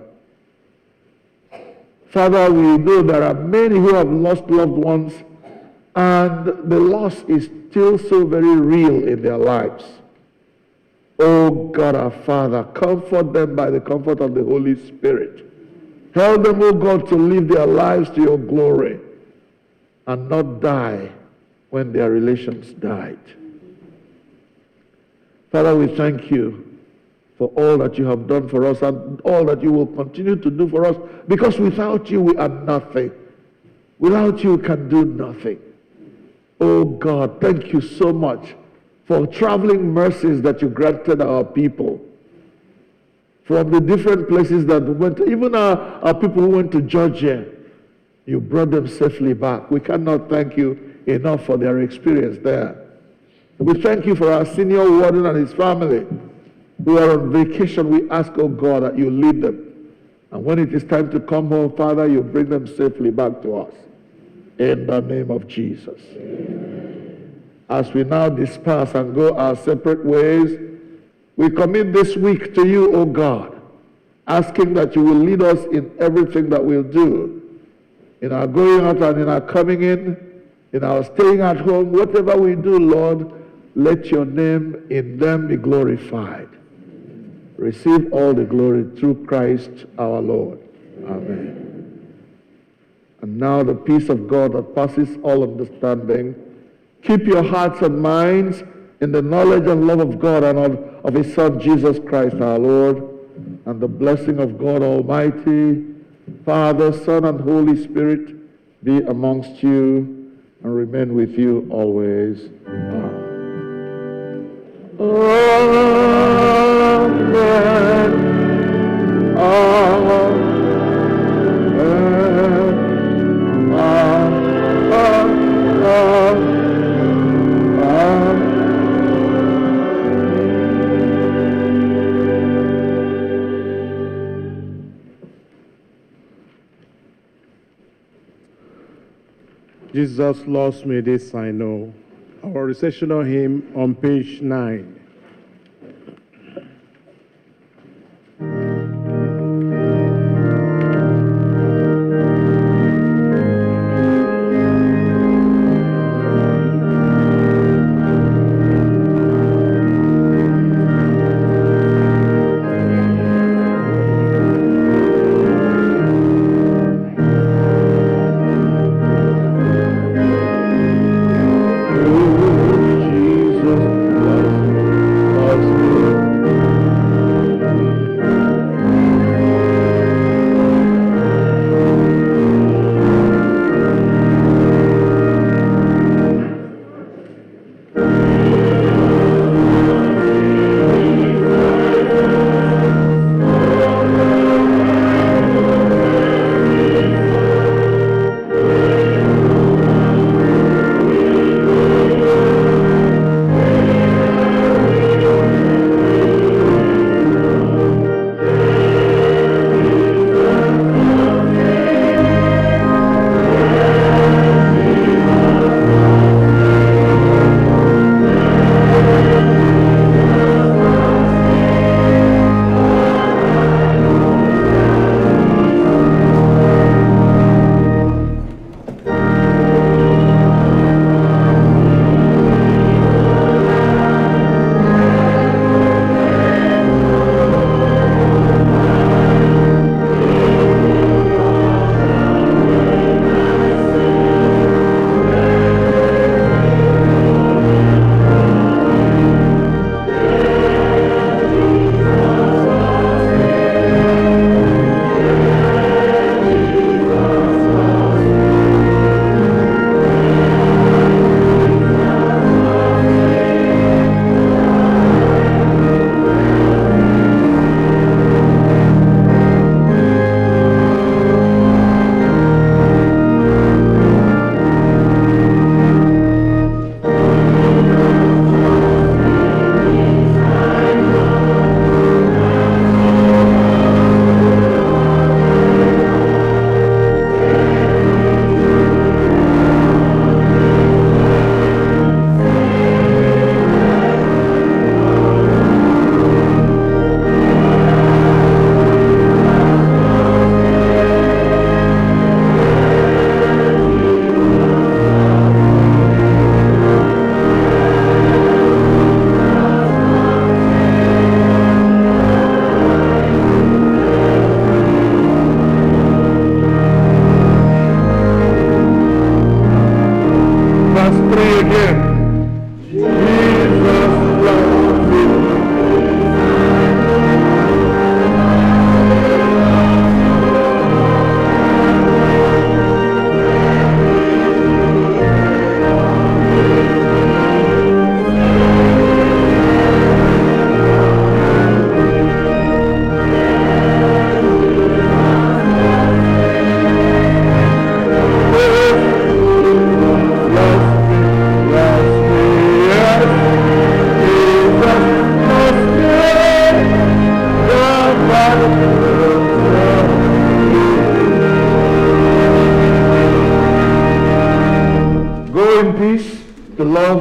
Father, we know there are many who have lost loved ones and the loss is still so very real in their lives. Oh God, our Father, comfort them by the comfort of the Holy Spirit. Help them, oh God, to live their lives to your glory and not die when their relations died. Father, we thank you for all that you have done for us and all that you will continue to do for us, because without you we are nothing. Without you we can do nothing. Oh God, thank you so much for traveling mercies that you granted our people. From the different places that we went, even our people who went to Georgia, you brought them safely back. We cannot thank you enough for their experience there. We thank you for our senior warden and his family who are on vacation. We ask, oh God, that you lead them. And when it is time to come home, Father, you bring them safely back to us. In the name of Jesus. As we now disperse and go our separate ways, we commit this week to you, O God, asking that you will lead us in everything that we'll do, in our going out and in our coming in our staying at home, whatever we do, Lord, let your name in them be glorified. Receive all the glory through Christ our Lord. Amen. And now the peace of God that passes all understanding, keep your hearts and minds in the knowledge and love of God and of his Son, Jesus Christ our Lord, and the blessing of God Almighty, Father, Son, and Holy Spirit be amongst you and remain with you always. Amen. Amen. Jesus loves me, this I know. Our recessional hymn on page 9. Jesus loves me.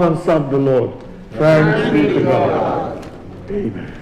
love and serve the Lord. Thanks be to God. Amen.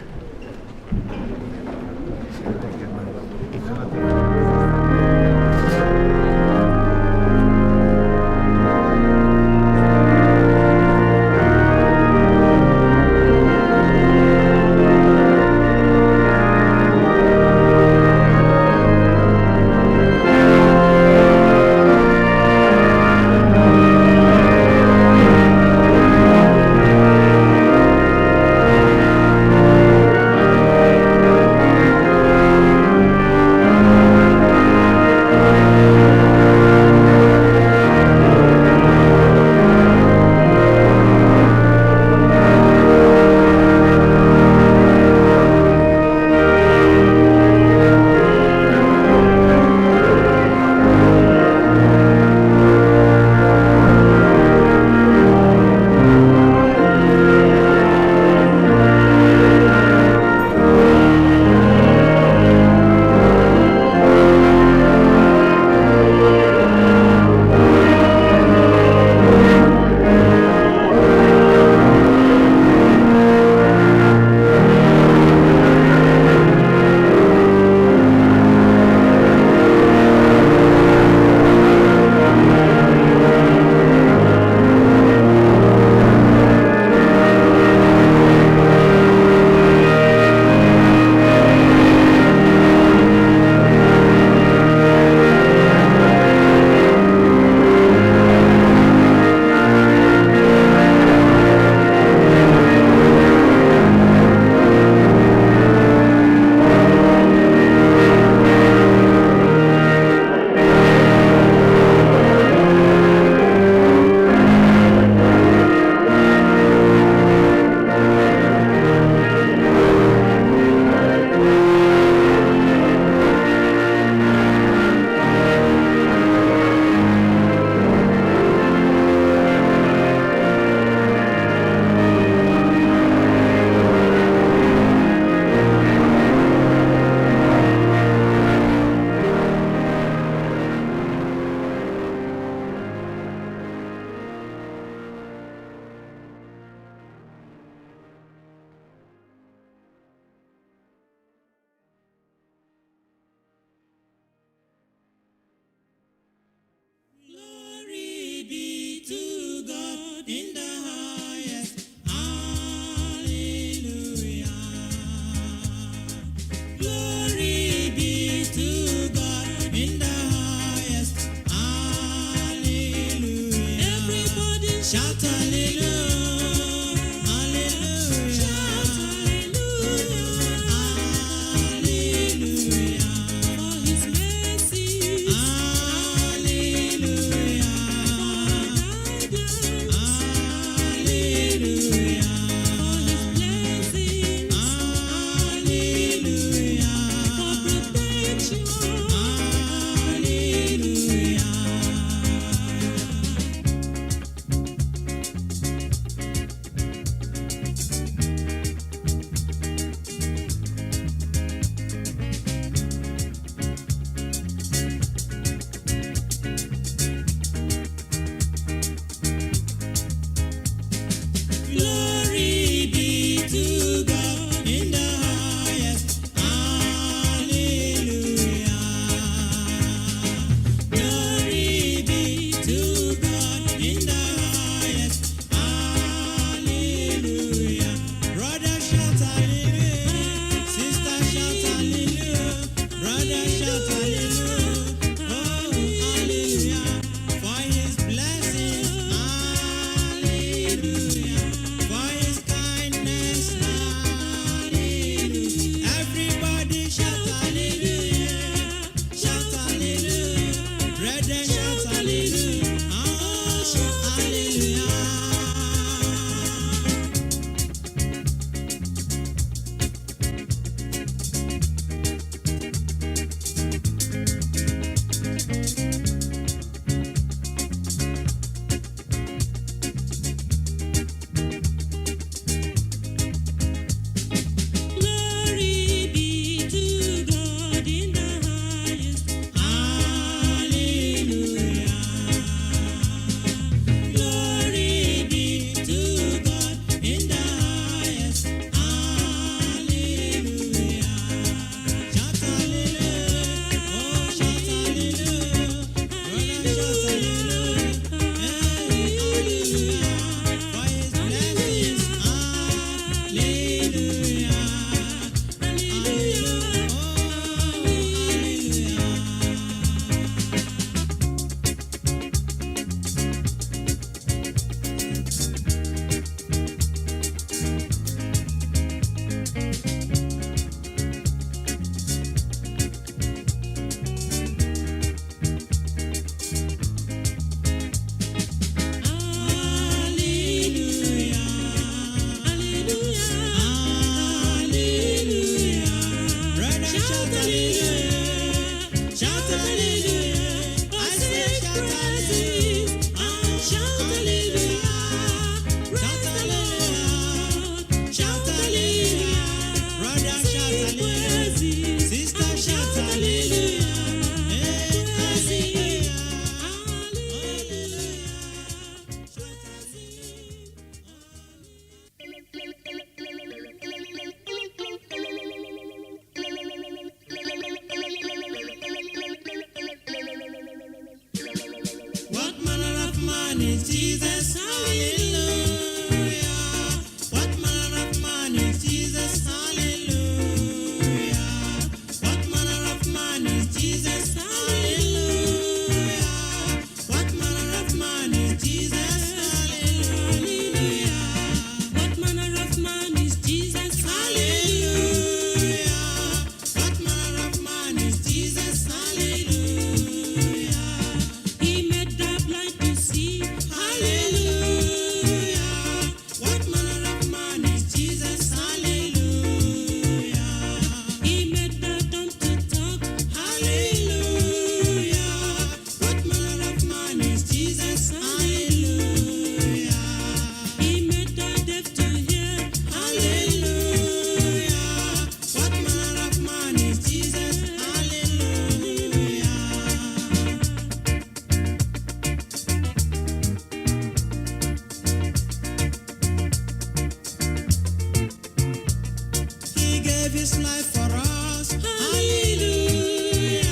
gave his life for us. Hallelujah.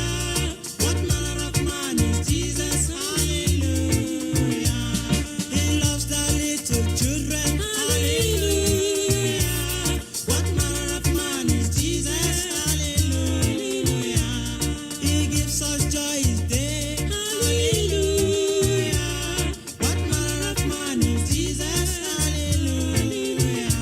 What manner of man is Jesus? Hallelujah. He loves the little children. Hallelujah. What manner of man is Jesus? Hallelujah. He gives us joy each day. Hallelujah. What manner of man is Jesus? Hallelujah.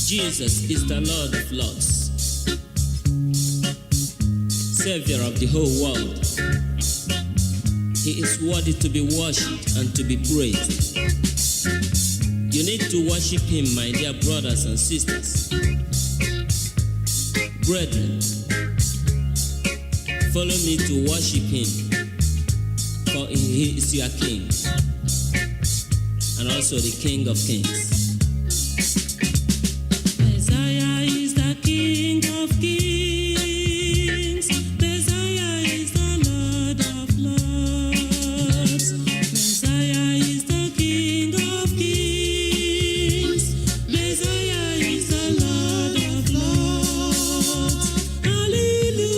Jesus is the Lord of Lords, Savior of the whole world. He is worthy to be worshipped and to be praised. You need to worship Him, my dear brothers and sisters. Brethren, follow me to worship Him, for He is your King, and also the King of Kings. Messiah is the King of Kings. Messiah is the Lord of Lords. Messiah is the King of Kings. Messiah is the Lord of Lords. Hallelujah.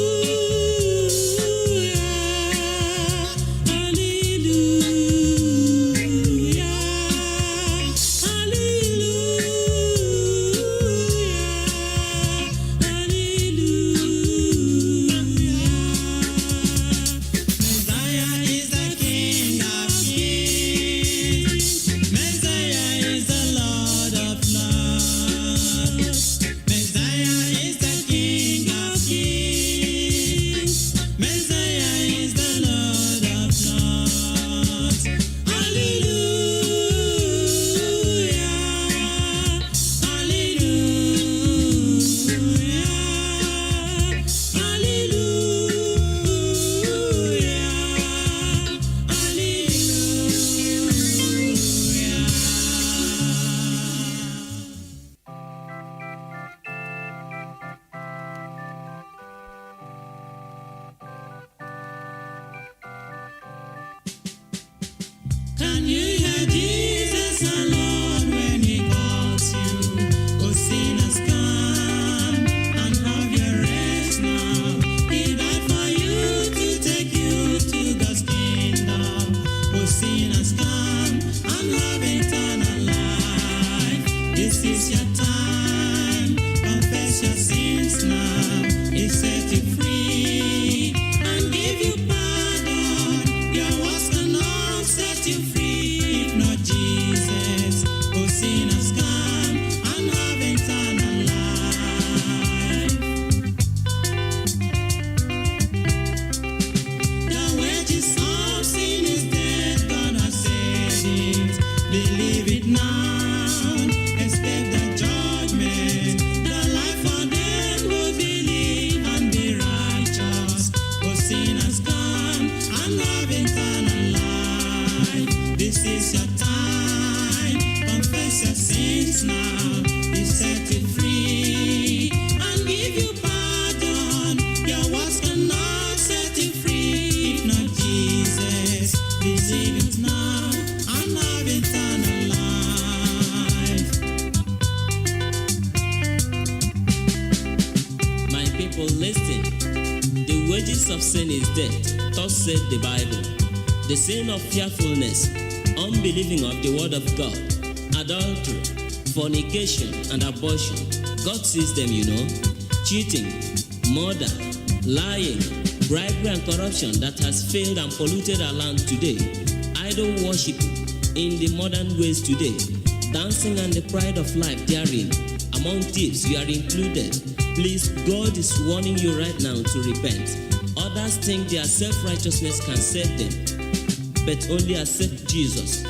Can you hear Jesus alone when He calls you? Oh, sinners, come and have your rest now. He died for you to take you to God's kingdom. Oh, sinners, come and have eternal life. This is your time. Confess your sins now. He set you free and give you pardon. Your words cannot set you free. If not Jesus, oh sinners, come and have eternal life. The wages of sin is death, God has said it. Believe it now, escape the judgment. The life for them who believe and be righteous. Oh sinners, come and have eternal life. This is your time. Confess your sins now. He set you free and give you pardon. Your words cannot set you free. If not Jesus, believe it now and have eternal life. My people, listen. The wages of sin is death. Thus said the Bible. The sin of fearfulness, unbelieving of the word of God, adultery, fornication, and abortion. God sees them, you know. Cheating, murder, lying, bribery, and corruption that has failed and polluted our land today. Idol worship in the modern ways today. Dancing and the pride of life therein. Among thieves, you are included. Please, God is warning you right now to repent. Others think their self-righteousness can save them, but only accept Jesus.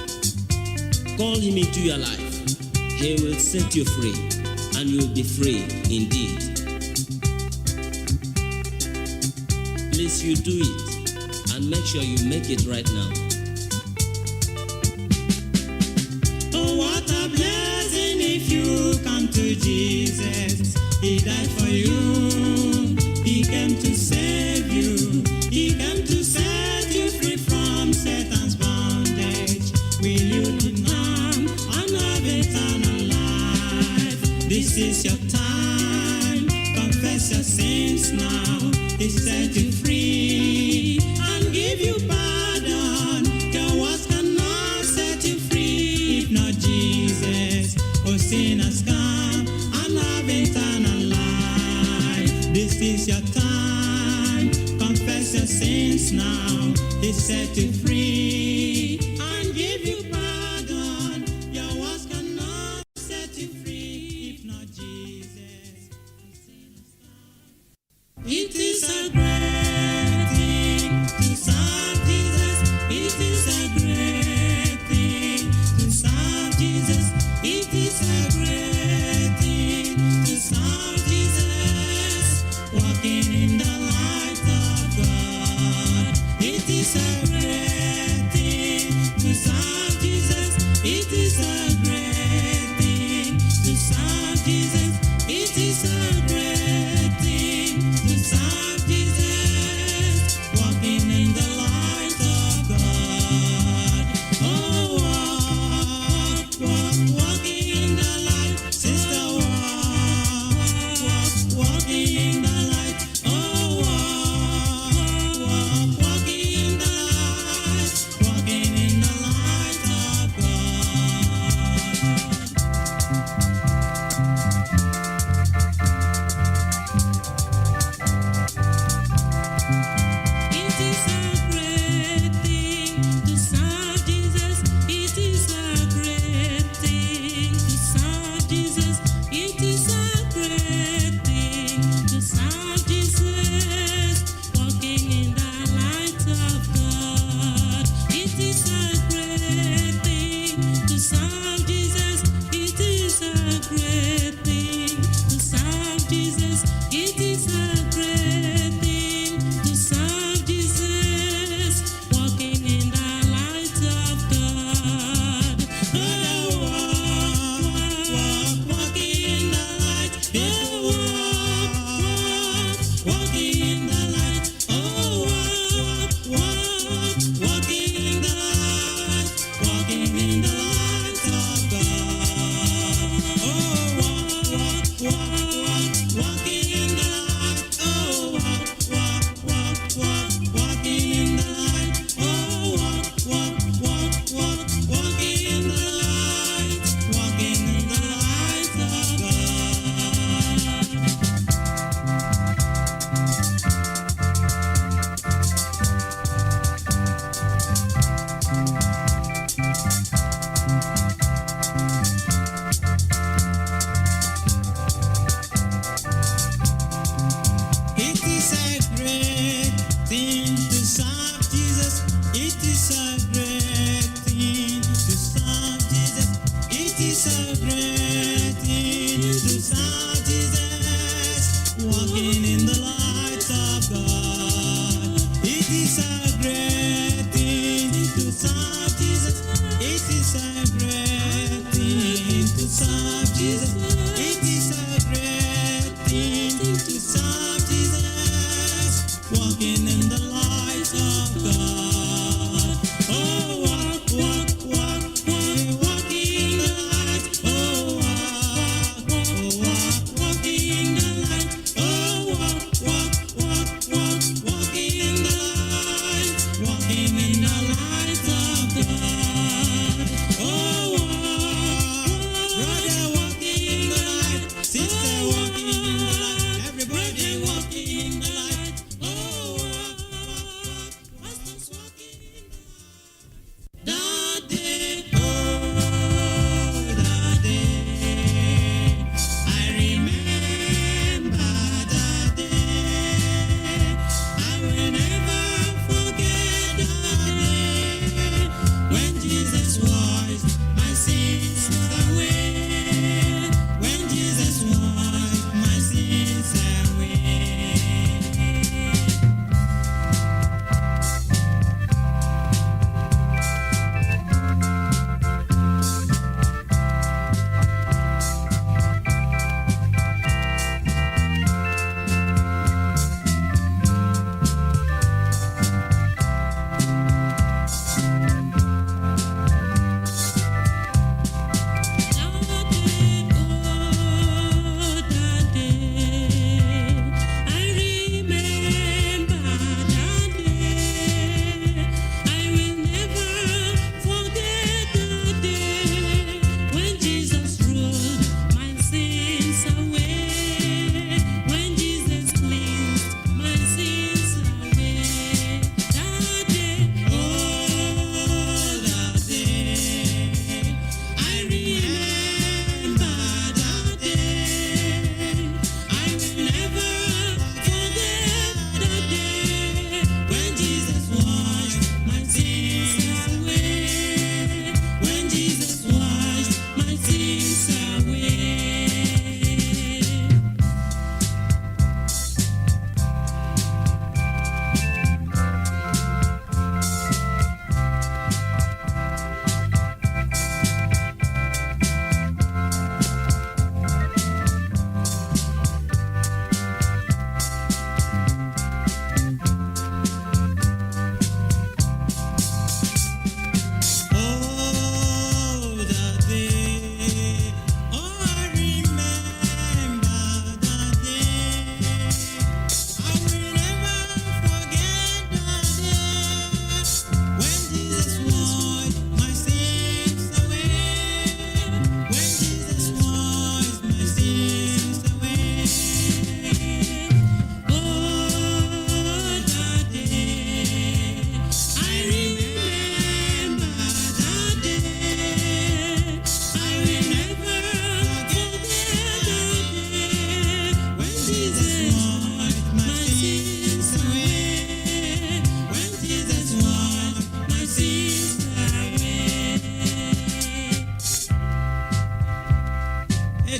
Call Him into your life. He will set you free, and you will be free indeed. Please, you do it, and make sure you make it right now. Oh, what a blessing if you come to Jesus. He died for you. He came to save you. He came to set you free from Satan's bondage. Will you not come and have eternal life? This is your time. Confess your sins now. He set you free and give you pardon. Your words cannot set you free. If not Jesus, oh sinners, come and have eternal life. This is your time. Confess your sins now. He set you free and give you pardon. Your words cannot set you free. If not Jesus. It is a great thing to serve Jesus. It is a great thing to serve Jesus. It is a great thing to serve Jesus. Walking in the light of God. It is a great thing to serve Jesus. It is a great thing to serve Jesus. It is a great thing to serve Jesus. Walking in the light of God. Oh, walking in the light, sister, walking in the light. Oh, walking in the light, walking in the light of God.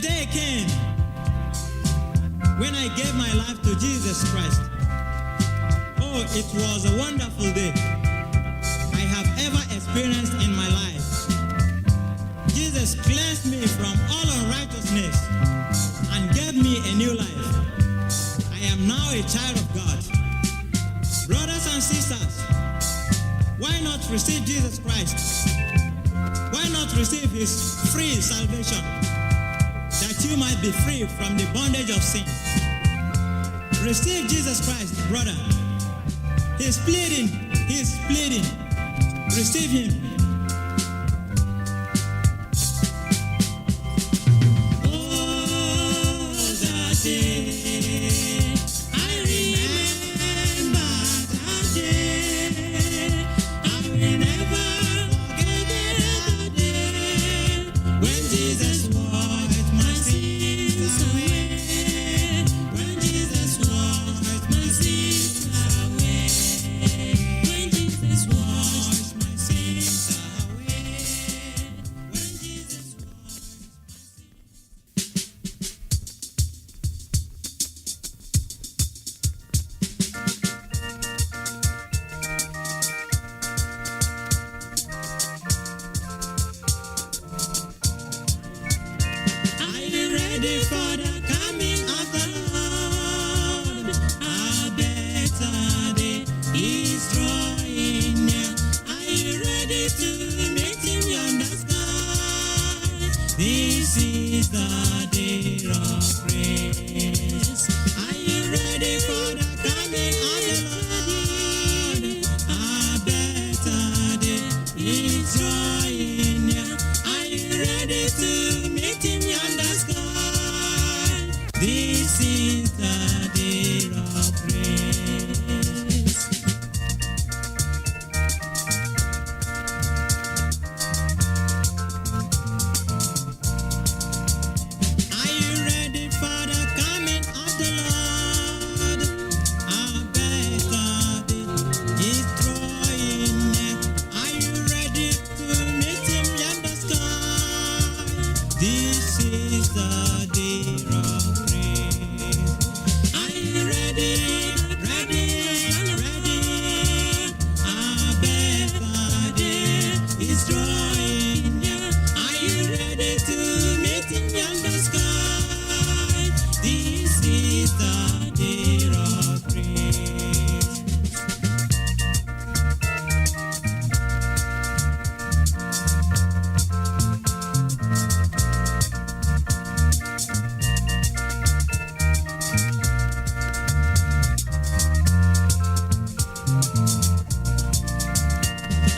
day came when I gave my life to Jesus Christ. Oh, it was a wonderful day I have ever experienced in my life. Jesus cleansed me from all unrighteousness and gave me a new life. I am now a child of God. Brothers and sisters, why not receive Jesus Christ? Why not receive his free salvation, that you might be free from the bondage of sin? Receive Jesus Christ, brother. He's pleading. Receive him. Oh, that day, I remember that day. I will never forget that day when Jesus washed my sins away. When Jesus washed my sins away. When Jesus washed my sins away. When Jesus Are you ready for the coming of the Lord? A better day is drawing near. Are you ready to meet him yonder sky? This is the day of praise. Are you ready for the coming of the Lord? A better day is drawing near. Are you ready to meet him yonder sky? This is the day of praise. Are you ready for the coming of the Lord? A better day is drawing near. Are you ready to meet him yonder sky? This is the day of praise. Are you ready? A better day is drawing near. Are you ready to meet him yonder sky? This is the day of praise.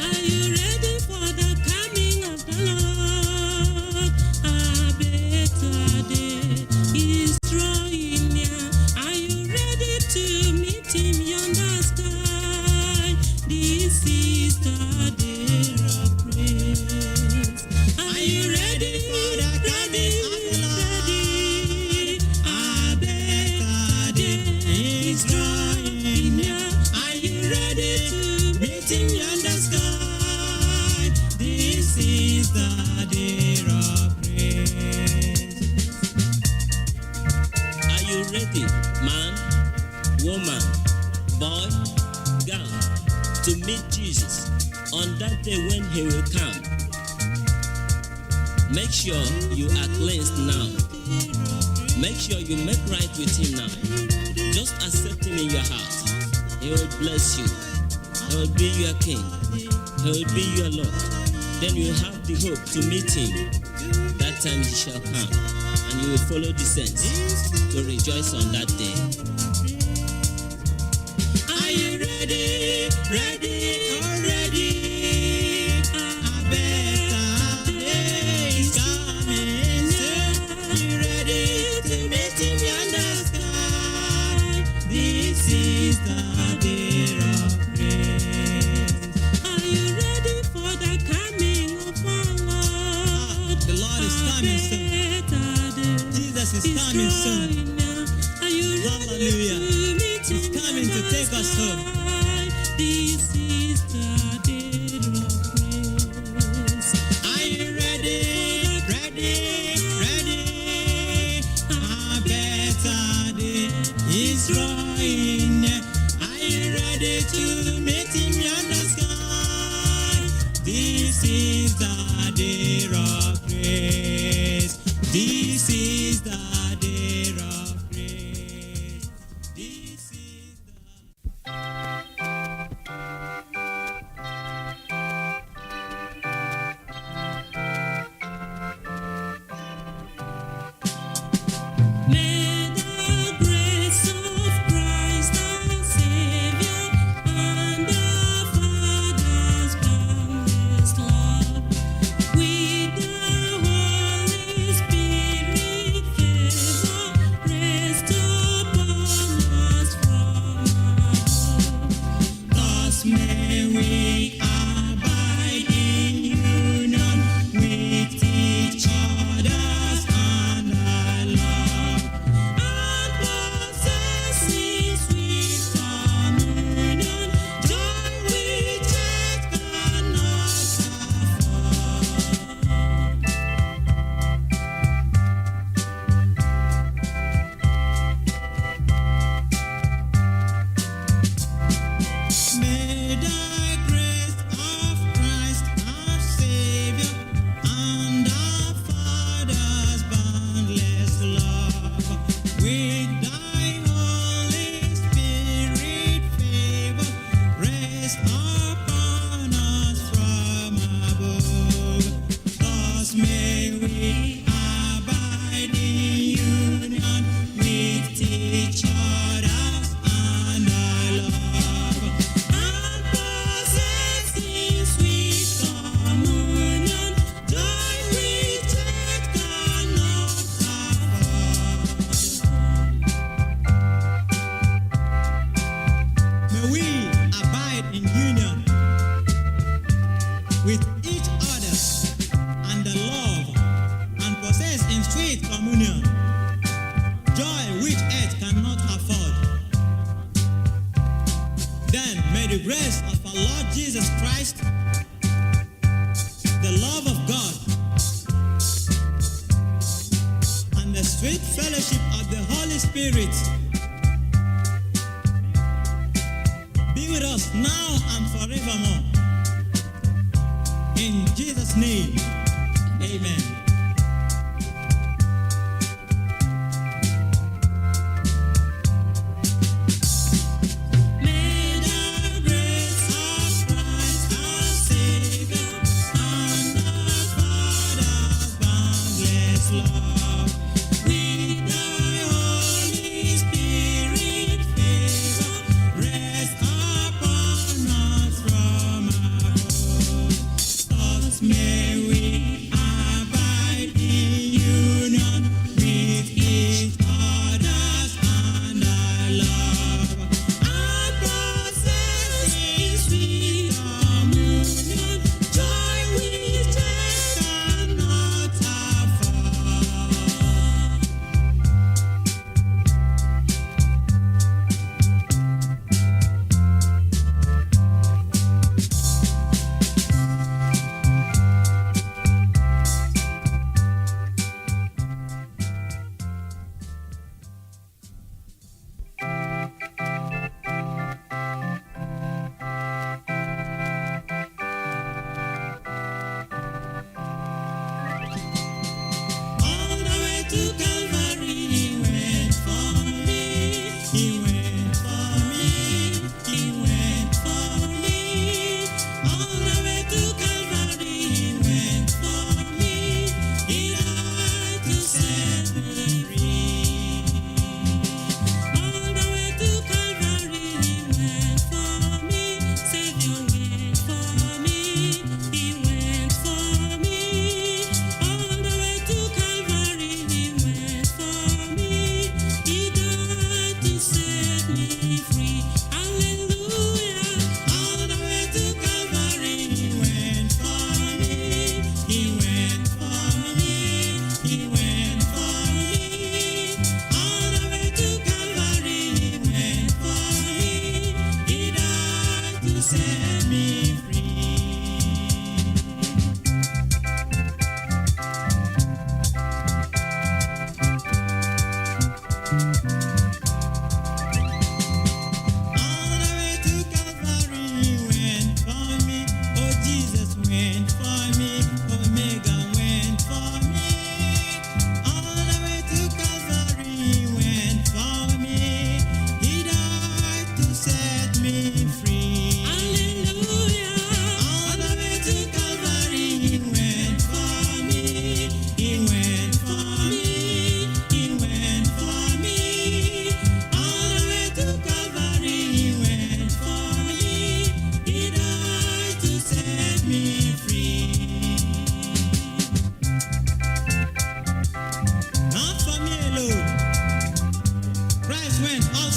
Are you ready for the coming of the Lord? A better day is drawing near. Are you ready to meet him yonder sky? This is the day of praise. Are you ready for the coming of the Lord? A better day is drawing near. Are you ready to meet him yonder sky? This is the day of praise. Are you ready, man, woman, boy, girl, to meet Jesus on that day when he will come? Make sure you are cleansed now. Make sure you make right with him now. Just accept him in your heart. He will bless you. He will be your king. He will be your Lord. Then you have the hope to meet him. That time he shall come, and you will follow the saints to rejoice on that day. Are you ready? A better day is coming soon. Are you ready to meet him yonder sky? This is the day of praise. Are you ready for the coming of our Lord? The Lord is coming soon. Jesus is coming soon. Hallelujah. He's coming to take us home. This is the day of praise. Are you ready? May the grace of Christ our Savior and our Father's boundless love with the Holy Spirit favor rest upon us from above. Thus may we abide in union with each other and our love, and possessing sweet communion, joy which earth cannot afford. May the grace of Christ our Savior and our Father's boundless love with thy Holy Spirit favor rest upon us from above. Thus may we abide in union with each other and our love, and possessing sweet communion, joy which earth cannot afford. May we abide in union with each other and the love, and possess in sweet communion joy which earth cannot afford. Then may the grace of our Lord Jesus Christ, the love of God, and the sweet fellowship of the Holy Spirit be with us now and forevermore. In Jesus' name, amen. May the grace of Christ our Savior and our Father's boundless love with thy Holy Spirit favor rest upon us from above. Thus may we abide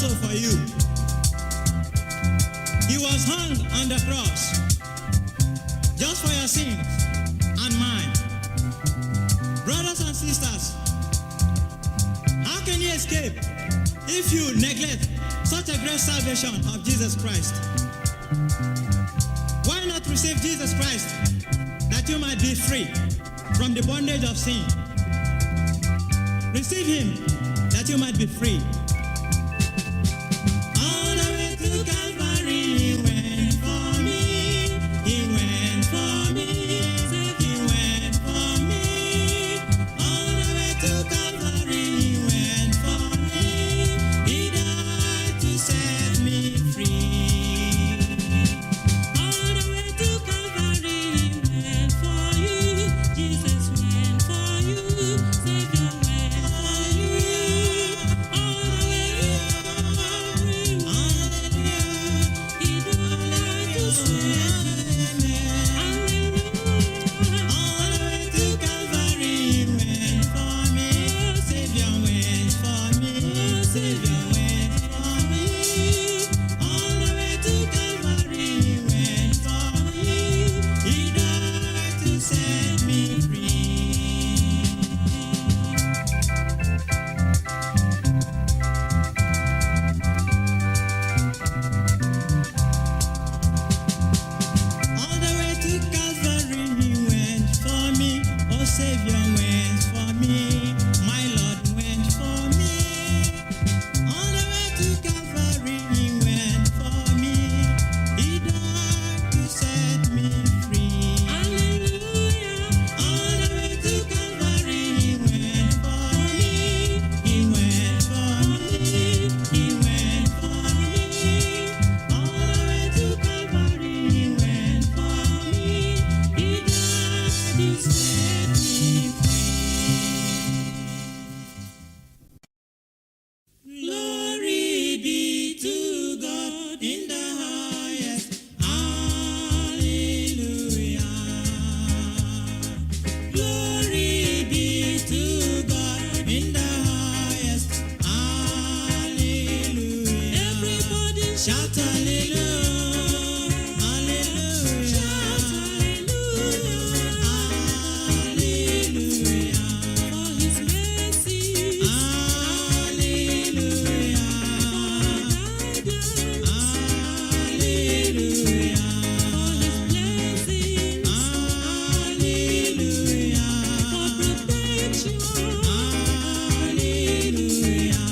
also for you. He was hung on the cross just for your sins and mine. Brothers and sisters, how can you escape if you neglect such a great salvation of Jesus Christ? Why not receive Jesus Christ that you might be free from the bondage of sin? Receive him that you might be free. All the way to Calvary he went for me. He went for me. He went for me. All the way to Calvary he went for me. He died to set me free. All the way to Calvary he went for you. Jesus went for you. Savior went for you. All the way to Calvary. Hallelujah. He died to set me free. Hallelujah. All the way to Calvary he went for me. Savior went for me. Savior went for me. All the way to Calvary he went for me. He died to set me free. All the way to Calvary he went for me. Oh, Savior went for me. My Lord went for me. All the way to Calvary he went for me. He died to set me free. Hallelujah. All the way to Calvary he went for me. He went for me. He went for me. All the way to Calvary he went for me. He died to set me free. Glory be to God in the highest. Hallelujah. Glory be to God in the highest. Hallelujah. Everybody shout hallelujah. Hallelujah. Shout hallelujah. Hallelujah. For his mercy. Hallelujah. Hallelujah. For his blessings. Hallelujah. For protection. Hallelujah.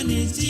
man is Jesus.